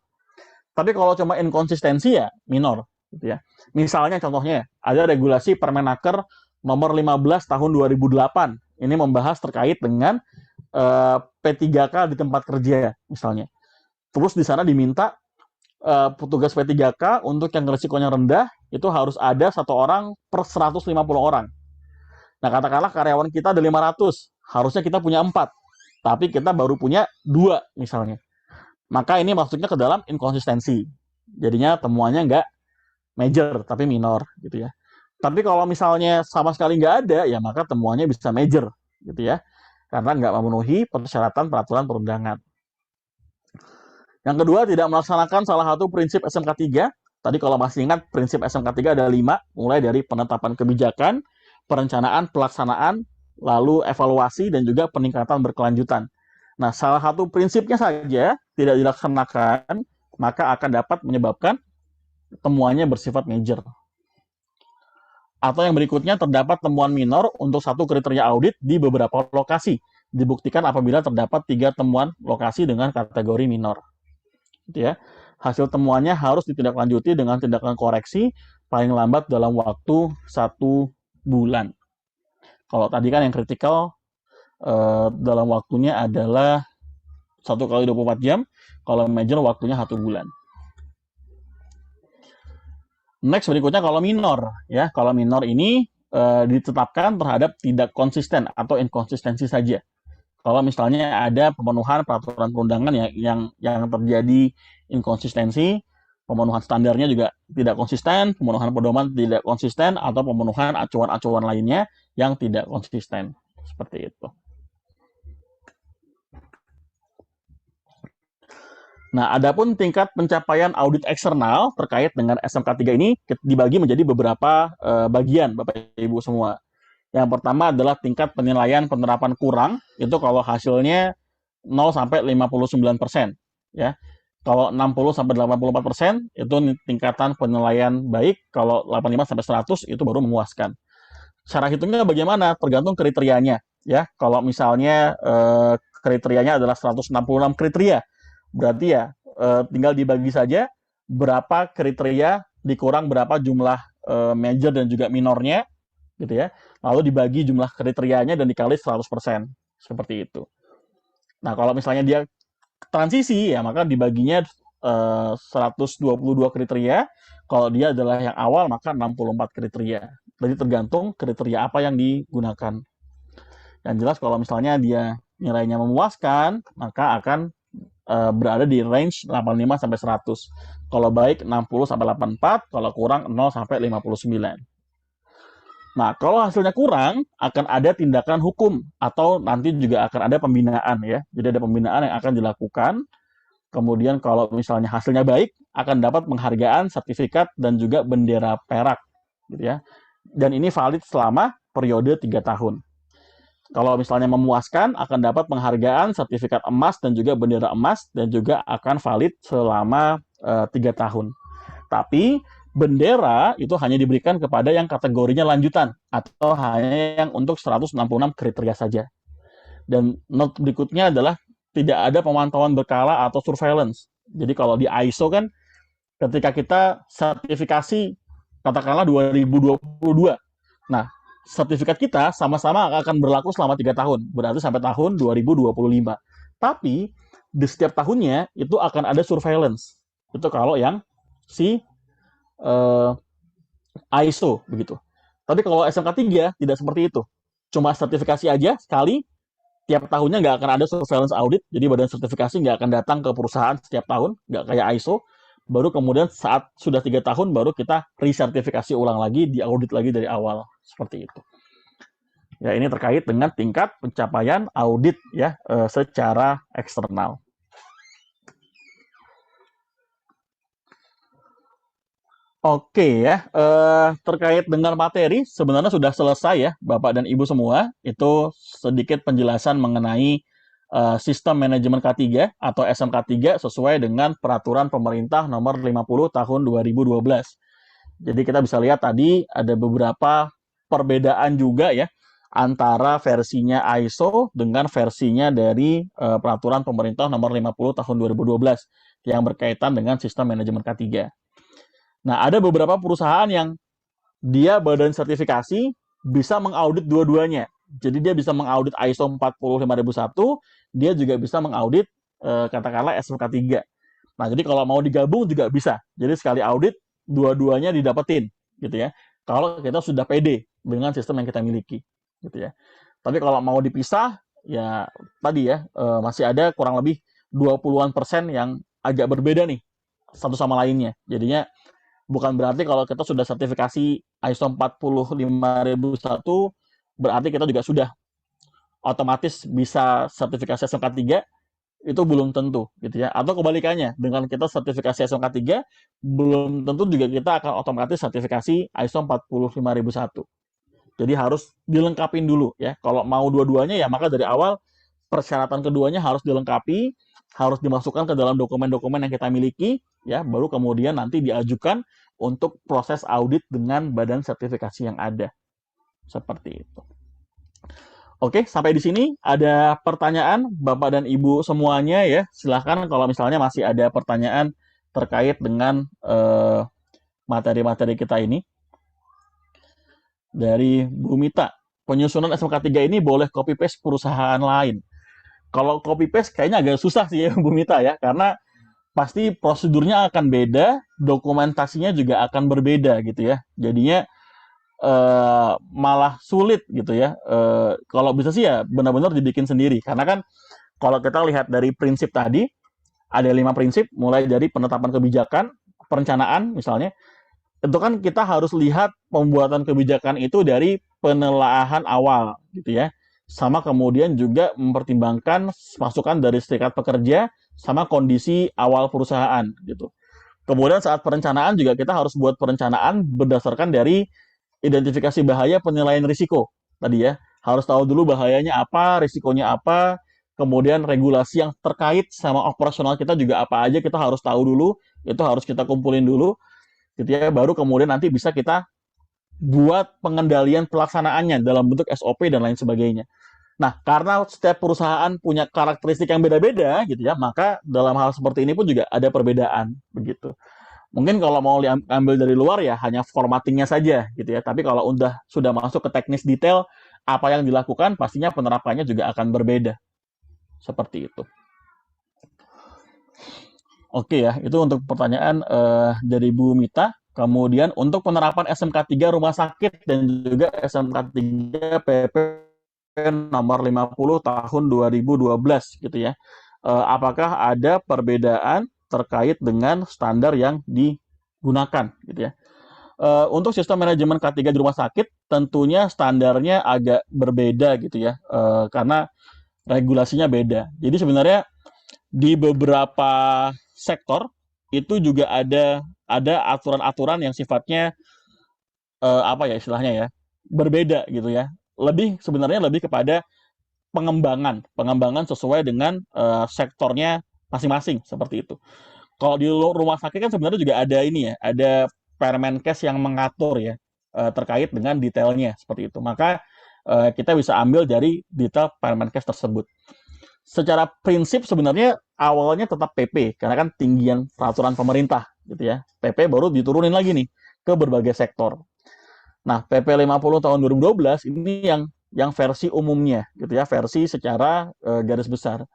Tapi kalau cuma inkonsistensi ya minor. Gitu ya. Misalnya contohnya, ada regulasi Permenaker nomor 15 tahun 2008. Ini membahas terkait dengan P3K di tempat kerja misalnya. Terus di sana diminta petugas P3K untuk yang risikonya rendah itu harus ada 1 orang per 150 orang. Nah katakanlah karyawan kita ada 500, harusnya kita punya 4, tapi kita baru punya 2 misalnya. Maka ini masuknya ke dalam inkonsistensi. Jadinya temuannya nggak major, tapi minor gitu ya. Tapi kalau misalnya sama sekali nggak ada, ya maka temuannya bisa major gitu ya. Karena nggak memenuhi persyaratan peraturan perundangan. Yang kedua, tidak melaksanakan salah satu prinsip SMK 3. Tadi kalau masih ingat, prinsip SMK 3 ada 5, mulai dari penetapan kebijakan, perencanaan, pelaksanaan, lalu evaluasi, dan juga peningkatan berkelanjutan. Nah, salah satu prinsipnya saja tidak dilaksanakan, maka akan dapat menyebabkan temuannya bersifat major. Atau yang berikutnya, terdapat temuan minor untuk satu kriteria audit di beberapa lokasi. Dibuktikan apabila terdapat 3 temuan lokasi dengan kategori minor. Gitu ya. Hasil temuannya harus ditindaklanjuti dengan tindakan koreksi paling lambat dalam waktu 1 bulan. Kalau tadi kan yang kritikal dalam waktunya adalah 1 kali 24 jam, kalau major waktunya 1 bulan. Next berikutnya kalau minor ya. Kalau minor ini ditetapkan terhadap tidak konsisten atau inkonsistensi saja. Kalau misalnya ada pemenuhan peraturan perundangan yang terjadi inkonsistensi, pemenuhan standarnya juga tidak konsisten, pemenuhan pedoman tidak konsisten, atau pemenuhan acuan-acuan lainnya yang tidak konsisten. Seperti itu. Nah, adapun tingkat pencapaian audit eksternal terkait dengan SMK 3 ini dibagi menjadi beberapa bagian, Bapak Ibu semua. Yang pertama adalah tingkat penilaian penerapan kurang, itu kalau hasilnya 0 sampai 59%, ya. Kalau 60 sampai 84% itu tingkatan penilaian baik, kalau 85 sampai 100 itu baru memuaskan. Cara hitungnya bagaimana? Tergantung kriterianya, ya. Kalau misalnya kriterianya adalah 166 kriteria, berarti ya tinggal dibagi saja berapa kriteria dikurang berapa jumlah major dan juga minornya, gitu ya. Lalu dibagi jumlah kriterianya dan dikali 100%. Seperti itu. Nah, kalau misalnya dia transisi, ya maka dibaginya 122 kriteria. Kalau dia adalah yang awal, maka 64 kriteria. Jadi tergantung kriteria apa yang digunakan. Yang jelas kalau misalnya dia nilainya memuaskan, maka akan berada di range 85 sampai 100. Kalau baik 60 sampai 84, kalau kurang 0 sampai 59. Nah, kalau hasilnya kurang, akan ada tindakan hukum atau nanti juga akan ada pembinaan ya. Jadi ada pembinaan yang akan dilakukan. Kemudian kalau misalnya hasilnya baik, akan dapat penghargaan, sertifikat, dan juga bendera perak. Gitu ya. Dan ini valid selama periode 3 tahun. Kalau misalnya memuaskan, akan dapat penghargaan, sertifikat emas, dan juga bendera emas, dan juga akan valid selama 3 tahun. Tapi bendera itu hanya diberikan kepada yang kategorinya lanjutan atau hanya yang untuk 166 kriteria saja. Dan note berikutnya adalah tidak ada pemantauan berkala atau surveillance. Jadi kalau di ISO kan ketika kita sertifikasi katakanlah 2022. Nah, sertifikat kita sama-sama akan berlaku selama 3 tahun, berarti sampai tahun 2025. Tapi di setiap tahunnya itu akan ada surveillance. Itu kalau yang si eh, ISO begitu. Tapi kalau SMK 3 tidak seperti itu. Cuma sertifikasi aja sekali, tiap tahunnya nggak akan ada surveillance audit, jadi badan sertifikasi nggak akan datang ke perusahaan setiap tahun, nggak kayak ISO. Baru kemudian saat sudah 3 tahun baru kita resertifikasi ulang lagi, diaudit lagi dari awal, seperti itu. Ya, ini terkait dengan tingkat pencapaian audit ya secara eksternal. Oke ya, terkait dengan materi sebenarnya sudah selesai ya Bapak dan Ibu semua. Itu sedikit penjelasan mengenai sistem manajemen K3 atau SMK 3 sesuai dengan peraturan pemerintah nomor 50 tahun 2012. Jadi kita bisa lihat tadi ada beberapa perbedaan juga ya antara versinya ISO dengan versinya dari peraturan pemerintah nomor 50 tahun 2012 yang berkaitan dengan sistem manajemen K3. Nah, ada beberapa perusahaan yang dia badan sertifikasi bisa mengaudit dua-duanya. Jadi dia bisa mengaudit ISO 45001, dia juga bisa mengaudit katakanlah SMK 3. Nah, jadi kalau mau digabung juga bisa. Jadi sekali audit dua-duanya didapetin gitu ya. Kalau kita sudah pede dengan sistem yang kita miliki gitu ya. Tapi kalau mau dipisah ya tadi ya masih ada kurang lebih 20-an% yang agak berbeda nih satu sama lainnya. Jadinya bukan berarti kalau kita sudah sertifikasi ISO 45001 berarti kita juga sudah otomatis bisa sertifikasi SMK 3, itu belum tentu gitu ya. Atau kebalikannya, dengan kita sertifikasi SMK 3 belum tentu juga kita akan otomatis sertifikasi ISO 45001. Jadi harus dilengkapin dulu ya. Kalau mau dua-duanya ya maka dari awal persyaratan keduanya harus dilengkapi, harus dimasukkan ke dalam dokumen-dokumen yang kita miliki ya, baru kemudian nanti diajukan untuk proses audit dengan badan sertifikasi yang ada. Seperti itu. Oke, sampai di sini ada pertanyaan Bapak dan Ibu semuanya ya. Silahkan kalau misalnya masih ada pertanyaan terkait dengan materi-materi kita ini. Dari Bu Mita, penyusunan SMK 3 ini boleh copy paste perusahaan lain. Kalau copy paste kayaknya agak susah sih ya Bu Mita ya, karena pasti prosedurnya akan beda, dokumentasinya juga akan berbeda gitu ya. Jadinya malah sulit gitu ya. Kalau bisa sih ya benar-benar dibikin sendiri. Karena kan kalau kita lihat dari prinsip tadi, ada 5 prinsip, mulai dari penetapan kebijakan, perencanaan misalnya, itu kan kita harus lihat pembuatan kebijakan itu dari penelaahan awal gitu ya. Sama kemudian juga mempertimbangkan masukan dari serikat pekerja sama kondisi awal perusahaan gitu. Kemudian saat perencanaan juga kita harus buat perencanaan berdasarkan dari identifikasi bahaya, penilaian risiko tadi ya. Harus tahu dulu bahayanya apa, risikonya apa, kemudian regulasi yang terkait sama operasional kita juga apa aja kita harus tahu dulu, itu harus kita kumpulin dulu gitu ya, baru kemudian nanti bisa kita buat pengendalian pelaksanaannya dalam bentuk SOP dan lain sebagainya. Nah, karena setiap perusahaan punya karakteristik yang beda-beda gitu ya, maka dalam hal seperti ini pun juga ada perbedaan begitu. Mungkin kalau mau diambil dari luar ya hanya formattingnya saja gitu ya. Tapi kalau sudah masuk ke teknis detail apa yang dilakukan pastinya penerapannya juga akan berbeda. Seperti itu. Oke ya, itu untuk pertanyaan dari Bu Mita. Kemudian untuk penerapan SMK 3 rumah sakit dan juga SMK 3 PP nomor 50 tahun 2012 gitu ya. Apakah ada perbedaan terkait dengan standar yang digunakan gitu ya. Untuk sistem manajemen K3 di rumah sakit tentunya standarnya agak berbeda gitu ya. Karena regulasinya beda. Jadi sebenarnya di beberapa sektor itu juga ada aturan-aturan yang sifatnya apa ya istilahnya ya, berbeda gitu ya. Sebenarnya lebih kepada pengembangan sesuai dengan sektornya masing-masing seperti itu. Kalau di rumah sakit kan sebenarnya juga ada ini ya, ada Permenkes yang mengatur ya terkait dengan detailnya seperti itu. Maka kita bisa ambil dari detail Permenkes tersebut. Secara prinsip sebenarnya awalnya tetap PP karena kan tinggian peraturan pemerintah gitu ya. PP baru diturunin lagi nih ke berbagai sektor. Nah, PP 50 tahun 2012 ini yang versi umumnya gitu ya, versi secara garis besar.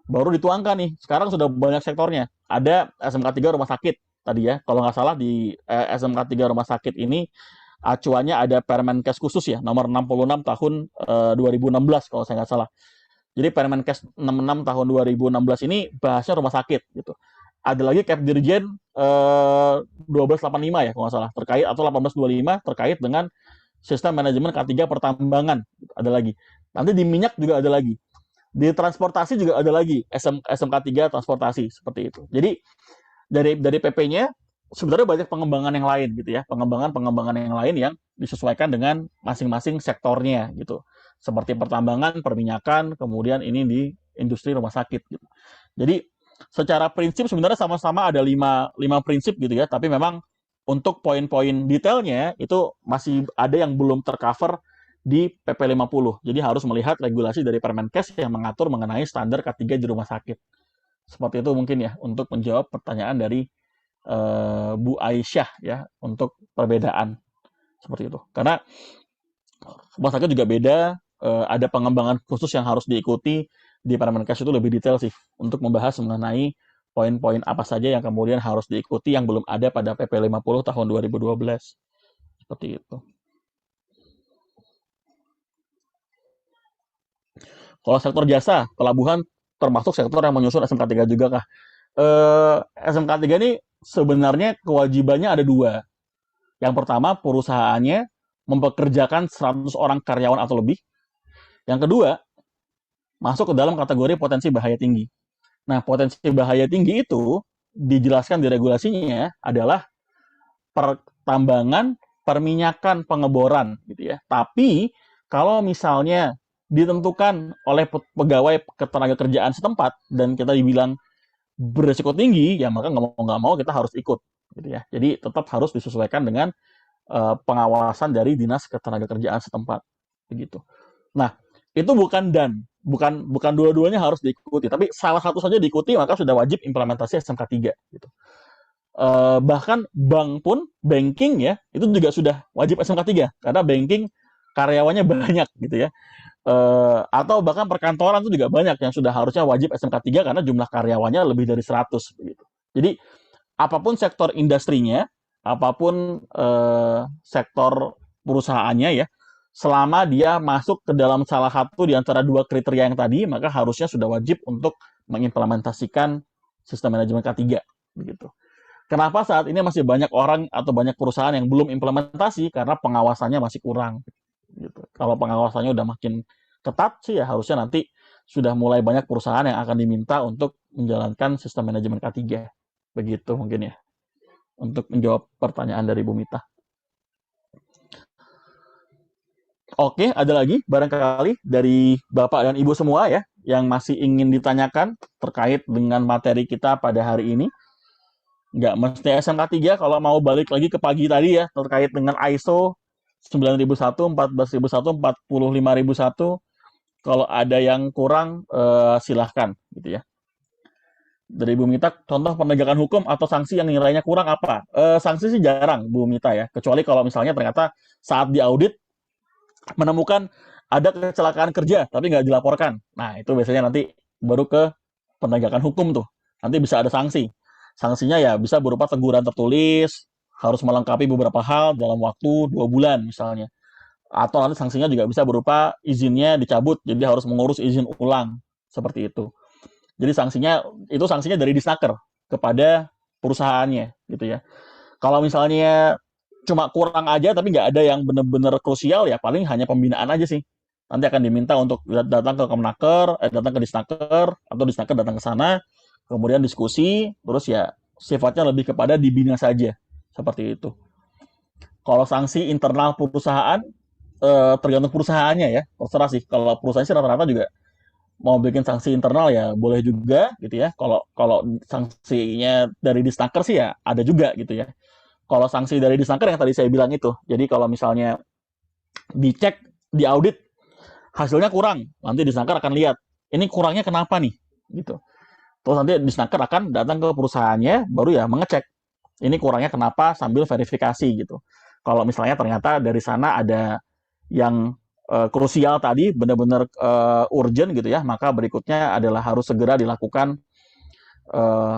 Baru dituangkan nih. Sekarang sudah banyak sektornya. Ada SMK 3 rumah sakit tadi ya. Kalau nggak salah di SMK 3 rumah sakit ini acuannya ada Permenkes khusus ya, nomor 66 tahun 2016 kalau saya nggak salah. Jadi Permenkes 66 tahun 2016 ini bahasnya rumah sakit gitu. Ada lagi Kepdirjen 1285 ya kalau nggak salah terkait, atau 1825 terkait dengan sistem manajemen K3 pertambangan. Ada lagi. Nanti di minyak juga ada lagi. Di transportasi juga ada lagi SMK 3 transportasi seperti itu. Jadi dari PP-nya sebenarnya banyak pengembangan yang lain gitu ya, pengembangan yang lain yang disesuaikan dengan masing-masing sektornya gitu, seperti pertambangan, perminyakan, kemudian ini di industri rumah sakit gitu. Jadi secara prinsip sebenarnya sama-sama ada lima prinsip gitu ya, tapi memang untuk poin-poin detailnya itu masih ada yang belum tercover di PP 50. Jadi harus melihat regulasi dari Permenkes yang mengatur mengenai standar K3 di rumah sakit. Seperti itu mungkin ya untuk menjawab pertanyaan dari Bu Aisyah ya untuk perbedaan seperti itu. Karena rumah sakit juga beda, ada pengembangan khusus yang harus diikuti di Permenkes itu lebih detail sih untuk membahas mengenai poin-poin apa saja yang kemudian harus diikuti yang belum ada pada PP 50 tahun 2012. Seperti itu. Kalau sektor jasa, pelabuhan termasuk sektor yang menyusun SMK 3 juga kah? SMK 3 ini sebenarnya kewajibannya ada dua. Yang pertama, perusahaannya mempekerjakan 100 orang karyawan atau lebih. Yang kedua, masuk ke dalam kategori potensi bahaya tinggi. Nah, potensi bahaya tinggi itu dijelaskan di regulasinya adalah pertambangan, perminyakan, pengeboran gitu ya. Tapi kalau misalnya ditentukan oleh pegawai ketenaga kerjaan setempat dan kita dibilang berisiko tinggi, ya maka nggak mau kita harus ikut gitu ya. Jadi tetap harus disesuaikan dengan pengawasan dari dinas ketenaga kerjaan setempat begitu. Nah, itu bukan dua-duanya harus diikuti, tapi salah satu saja diikuti maka sudah wajib implementasi SMK 3 gitu. Bahkan banking ya, itu juga sudah wajib SMK 3 karena banking karyawannya banyak gitu ya. Atau bahkan perkantoran itu juga banyak yang sudah harusnya wajib SMK 3 karena jumlah karyawannya lebih dari 100 begitu. Jadi apapun sektor industrinya, apapun sektor perusahaannya ya, selama dia masuk ke dalam salah satu di antara dua kriteria yang tadi, maka harusnya sudah wajib untuk mengimplementasikan sistem manajemen K3 begitu. Kenapa saat ini masih banyak orang atau banyak perusahaan yang belum implementasi? Karena pengawasannya masih kurang gitu. Kalau pengawasannya udah makin ketat sih ya harusnya nanti sudah mulai banyak perusahaan yang akan diminta untuk menjalankan sistem manajemen K3. Begitu mungkin ya. Untuk menjawab pertanyaan dari Bu Mita. Oke, ada lagi barangkali dari Bapak dan Ibu semua ya yang masih ingin ditanyakan terkait dengan materi kita pada hari ini. Nggak mesti SMK 3, kalau mau balik lagi ke pagi tadi ya terkait dengan ISO 9001, 14001, 45001. Kalau ada yang kurang silahkan gitu ya. Dari Bu Mita, contoh penegakan hukum atau sanksi yang nilainya kurang apa? Sanksi sih jarang Bu Mita ya, kecuali kalau misalnya ternyata saat diaudit menemukan ada kecelakaan kerja tapi nggak dilaporkan. Nah itu biasanya nanti baru ke penegakan hukum tuh. Nanti bisa ada sanksi. Sanksinya ya bisa berupa teguran tertulis, harus melengkapi beberapa hal dalam waktu 2 bulan misalnya. Atau nanti sanksinya juga bisa berupa izinnya dicabut, jadi harus mengurus izin ulang, seperti itu. Jadi sanksinya dari Disnaker kepada perusahaannya, gitu ya. Kalau misalnya cuma kurang aja tapi nggak ada yang benar-benar krusial ya paling hanya pembinaan aja sih. Nanti akan diminta untuk datang ke Kemenaker, datang ke Disnaker, atau Disnaker datang ke sana, kemudian diskusi, terus ya sifatnya lebih kepada dibina saja, seperti itu. Kalau sanksi internal perusahaan, tergantung perusahaannya ya, terserah sih. Kalau perusahaan sih rata-rata juga mau bikin sanksi internal ya boleh juga gitu ya. Kalau sanksinya dari Disnaker sih ya ada juga gitu ya. Kalau sanksi dari Disnaker yang tadi saya bilang itu, jadi kalau misalnya dicek, diaudit, hasilnya kurang, nanti Disnaker akan lihat, ini kurangnya kenapa nih, gitu. Terus nanti Disnaker akan datang ke perusahaannya, baru ya mengecek, ini kurangnya kenapa sambil verifikasi gitu. Kalau misalnya ternyata dari sana ada yang krusial tadi, benar-benar urgent gitu ya, maka berikutnya adalah harus segera dilakukan eh,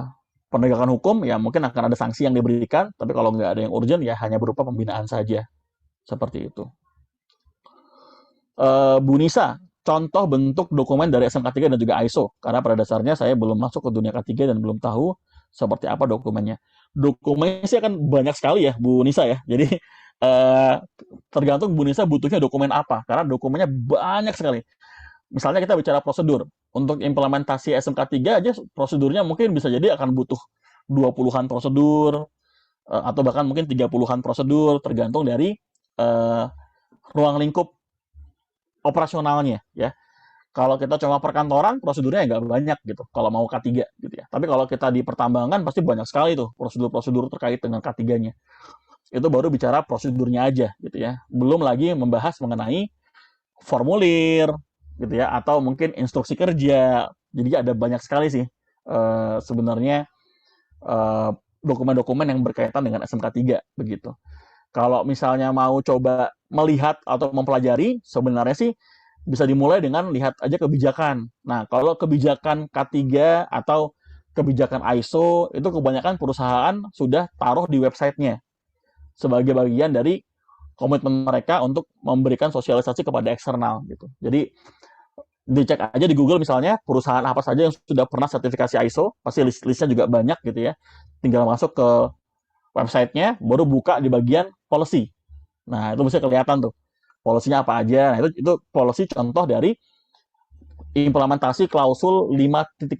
penegakan hukum, ya mungkin akan ada sanksi yang diberikan, tapi kalau nggak ada yang urgent ya hanya berupa pembinaan saja, seperti itu. Bu Nisa, contoh bentuk dokumen dari SMK 3 dan juga ISO, karena pada dasarnya saya belum masuk ke dunia K3 dan belum tahu seperti apa dokumennya. Dokumennya sih akan banyak sekali ya, Bu Nisa ya. Jadi eh, tergantung Bu Nisa butuhnya dokumen apa, karena dokumennya banyak sekali. Misalnya kita bicara prosedur, untuk implementasi SMK 3 aja prosedurnya mungkin bisa jadi akan butuh 20-an prosedur, atau bahkan mungkin 30-an prosedur, tergantung dari eh, ruang lingkup operasionalnya ya. Kalau kita cuma perkantoran, prosedurnya nggak banyak gitu, kalau mau K3 gitu ya. Tapi kalau kita di pertambangan, pasti banyak sekali tuh prosedur-prosedur terkait dengan K3-nya. Itu baru bicara prosedurnya aja gitu ya. Belum lagi membahas mengenai formulir gitu ya, atau mungkin instruksi kerja. Jadi ada banyak sekali sih sebenarnya eh, dokumen-dokumen yang berkaitan dengan SMK 3 begitu. Kalau misalnya mau coba melihat atau mempelajari, sebenarnya sih bisa dimulai dengan lihat aja kebijakan. Nah, kalau kebijakan K3 atau kebijakan ISO, itu kebanyakan perusahaan sudah taruh di websitenya sebagai bagian dari komitmen mereka untuk memberikan sosialisasi kepada eksternal gitu. Jadi dicek aja di Google misalnya perusahaan apa saja yang sudah pernah sertifikasi ISO, pasti listnya juga banyak gitu ya. Tinggal masuk ke websitenya, baru buka di bagian policy. Nah, itu bisa kelihatan tuh polisinya apa aja. Nah, itu policy contoh dari implementasi klausul 5.2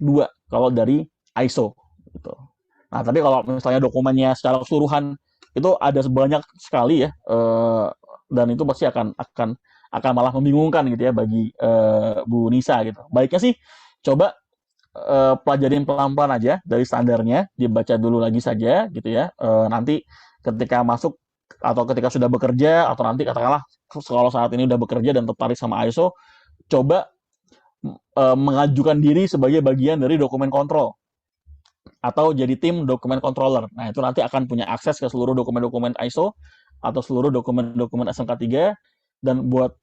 kalau dari ISO gitu. Nah, tapi kalau misalnya dokumennya secara keseluruhan itu ada sebanyak sekali ya, dan itu pasti akan malah membingungkan gitu ya bagi Bu Nisa gitu. Baiknya sih coba pelajarin pelan-pelan aja dari standarnya, dibaca dulu lagi saja gitu ya. Nanti ketika masuk atau ketika sudah bekerja atau nanti katakanlah kalau saat ini udah bekerja dan tertarik sama ISO, coba mengajukan diri sebagai bagian dari dokumen kontrol atau jadi tim dokumen controller. Nah, itu nanti akan punya akses ke seluruh dokumen-dokumen ISO atau seluruh dokumen-dokumen SMK 3 dan buat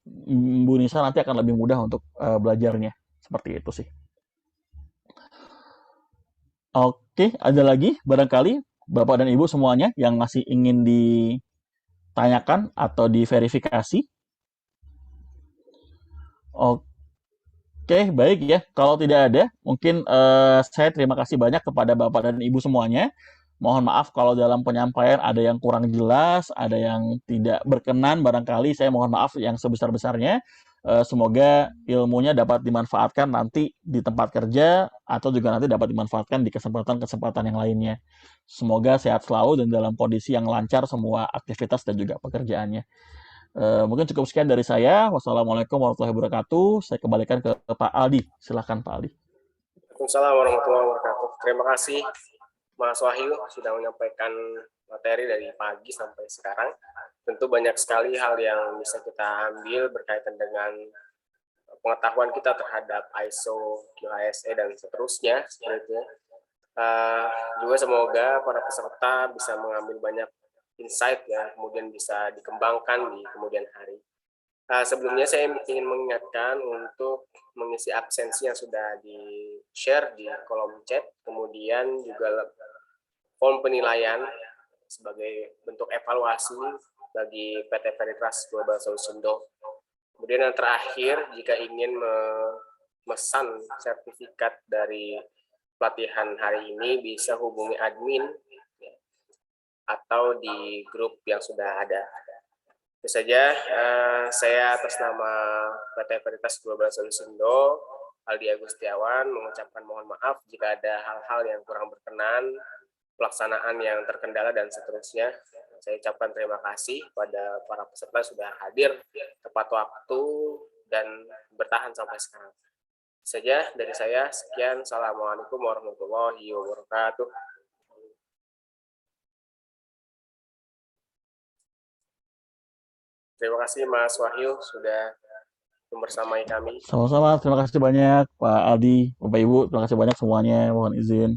Bu Nisa nanti akan lebih mudah untuk belajarnya. Seperti itu sih. Oke, ada lagi barangkali Bapak dan Ibu semuanya yang masih ingin ditanyakan atau diverifikasi? Oke, baik ya. Kalau tidak ada, mungkin saya terima kasih banyak kepada Bapak dan Ibu semuanya. Mohon maaf kalau dalam penyampaian ada yang kurang jelas, ada yang tidak berkenan, barangkali saya mohon maaf yang sebesar-besarnya. Semoga ilmunya dapat dimanfaatkan nanti di tempat kerja atau juga nanti dapat dimanfaatkan di kesempatan-kesempatan yang lainnya. Semoga sehat selalu dan dalam kondisi yang lancar semua aktivitas dan juga pekerjaannya. Mungkin cukup sekian dari saya. Wassalamualaikum warahmatullahi wabarakatuh. Saya kembalikan ke Pak Aldi. Silahkan Pak Aldi. Waalaikumsalam warahmatullahi wabarakatuh. Terima kasih Mas Wahyu sudah menyampaikan materi dari pagi sampai sekarang. Tentu banyak sekali hal yang bisa kita ambil berkaitan dengan pengetahuan kita terhadap ISO, QHSE, dan seterusnya. Seperti itu. Juga semoga para peserta bisa mengambil banyak insight ya, kemudian bisa dikembangkan di kemudian hari. Sebelumnya saya ingin mengingatkan untuk mengisi absensi yang sudah di-share di kolom chat, kemudian juga form penilaian sebagai bentuk evaluasi bagi PT Veritas Global Solusindo. Kemudian yang terakhir, jika ingin memesan sertifikat dari pelatihan hari ini, bisa hubungi admin atau di grup yang sudah ada. Itu saja, saya atas nama PT Veritas Global Solusindo, Aldi Agustiawan, mengucapkan mohon maaf jika ada hal-hal yang kurang berkenan, pelaksanaan yang terkendala, dan seterusnya. Saya ucapkan terima kasih pada para peserta sudah hadir tepat waktu dan bertahan sampai sekarang. Itu saja dari saya, sekian. Assalamualaikum warahmatullahi wabarakatuh. Terima kasih Mas Wahyu sudah membersamai kami. Sama-sama, terima kasih banyak Pak Aldi, Bapak Ibu, terima kasih banyak semuanya. Mohon izin.